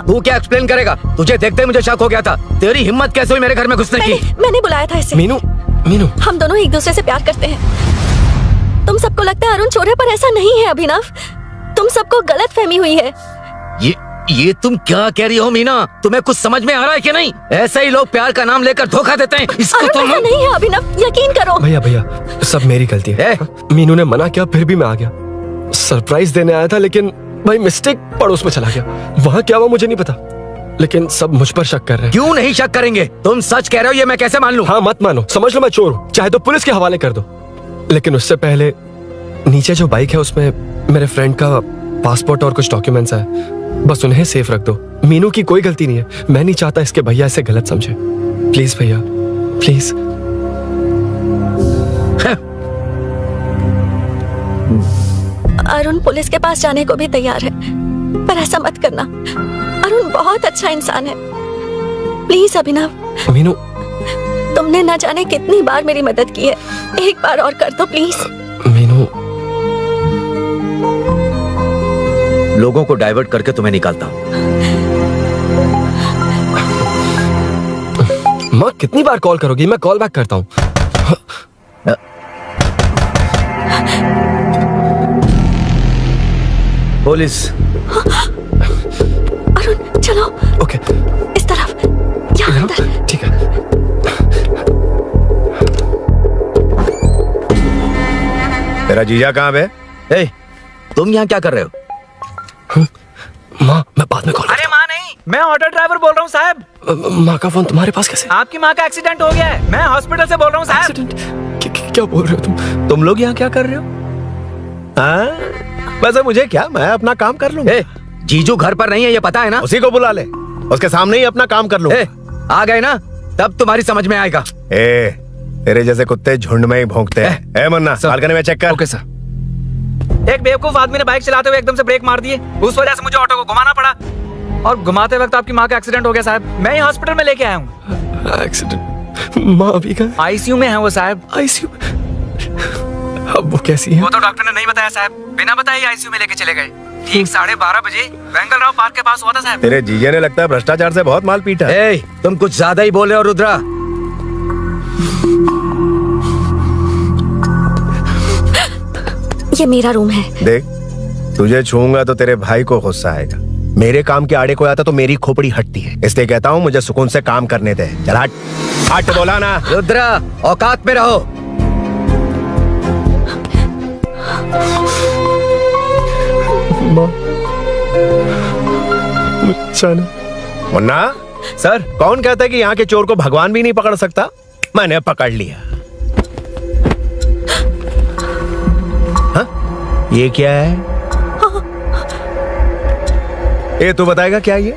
[SPEAKER 8] तू क्या एक्सप्लेन करेगा? तुझे देखते ही मुझे शक हो गया था। तेरी हिम्मत कैसे हुई मेरे घर में घुसने की?
[SPEAKER 4] मैंने बुलाया था इसे।
[SPEAKER 3] मीनू, मीनू,
[SPEAKER 4] हम दोनों एक दूसरे से प्यार करते हैं। तुम सबको लगता है अरुण चोर है, पर ऐसा नहीं है अभिनव। तुम सबको गलत फहमी हुई है।
[SPEAKER 8] ये तुम क्या कह रही हो मीना? तुम्हें कुछ समझ में आ रहा है कि नहीं? ऐसे ही लोग प्यार का नाम लेकर धोखा देते हैं। इसको
[SPEAKER 4] अरुण ऐसा नहीं है अभिनव, यकीन करो।
[SPEAKER 3] भैया, भैया, सब मेरी गलती है। मीनू ने मना किया, फिर भी मैं आ गया। सरप्राइज देने आया था, लेकिन भाई मिस्टेक पड़ोस में चला गया। वहाँ क्या हुआ मुझे नहीं पता, लेकिन सब मुझ पर शक कर रहे हैं।
[SPEAKER 8] क्यों नहीं शक करेंगे? तुम सच कह रहे हो, ये मैं कैसे मान लूं?
[SPEAKER 3] हाँ, मत मानो, समझ लो मैं चोर हूँ, चाहे तो पुलिस के हवाले कर दो। लेकिन उससे पहले नीचे जो बाइक है उसमें मेरे फ्रेंड का पासपोर्ट और कुछ डॉक्यूमेंट्स है, बस उन्हें सेफ रख दो। मीनू की कोई गलती नहीं है। मैं नहीं चाहता इसके भैया इसे गलत समझे। प्लीज भैया, प्लीज।
[SPEAKER 4] अरुण पुलिस के पास जाने को भी तैयार है, पर ऐसा मत करना। अरुण बहुत अच्छा इंसान है। प्लीज अभिनव।
[SPEAKER 3] मीनू,
[SPEAKER 4] तुमने न जाने कितनी बार मेरी मदद की है, एक बार और कर दो प्लीज।
[SPEAKER 3] मीनू,
[SPEAKER 8] लोगों को डाइवर्ट करके तुम्हें निकालता हूँ।
[SPEAKER 3] माँ कितनी बार कॉल करोगी? मैं कॉल बैक करता हूँ।
[SPEAKER 8] पुलिस।
[SPEAKER 4] अरुण चलो।
[SPEAKER 3] ओके,
[SPEAKER 4] इस तरफ, यहाँ अंदर।
[SPEAKER 3] ठीक है।
[SPEAKER 1] तेरा जीजा कहाँ पे?
[SPEAKER 8] तुम यहाँ क्या कर रहे हो?
[SPEAKER 3] माँ, मैं बाद में कॉल।
[SPEAKER 15] अरे माँ नहीं, मैं ऑटो ड्राइवर बोल रहा हूँ साहब।
[SPEAKER 3] माँ का फोन तुम्हारे पास कैसे?
[SPEAKER 15] आपकी माँ का एक्सीडेंट हो गया है, मैं हॉस्पिटल से बोल रहा हूँ साहब।
[SPEAKER 3] क्या बोल रहे हो
[SPEAKER 1] तुम लोग यहाँ क्या कर रहे हो? वैसे मुझे क्या, मैं अपना काम कर लूँ।
[SPEAKER 8] जीजू घर पर नहीं है, ये पता है ना?
[SPEAKER 1] उसी को बुला ले, उसके सामने ही अपना काम कर लूँ।
[SPEAKER 8] आ गए ना, तब तुम्हारी समझ में आएगा।
[SPEAKER 1] तेरे जैसे कुत्ते झुंड में ही भौंकते हैं। मन्ना, बालकनी में चेक कर।
[SPEAKER 3] Okay sir.
[SPEAKER 15] एक बेवकूफ आदमी ने बाइक चलाते हुए एकदम से ब्रेक मार दिए, उस वजह से मुझे ऑटो को घुमाना पड़ा, और घुमाते वक्त आपकी माँ का एक्सीडेंट हो गया साहब। मैं ही हॉस्पिटल में लेके आया हूँ।
[SPEAKER 3] एक्सीडेंट? माँ अभी कहाँ?
[SPEAKER 15] आईसीयू में है वो साहब।
[SPEAKER 3] आईसीयू? अब वो कैसी है?
[SPEAKER 15] वो तो डॉक्टर ने नहीं बताया साहब, बिना बताए आईसीयू में लेके चले गए। ठीक 12:30 बजे वेंगल राव पार्क के पास हुआ था साहब।
[SPEAKER 1] तेरे जीजे ने लगता है भ्रष्टाचार से बहुत माल पीटा।
[SPEAKER 8] तुम कुछ ज्यादा ही बोले हो रुद्रा।
[SPEAKER 4] ये मेरा रूम है।
[SPEAKER 1] देख, तुझे छूऊंगा तो तेरे भाई को गुस्सा आएगा। मेरे काम के आड़े को आता तो मेरी खोपड़ी हटती है, इसलिए कहता हूँ मुझे सुकून से काम करने दे। चल हट, हट बोला ना।
[SPEAKER 8] रुद्रा, औकात में रहो।
[SPEAKER 1] मुन्ना सर, कौन कहता है कि यहाँ के चोर को भगवान भी नहीं पकड़ सकता? मैंने पकड़ लिया। ये क्या है? ये तू बताएगा क्या ये?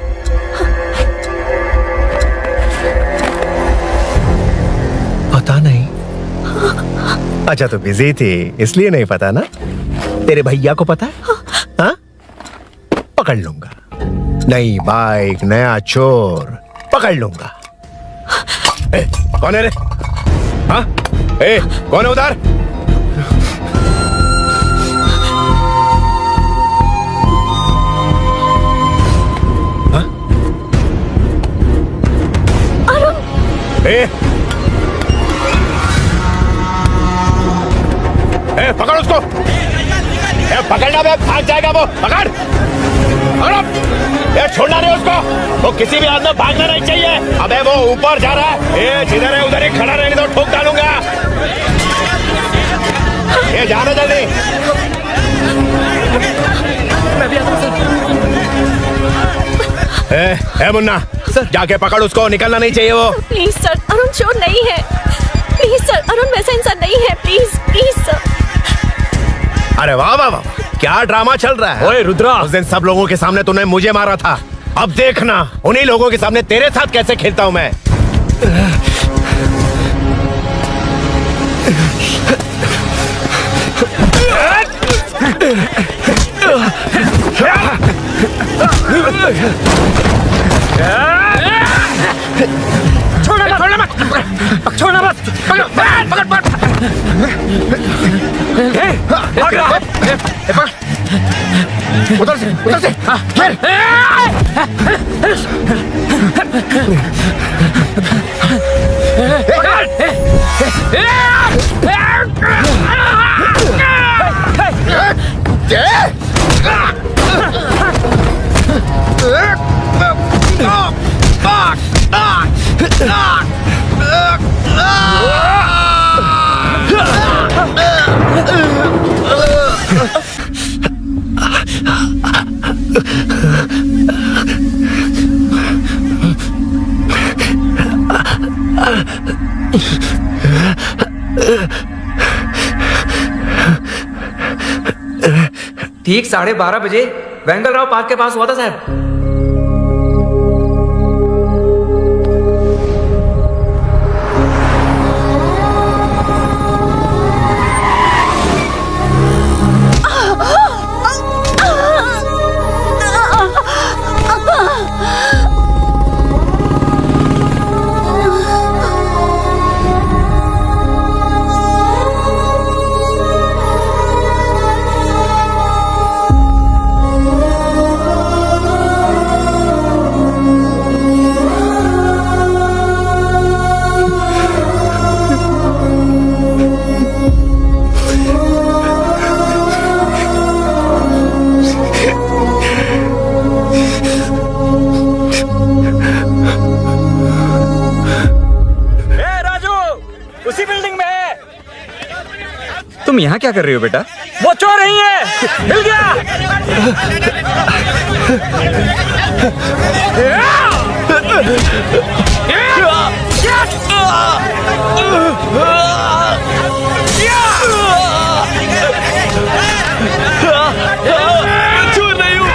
[SPEAKER 1] पता नहीं। अच्छा तो बिजी थी इसलिए नहीं पता ना? तेरे भैया को पता है? हाँ? पकड़ लूंगा। नई बाइक, नया चोर, पकड़ लूंगा। कौन है रे? हाँ? कौन है उधर? पकड़ उसको। पकड़ना बे, भाग जाएगा वो। पकड़ पकड़ो। छोड़ना नहीं उसको। वो किसी भी हाथ में भागना नहीं चाहिए। अबे वो ऊपर जा रहा है। जिधर है उधर ही खड़ा रहने दो, ठोक डालूंगा। ये जाना जल्दी।
[SPEAKER 14] मैं भी आता हूं
[SPEAKER 1] सर। मुन्ना सर, जाके पकड़ उसको, निकलना नहीं चाहिए वो।
[SPEAKER 4] प्लीज सर, अरुण चोर नहीं है। प्लीज सर, अरुण वैसा इंसान नहीं है। Please please sir.
[SPEAKER 1] अरे वाह वाह वाह, क्या ड्रामा चल रहा है।
[SPEAKER 14] ओए रुद्रा,
[SPEAKER 1] उस दिन सब लोगों के सामने तूने मुझे मारा था। अब देखना उन्हीं लोगों के सामने तेरे साथ कैसे खेलता हूं मैं।
[SPEAKER 13] छोड़ना मत, छोड़ना मत। पकड़ पकड़ पकड़।
[SPEAKER 1] उधर से
[SPEAKER 13] ठीक 12:30 बजे वेंगलराव पार्क के पास हुआ था साहब।
[SPEAKER 7] तुम यहाँ क्या कर रही हो बेटा?
[SPEAKER 14] वो चोर नहीं है। मिल गया।
[SPEAKER 3] चोर नहीं हूँ।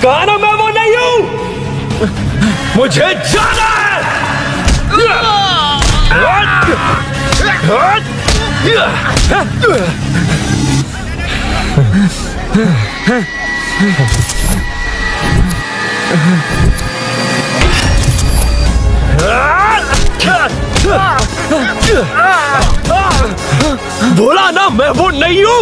[SPEAKER 14] कहा मैं वो नहीं हूं। मुझे जाना है।
[SPEAKER 3] बोला ना मैं वो नहीं हूं।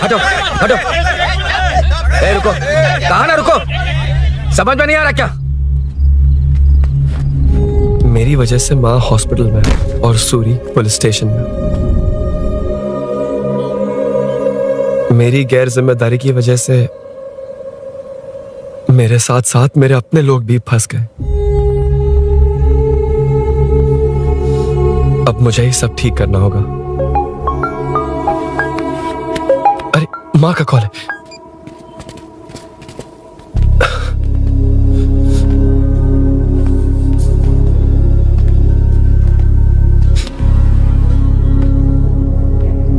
[SPEAKER 8] हटो हटो। ए रुको, कहाँ ना रुको, समझ में नहीं आ रहा क्या?
[SPEAKER 3] मेरी वजह से माँ हॉस्पिटल में और सूरी पुलिस स्टेशन में। मेरी गैर जिम्मेदारी की वजह से मेरे साथ साथ मेरे अपने लोग भी फंस गए। अब मुझे ही सब ठीक करना होगा। अरे माँ का कॉल है।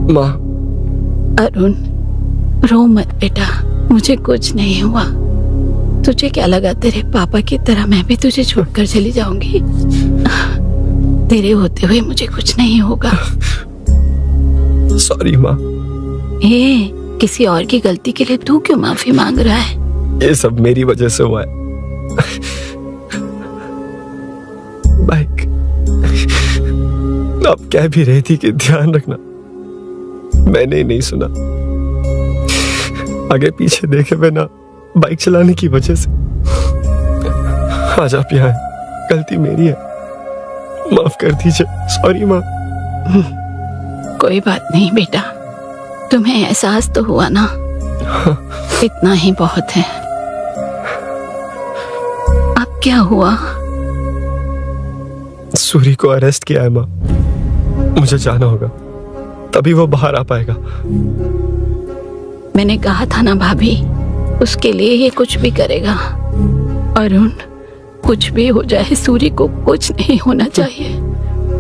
[SPEAKER 3] माँ।
[SPEAKER 10] अरुण, रो मत बेटा, मुझे कुछ नहीं हुआ। तुझे क्या लगा तेरे पापा की तरह मैं भी तुझे छोड़कर चली जाऊंगी? तेरे होते हुए मुझे कुछ नहीं होगा।
[SPEAKER 3] सॉरी माँ।
[SPEAKER 10] ए, किसी और की गलती के लिए तू क्यों माफी मांग रहा है?
[SPEAKER 3] ये सब मेरी वजह से हुआ है। बाइक आप कह भी रही थी कि ध्यान रखना, मैंने नहीं सुना। आगे पीछे देखे बिना बाइक चलाने की वजह से आज आप यहाँ हैं। गलती मेरी है, माफ कर दीजिए। सॉरी माँ।
[SPEAKER 10] कोई बात नहीं बेटा, तुम्हें एहसास तो हुआ ना, इतना ही बहुत है। अब क्या हुआ?
[SPEAKER 3] सूरी को अरेस्ट किया है माँ, मुझे जाना होगा, तभी वो बाहर आ पाएगा।
[SPEAKER 10] मैंने कहा था ना भाभी, उसके लिए ये कुछ भी करेगा। अरुण, कुछ भी हो जाए सूरी को कुछ नहीं होना चाहिए।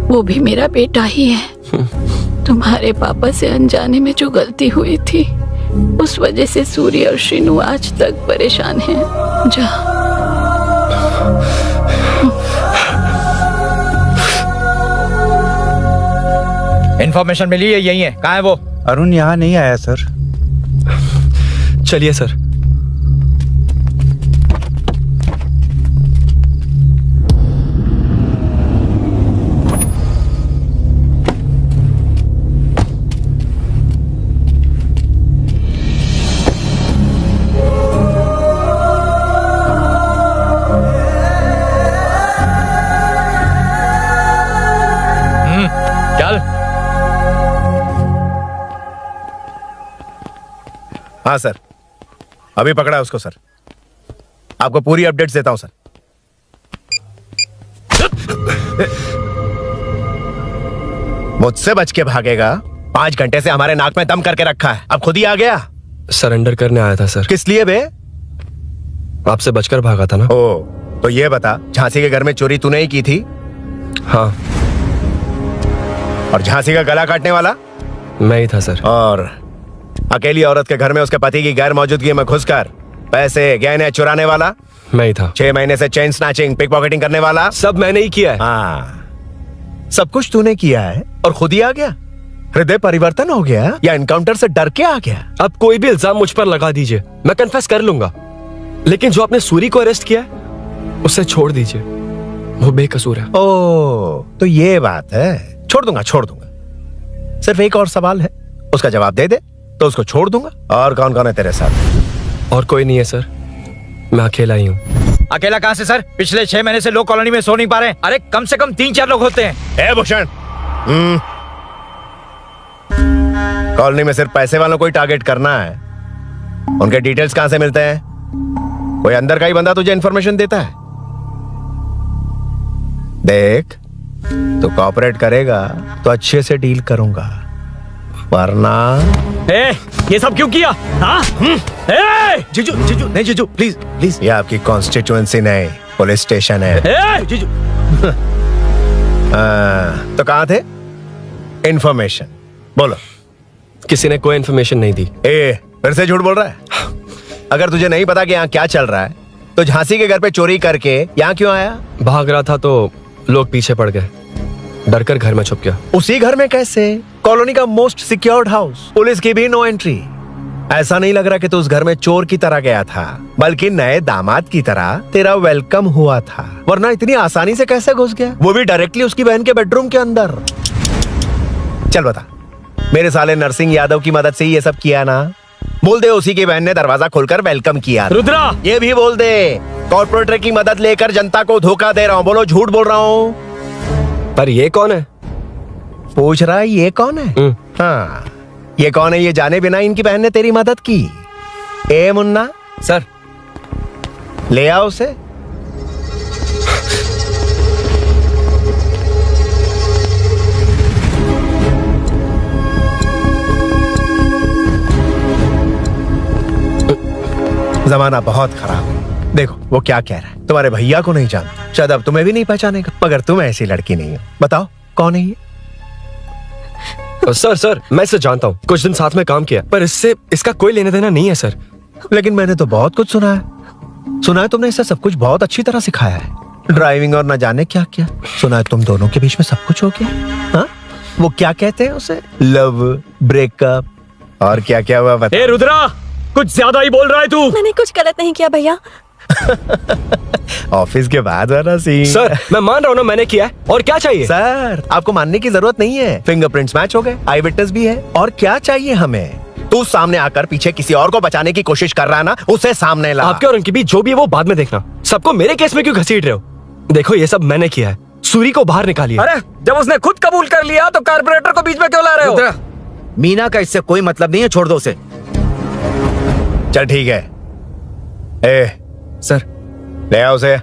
[SPEAKER 10] वो भी मेरा बेटा ही है। तुम्हारे पापा से अनजाने में जो गलती हुई थी, उस वजह से सूरी और शीनू आज तक परेशान हैं। जा।
[SPEAKER 15] इन्फॉर्मेशन मिली है, यही है। कहाँ है वो?
[SPEAKER 6] अरुण यहाँ नहीं आया सर।
[SPEAKER 3] चलिए सर।
[SPEAKER 15] चल।
[SPEAKER 1] हाँ सर, अभी पकड़ा उसको सर। आपको पूरी अपडेट्स देता हूं सर। मुझसे बच के भागेगा? 5 घंटे से हमारे नाक में दम करके रखा है, अब खुद ही आ गया।
[SPEAKER 3] सरेंडर करने आया था सर।
[SPEAKER 1] किस लिए बे?
[SPEAKER 3] आपसे बचकर भागा था ना।
[SPEAKER 1] ओ, तो ये बता, झांसी के घर में चोरी तूने ही की थी?
[SPEAKER 3] हाँ।
[SPEAKER 1] और झांसी का गला काटने वाला?
[SPEAKER 3] मैं ही था सर।
[SPEAKER 1] और अकेली औरत के घर में उसके पति की गैर मौजूदगी में घुसकर पैसे गहने चुराने वाला?
[SPEAKER 3] मैं ही था।
[SPEAKER 1] 6 महीने से चेन स्नैचिंग, पिक पॉकेटिंग करने वाला?
[SPEAKER 3] सब मैंने ही किया है।
[SPEAKER 1] हाँ, सब कुछ तूने किया है और खुद ही आ गया? हृदय परिवर्तन हो गया या एनकाउंटर से डर के आ गया?
[SPEAKER 3] अब कोई भी इल्जाम मुझ पर लगा दीजिए, मैं कन्फेस कर लूंगा, लेकिन जो आपने सूरी को अरेस्ट किया है उसे छोड़ दीजिए, वो बेकसूर है।
[SPEAKER 1] ओ, तो ये बात है। छोड़ दूंगा, छोड़ दूंगा। सिर्फ एक और सवाल है, उसका जवाब दे दे तो उसको छोड़ दूंगा। और कौन कौन है तेरे साथ?
[SPEAKER 3] और कोई नहीं है सर, मैं अकेला ही हूँ।
[SPEAKER 15] अकेला कहाँ से सर? पिछले 6 महीने से लोग कॉलोनी में सो नहीं पा रहे हैं। अरे कम से कम 3-4 लोग होते हैं।
[SPEAKER 1] ए भूषण, कॉलोनी में सिर्फ पैसे वालों को ही टारगेट करना है। उनके डिटेल्स कहां से मिलते हैं? कोई अंदर का ही बंदा तुझे इंफॉर्मेशन देता है? देख, तो कोऑपरेट करेगा तो अच्छे से डील करूंगा, वरना
[SPEAKER 14] ये सब क्यों किया? हाँ?
[SPEAKER 1] जीजू, जीजू, नहीं जीजू, प्लीज प्लीज। ये आपकी कॉन्स्टिट्यूएंसी नहीं, पुलिस स्टेशन है।
[SPEAKER 14] जीजू।
[SPEAKER 1] तो कहाँ थे? इंफॉर्मेशन बोलो।
[SPEAKER 3] किसी ने कोई इंफॉर्मेशन नहीं दी।
[SPEAKER 1] फिर से झूठ बोल रहा है? अगर तुझे नहीं पता कि यहाँ क्या चल रहा है, तो झांसी के घर पे चोरी करके यहाँ क्यों आया?
[SPEAKER 3] भाग रहा था तो लोग पीछे पड़ गए, डरकर घर में छुप गया।
[SPEAKER 1] उसी घर में कैसे? कॉलोनी का मोस्ट सिक्योर्ड हाउस, पुलिस की भी नो एंट्री। ऐसा नहीं लग रहा कि तू उस घर में चोर की तरह गया था, बल्कि नए दामाद की तरह तेरा वेलकम हुआ था। वरना इतनी आसानी से कैसे घुस गया, वो भी डायरेक्टली उसकी बहन के बेडरूम के अंदर? चल बता, मेरे साले नरसिंह यादव की मदद से ही ये सब किया ना। बोल दे उसी की बहन ने दरवाजा खोलकर वेलकम किया।
[SPEAKER 14] रुद्रा,
[SPEAKER 1] ये भी बोल दे कॉर्पोरेटर की मदद लेकर जनता को धोखा दे रहा हूँ। बोलो झूठ बोल रहा हूँ।
[SPEAKER 3] पर ये कौन है?
[SPEAKER 1] पूछ रहा है ये कौन है? हाँ, ये कौन है ये जाने बिना इनकी बहन ने तेरी मदद की। ए मुन्ना
[SPEAKER 3] सर,
[SPEAKER 1] ले आओ उसे। जमाना बहुत खराब है। देखो वो क्या कह रहा है। तुम्हारे भैया को नहीं जानता, शायद अब तुम्हें भी नहीं पहचानेगा, मगर तुम ऐसी लड़की नहीं हो। बताओ कौन है ये?
[SPEAKER 3] सर मैं इसे जानता हूँ, कुछ दिन साथ में काम किया, पर इससे इसका कोई लेना देना नहीं है सर।
[SPEAKER 1] लेकिन मैंने तो बहुत कुछ सुना है तुमने इसे सब कुछ बहुत अच्छी तरह सिखाया है, ड्राइविंग और न जाने क्या क्या। सुना है तुम दोनों के बीच में सब कुछ हो गया। हाँ, वो क्या कहते हैं उसे, लव, ब्रेकअप और क्या क्या हुआ बता।
[SPEAKER 14] ए रुद्रा, कुछ ज्यादा ही बोल रहा है तू।
[SPEAKER 4] मैंने कुछ गलत नहीं किया भैया।
[SPEAKER 1] ऑफिस के बाद वाला सीन।
[SPEAKER 3] सर मैं मान रहा हूँ ना मैंने किया है, और क्या चाहिए?
[SPEAKER 1] सर आपको मानने की जरूरत नहीं है, फिंगरप्रिंट्स मैच हो गए, आई विटनेस भी है, और क्या चाहिए हमें? तू सामने आकर पीछे किसी और को बचाने की कोशिश कर रहा है ना, उसे सामने ला।
[SPEAKER 3] आपके और उनके बीच जो भी है वो बाद में देखना, सबको मेरे केस में क्यों घसीट रहे हो? देखो ये सब मैंने किया है, सूरी को बाहर निकालिए।
[SPEAKER 13] अरे जब उसने खुद कबूल कर लिया तो कारपोरेटर को बीच में क्यों ला रहे हो?
[SPEAKER 8] मीना का इससे कोई मतलब नहीं है, छोड़ दो उसे।
[SPEAKER 1] चल ठीक है। ए
[SPEAKER 3] सर
[SPEAKER 1] ले आओ उसे।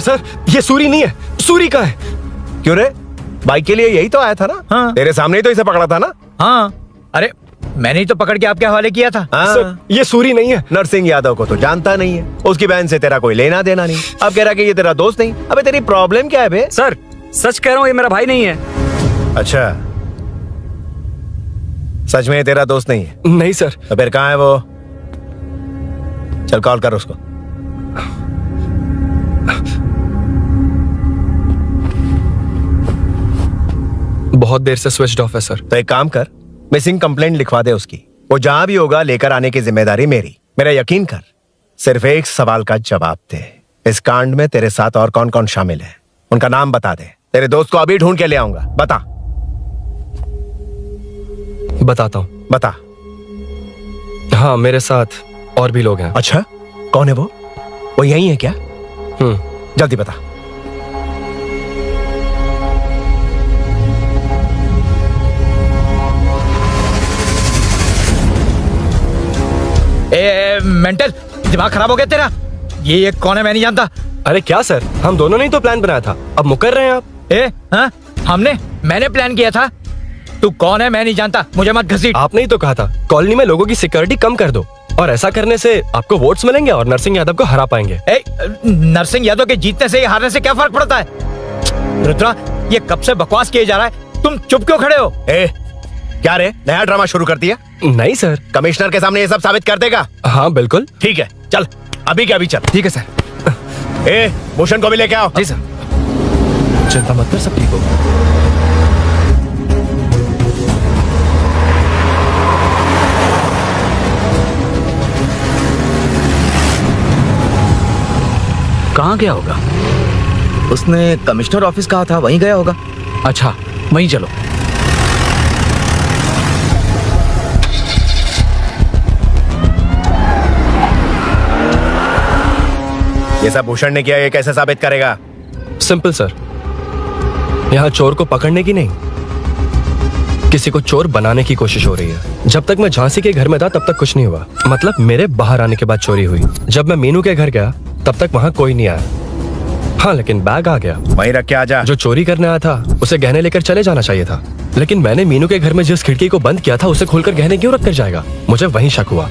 [SPEAKER 3] सर ये सूरी नहीं है, सूरी का है।
[SPEAKER 1] क्यों रे, बाइक के लिए यही तो आया था ना?
[SPEAKER 15] हाँ।
[SPEAKER 1] तेरे सामने ही तो इसे पकड़ा था ना?
[SPEAKER 15] हाँ, अरे मैंने ही तो पकड़ के आपके हवाले किया था।
[SPEAKER 1] हाँ।
[SPEAKER 3] सर ये सूरी नहीं है।
[SPEAKER 1] नरसिंह यादव को तो जानता नहीं है, उसकी बहन से तेरा कोई लेना देना नहीं। अब कह रहा कि ये तेरा दोस्त नहीं। अबे तेरी प्रॉब्लम क्या है बे?
[SPEAKER 13] सर सच कह रहा हूँ, ये मेरा भाई नहीं है।
[SPEAKER 1] अच्छा, सच में ये तेरा दोस्त नहीं है?
[SPEAKER 3] नहीं सर।
[SPEAKER 1] तो फिर कहाँ है वो? चल कॉल कर उसको।
[SPEAKER 3] बहुत देर से स्विच ऑफ है सर।
[SPEAKER 1] तो एक काम कर, मिसिंग कंप्लेंट लिखवा दे उसकी। वो जहां भी होगा लेकर आने की जिम्मेदारी मेरी। मेरा यकीन कर, सिर्फ एक सवाल का जवाब दे, इस कांड में तेरे साथ और कौन कौन शामिल है, उनका नाम बता दे। तेरे दोस्त को अभी ढूंढ के ले आऊंगा।
[SPEAKER 3] बताता हूँ।
[SPEAKER 1] बता।
[SPEAKER 3] हाँ मेरे साथ और भी लोग हैं।
[SPEAKER 1] अच्छा, कौन है वो? वो यही है क्या? जल्दी बता।
[SPEAKER 15] मेंटल दिमाग खराब हो गया तेरा? ये कौन है मैं नहीं जानता।
[SPEAKER 3] अरे क्या सर, हम दोनों ने ही तो प्लान बनाया था, अब मुकर रहे हैं आप?
[SPEAKER 15] हाँ मैंने प्लान किया था। तू कौन है मैं नहीं जानता, मुझे मत घसीट।
[SPEAKER 3] आपने ही तो कहा था कॉलोनी में लोगों की सिक्योरिटी कम कर दो, और ऐसा करने से आपको वोट्स मिलेंगे और नरसिंह यादव को हरा पाएंगे।
[SPEAKER 15] नरसिंह यादव के जीतने से या हारने से क्या फर्क पड़ता है? रुद्रा, ये कब से बकवास किए जा रहा है, तुम चुप क्यों खड़े हो?
[SPEAKER 1] क्या रे, नया ड्रामा शुरू कर दिया?
[SPEAKER 3] नहीं सर।
[SPEAKER 1] कमिश्नर के सामने ये सब साबित कर देगा?
[SPEAKER 3] हाँ बिल्कुल।
[SPEAKER 1] ठीक है, चल अभी क्या अभी चल।
[SPEAKER 3] ठीक है सर।
[SPEAKER 1] भूषण को भी लेके आओ।
[SPEAKER 3] जी सर। चिंता मत कर, सब ठीक होगा।
[SPEAKER 12] कहाँ गया होगा?
[SPEAKER 8] उसने कमिश्नर ऑफिस कहा था, वहीं गया होगा।
[SPEAKER 12] अच्छा वहीं चलो।
[SPEAKER 1] ये सब भूषण ने किया, ये कैसे साबित करेगा?
[SPEAKER 3] सिंपल सर, यहाँ चोर को पकड़ने की नहीं, किसी को चोर बनाने की कोशिश हो रही है। जब तक मैं झांसी के घर में था तब तक कुछ नहीं हुआ, मतलब मेरे बाहर आने के बाद चोरी हुई। जब मैं मीनू के घर गया तब तक वहाँ कोई नहीं आया। हाँ लेकिन बैग आ गया।
[SPEAKER 1] वहीं रख के आ जा।
[SPEAKER 3] जो चोरी करने आया था उसे गहने लेकर चले जाना चाहिए था, लेकिन मैंने मीनू के घर में जिस खिड़की को बंद किया था उसे खोलकर गहने क्यों रख कर जाएगा? मुझे वहीं शक हुआ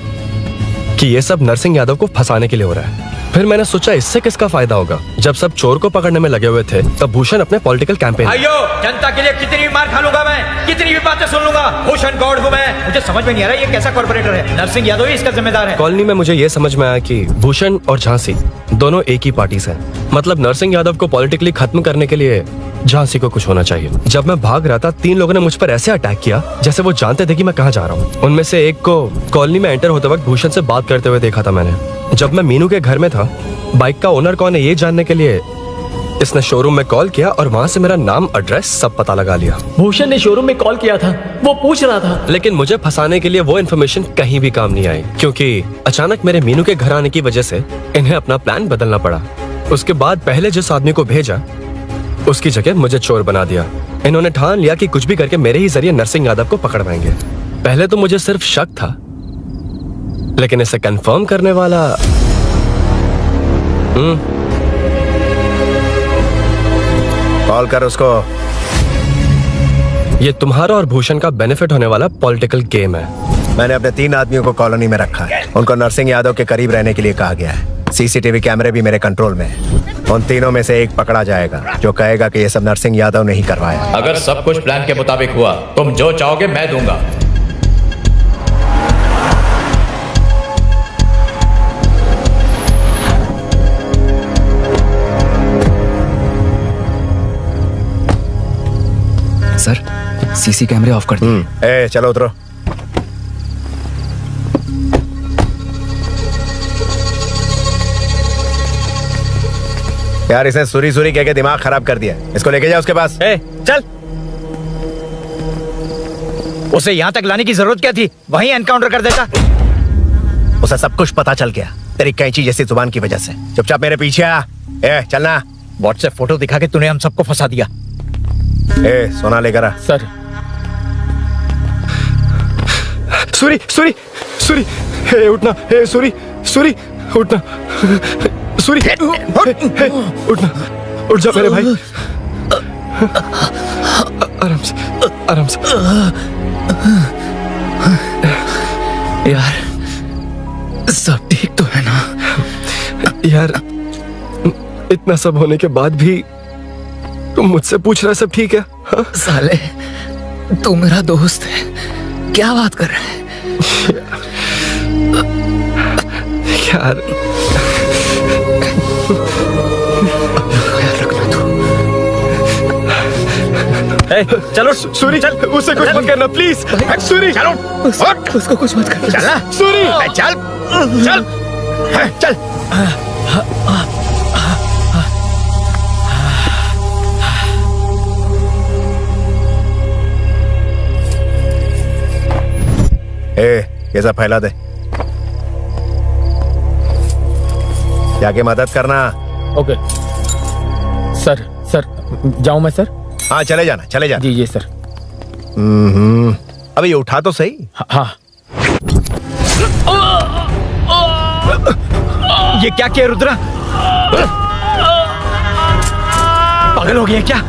[SPEAKER 3] कि ये सब नरसिंह यादव को फंसाने के लिए हो रहा है। फिर मैंने सोचा इससे किसका फायदा होगा। जब सब चोर को पकड़ने में लगे हुए थे तब भूषण अपने पॉलिटिकल कैंपेन।
[SPEAKER 15] भाइयों, जनता के लिए कितनी भी मार खा लूंगा मैं, कितनी भी बातें सुन लूंगा, भूषण गौड़ हूं मैं। मुझे समझ में नहीं आ रहा ये कैसा कॉर्पोरेटर है। नरसिंह यादव ही इसका जिम्मेदार है।
[SPEAKER 3] कॉलोनी में मुझे ये समझ में आया कि भूषण और झांसी दोनों एक ही पार्टी से हैं। मतलब नरसिंह यादव को पॉलिटिकली खत्म करने के लिए झांसी को कुछ होना चाहिए। जब मैं भाग रहा था 3 लोगों ने मुझ पर ऐसे अटैक किया जैसे वो जानते थे कि मैं कहाँ जा रहा हूँ। उनमें से एक को कॉलोनी में एंटर होते वक्त भूषण से बात करते हुए देखा था मैंने। जब मैं मीनू के घर में था, बाइक का ओनर कौन है ये जानने के लिए इसने शोरूम में कॉल किया और वहाँ से मेरा नाम, एड्रेस सब पता लगा लिया।
[SPEAKER 14] भूषण ने शोरूम में कॉल किया था, वो पूछ रहा था।
[SPEAKER 3] लेकिन मुझे फंसाने के लिए वो इन्फॉर्मेशन कहीं भी काम नहीं आई, क्योंकि अचानक मेरे मीनू के घर आने की वजह से इन्हें अपना प्लान बदलना पड़ा। उसके बाद पहले जिस आदमी को भेजा उसकी जगह मुझे चोर बना दिया। इन्होंने ठान लिया कि कुछ भी करके मेरे ही जरिए नरसिंह यादव को पकड़ पाएंगे। पहले तो मुझे सिर्फ शक था, लेकिन इसे कंफर्म करने वाला
[SPEAKER 1] कॉल कर उसको।
[SPEAKER 3] ये तुम्हारा और भूषण का बेनिफिट होने वाला पॉलिटिकल गेम है।
[SPEAKER 1] मैंने अपने 3 आदमियों को कॉलोनी में रखा है। उनको नरसिंह यादव के करीब रहने के लिए कहा गया है। सीसीटीवी कैमरे भी मेरे कंट्रोल में है। उन तीनों में से एक पकड़ा जाएगा जो कहेगा कि ये सब नरसिंह यादव ने ही करवाया।
[SPEAKER 11] अगर सब कुछ प्लान के मुताबिक हुआ, तुम जो चाहोगे मैं दूंगा।
[SPEAKER 7] सर, सीसी कैमरे ऑफ कर दिए।
[SPEAKER 1] चलो उतरो। यार इसे सुरी सुरी कह के दिमाग खराब कर दिया। इसको लेके जाओ उसके पास।
[SPEAKER 15] चल, उसे यहाँ तक लाने की जरूरत क्या थी? वहीं एनकाउंटर कर देता।
[SPEAKER 1] उसे सब कुछ पता चल गया तेरी कैंची जैसी जुबान की वजह से। चुपचाप मेरे पीछे आ। चलना।
[SPEAKER 15] व्हाट्सएप फोटो दिखा के तूने हम सबको फंसा दिया।
[SPEAKER 1] सोना लेकर आ।
[SPEAKER 13] सर।
[SPEAKER 3] सूरी सूरी सूरी, उठना। सूरी सूरी, उठना। सूरी, उठना। उठ जा मेरे भाई। आराम से, आराम से।
[SPEAKER 7] यार सब ठीक तो है ना?
[SPEAKER 3] यार इतना सब होने के बाद भी तुम मुझसे पूछ रहा सब ठीक है? हाँ?
[SPEAKER 7] साले तू मेरा दोस्त है, क्या बात कर रहा है?
[SPEAKER 3] यार
[SPEAKER 15] चलो
[SPEAKER 3] सूरी, चल उसे कुछ मत करना प्लीज। सूरी
[SPEAKER 15] चलो,
[SPEAKER 7] उसको कुछ मत करना।
[SPEAKER 15] चल
[SPEAKER 3] सूरी,
[SPEAKER 15] चल चल चल।
[SPEAKER 1] ये सब फैला दे। जाके मदद करना।
[SPEAKER 13] Okay sir. सर जाऊं मैं सर?
[SPEAKER 1] हाँ चले जाना, चले जाना।
[SPEAKER 13] जी सर।
[SPEAKER 1] अबे ये उठा तो सही।
[SPEAKER 13] हाँ।
[SPEAKER 15] ये क्या किया रुद्रा? पागल हो गया क्या?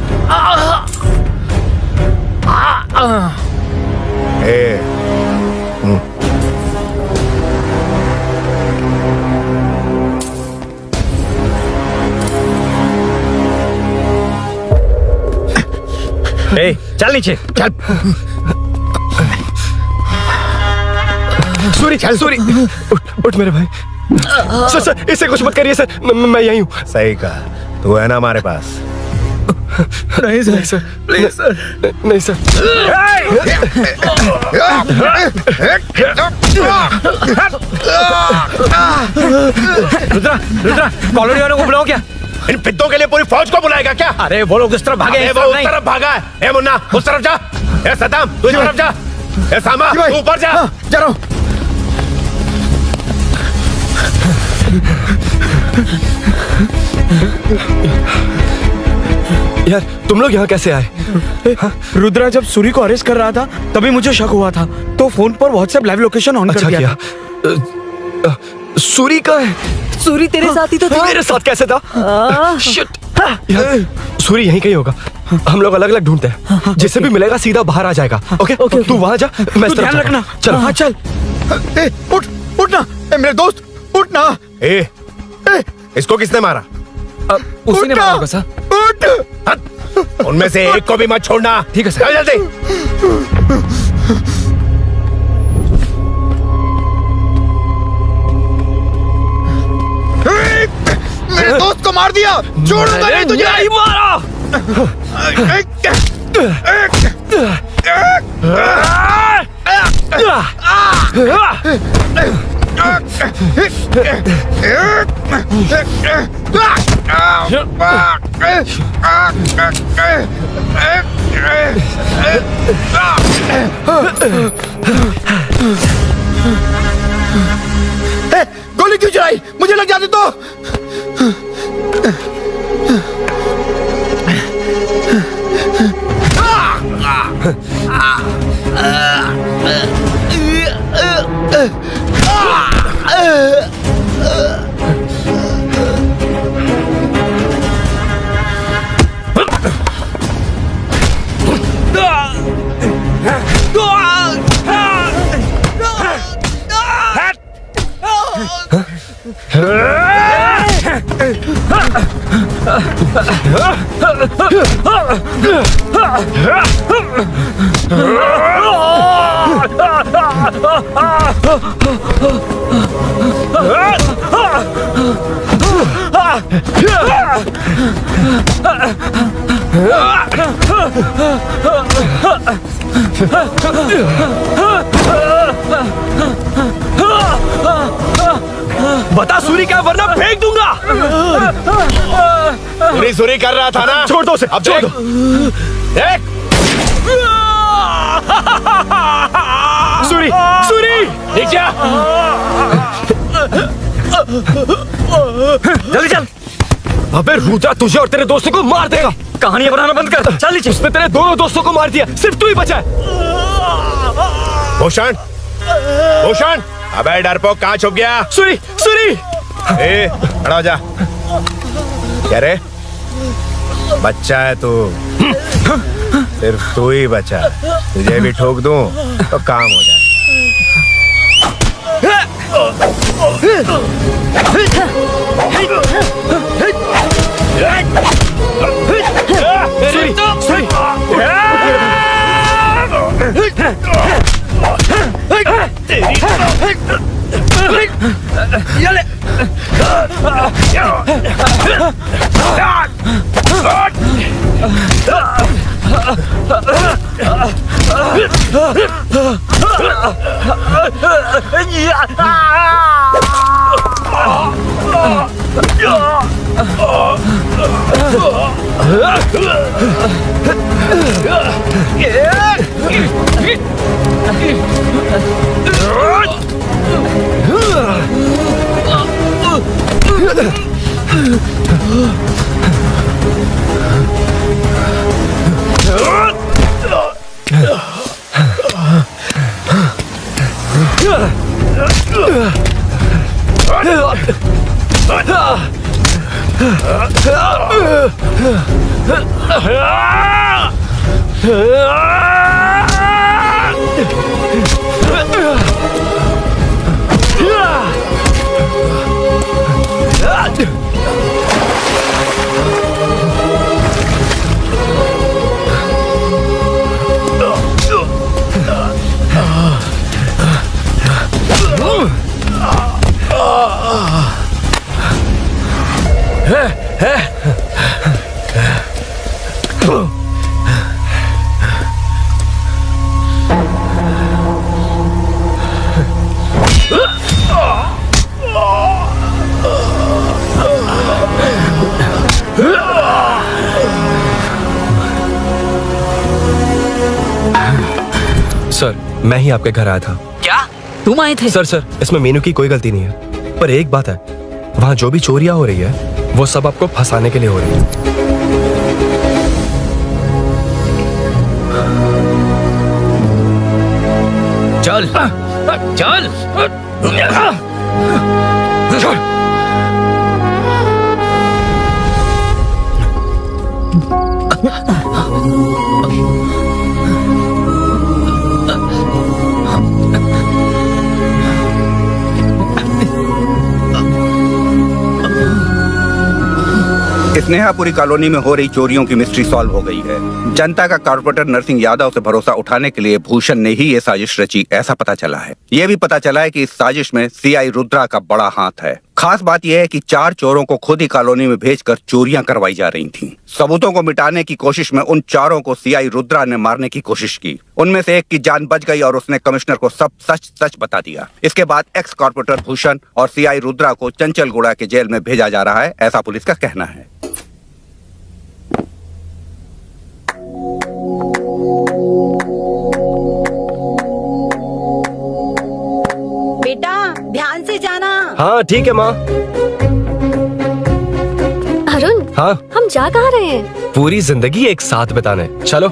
[SPEAKER 15] चल नीचे चल।
[SPEAKER 3] सूरी, सूरी, उठ मेरे भाई। सर सर इसे कुछ मत करिए सर, मैं यहीं हूँ।
[SPEAKER 1] सही कहा, तू है ना हमारे पास?
[SPEAKER 3] नहीं सर, नहीं सर, प्लीज सर, नहीं सर।
[SPEAKER 15] रुद्रा, रुद्रा, कॉलोनी वालों को बुलाओ क्या?
[SPEAKER 1] इन पिद्दों के लिए पूरी फौज को बुलाएगा क्या?
[SPEAKER 15] अरे वो लोग उस तरफ भागे।
[SPEAKER 1] वो उस तरफ भागा है। ए मुन्ना उस तरफ जा। ए सदाम तू इस तरफ जा। ए सामा तू ऊपर जा।
[SPEAKER 15] जा रहा हूं।
[SPEAKER 3] यार तुम लोग यहाँ कैसे आए?
[SPEAKER 13] रुद्रा जब सूरी को अरेस्ट कर रहा था तभी मुझे शक हुआ था, तो फोन पर व्हाट्सएप लाइव लोकेशन ऑन कर दिया।
[SPEAKER 3] सूरी का है?
[SPEAKER 10] सूरी तेरे साथ ही तो था।
[SPEAKER 3] मेरे साथ कैसे था? शिट। यार सूरी यहीं कहीं होगा। हम लोग अलग अलग ढूंढते हैं। जिसे भी मिलेगा सीधा बाहर आ जाएगा। ओके तू वहां जा, मैं
[SPEAKER 13] तू ध्यान रखना।
[SPEAKER 3] चल।
[SPEAKER 13] हाँ चल।
[SPEAKER 15] उठ, उठना मेरे दोस्त, उठना।
[SPEAKER 1] इसको किसने मारा?
[SPEAKER 7] उसी ने मारा होगा सर।
[SPEAKER 1] उठ। उनमें से एक को भी मत छोड़ना।
[SPEAKER 7] ठीक है सर।
[SPEAKER 1] जल्दी।
[SPEAKER 15] मेरे दोस्त को मार दिया। छोड़ूंगा नहीं तुझे।
[SPEAKER 3] नहीं मारा।
[SPEAKER 8] गोली क्यों चलाई? मुझे लग जाते तो।
[SPEAKER 3] बता सूरी क्या, वरना फेंक दूंगा।
[SPEAKER 1] सूरी कर रहा था ना,
[SPEAKER 3] छोड़ दो उसे, अब छोड़ दो।
[SPEAKER 1] देख
[SPEAKER 3] सूरी, सूरी
[SPEAKER 1] देख जा,
[SPEAKER 3] जल्दी चल। अबे रुद्रा तुझे और तेरे दोस्तों को मार देगा। कहानियां बनाना बंद कर, चल नीचे। उसने तेरे दोनों दोस्तों को मार दिया, सिर्फ तू ही बचा है।
[SPEAKER 1] भूषण, भूषण, अबे डरपोक कहाँ छुप गया?
[SPEAKER 3] सूरी, सूरी,
[SPEAKER 1] ए, खड़ा हो जा। क्या रे, बच्चा है तू, सिर्फ तू ही बचा है। तुझे भी ठोक दूं तो काम हो जाए।
[SPEAKER 3] सर, मैं ही आपके घर आया था।
[SPEAKER 2] क्या तुम आए थे?
[SPEAKER 3] सर, इसमें मीनू की कोई गलती नहीं है, पर एक बात है, वहाँ जो भी चोरियां हो रही है वो सब आपको फंसाने के लिए हो रही है।
[SPEAKER 14] चल चल
[SPEAKER 6] स्नेहापुरी कॉलोनी में हो रही चोरियों की मिस्ट्री सॉल्व हो गई है। जनता का कॉर्पोरेटर नरसिंह यादव से भरोसा उठाने के लिए भूषण ने ही ये साजिश रची, ऐसा पता चला है। ये भी पता चला है कि इस साजिश में सीआई रुद्रा का बड़ा हाथ है। खास बात यह है कि 4 चोरों को खुद ही कॉलोनी में भेजकर चोरियां करवाई जा रही थीं। सबूतों को मिटाने की कोशिश में उन 4 को सीआई रुद्रा ने मारने की कोशिश की। उनमें से एक की जान बच गई और उसने कमिश्नर को सब सच सच बता दिया। इसके बाद एक्स कॉर्पोरेटर भूषण और सीआई रुद्रा को चंचलगुड़ा के जेल में भेजा जा रहा है, ऐसा पुलिस का कहना है।
[SPEAKER 10] बेटा ध्यान से जाना।
[SPEAKER 3] हाँ ठीक है माँ।
[SPEAKER 4] अरुण,
[SPEAKER 3] हाँ
[SPEAKER 4] हम जा कहाँ रहे हैं?
[SPEAKER 3] पूरी जिंदगी एक साथ बिताने, चलो।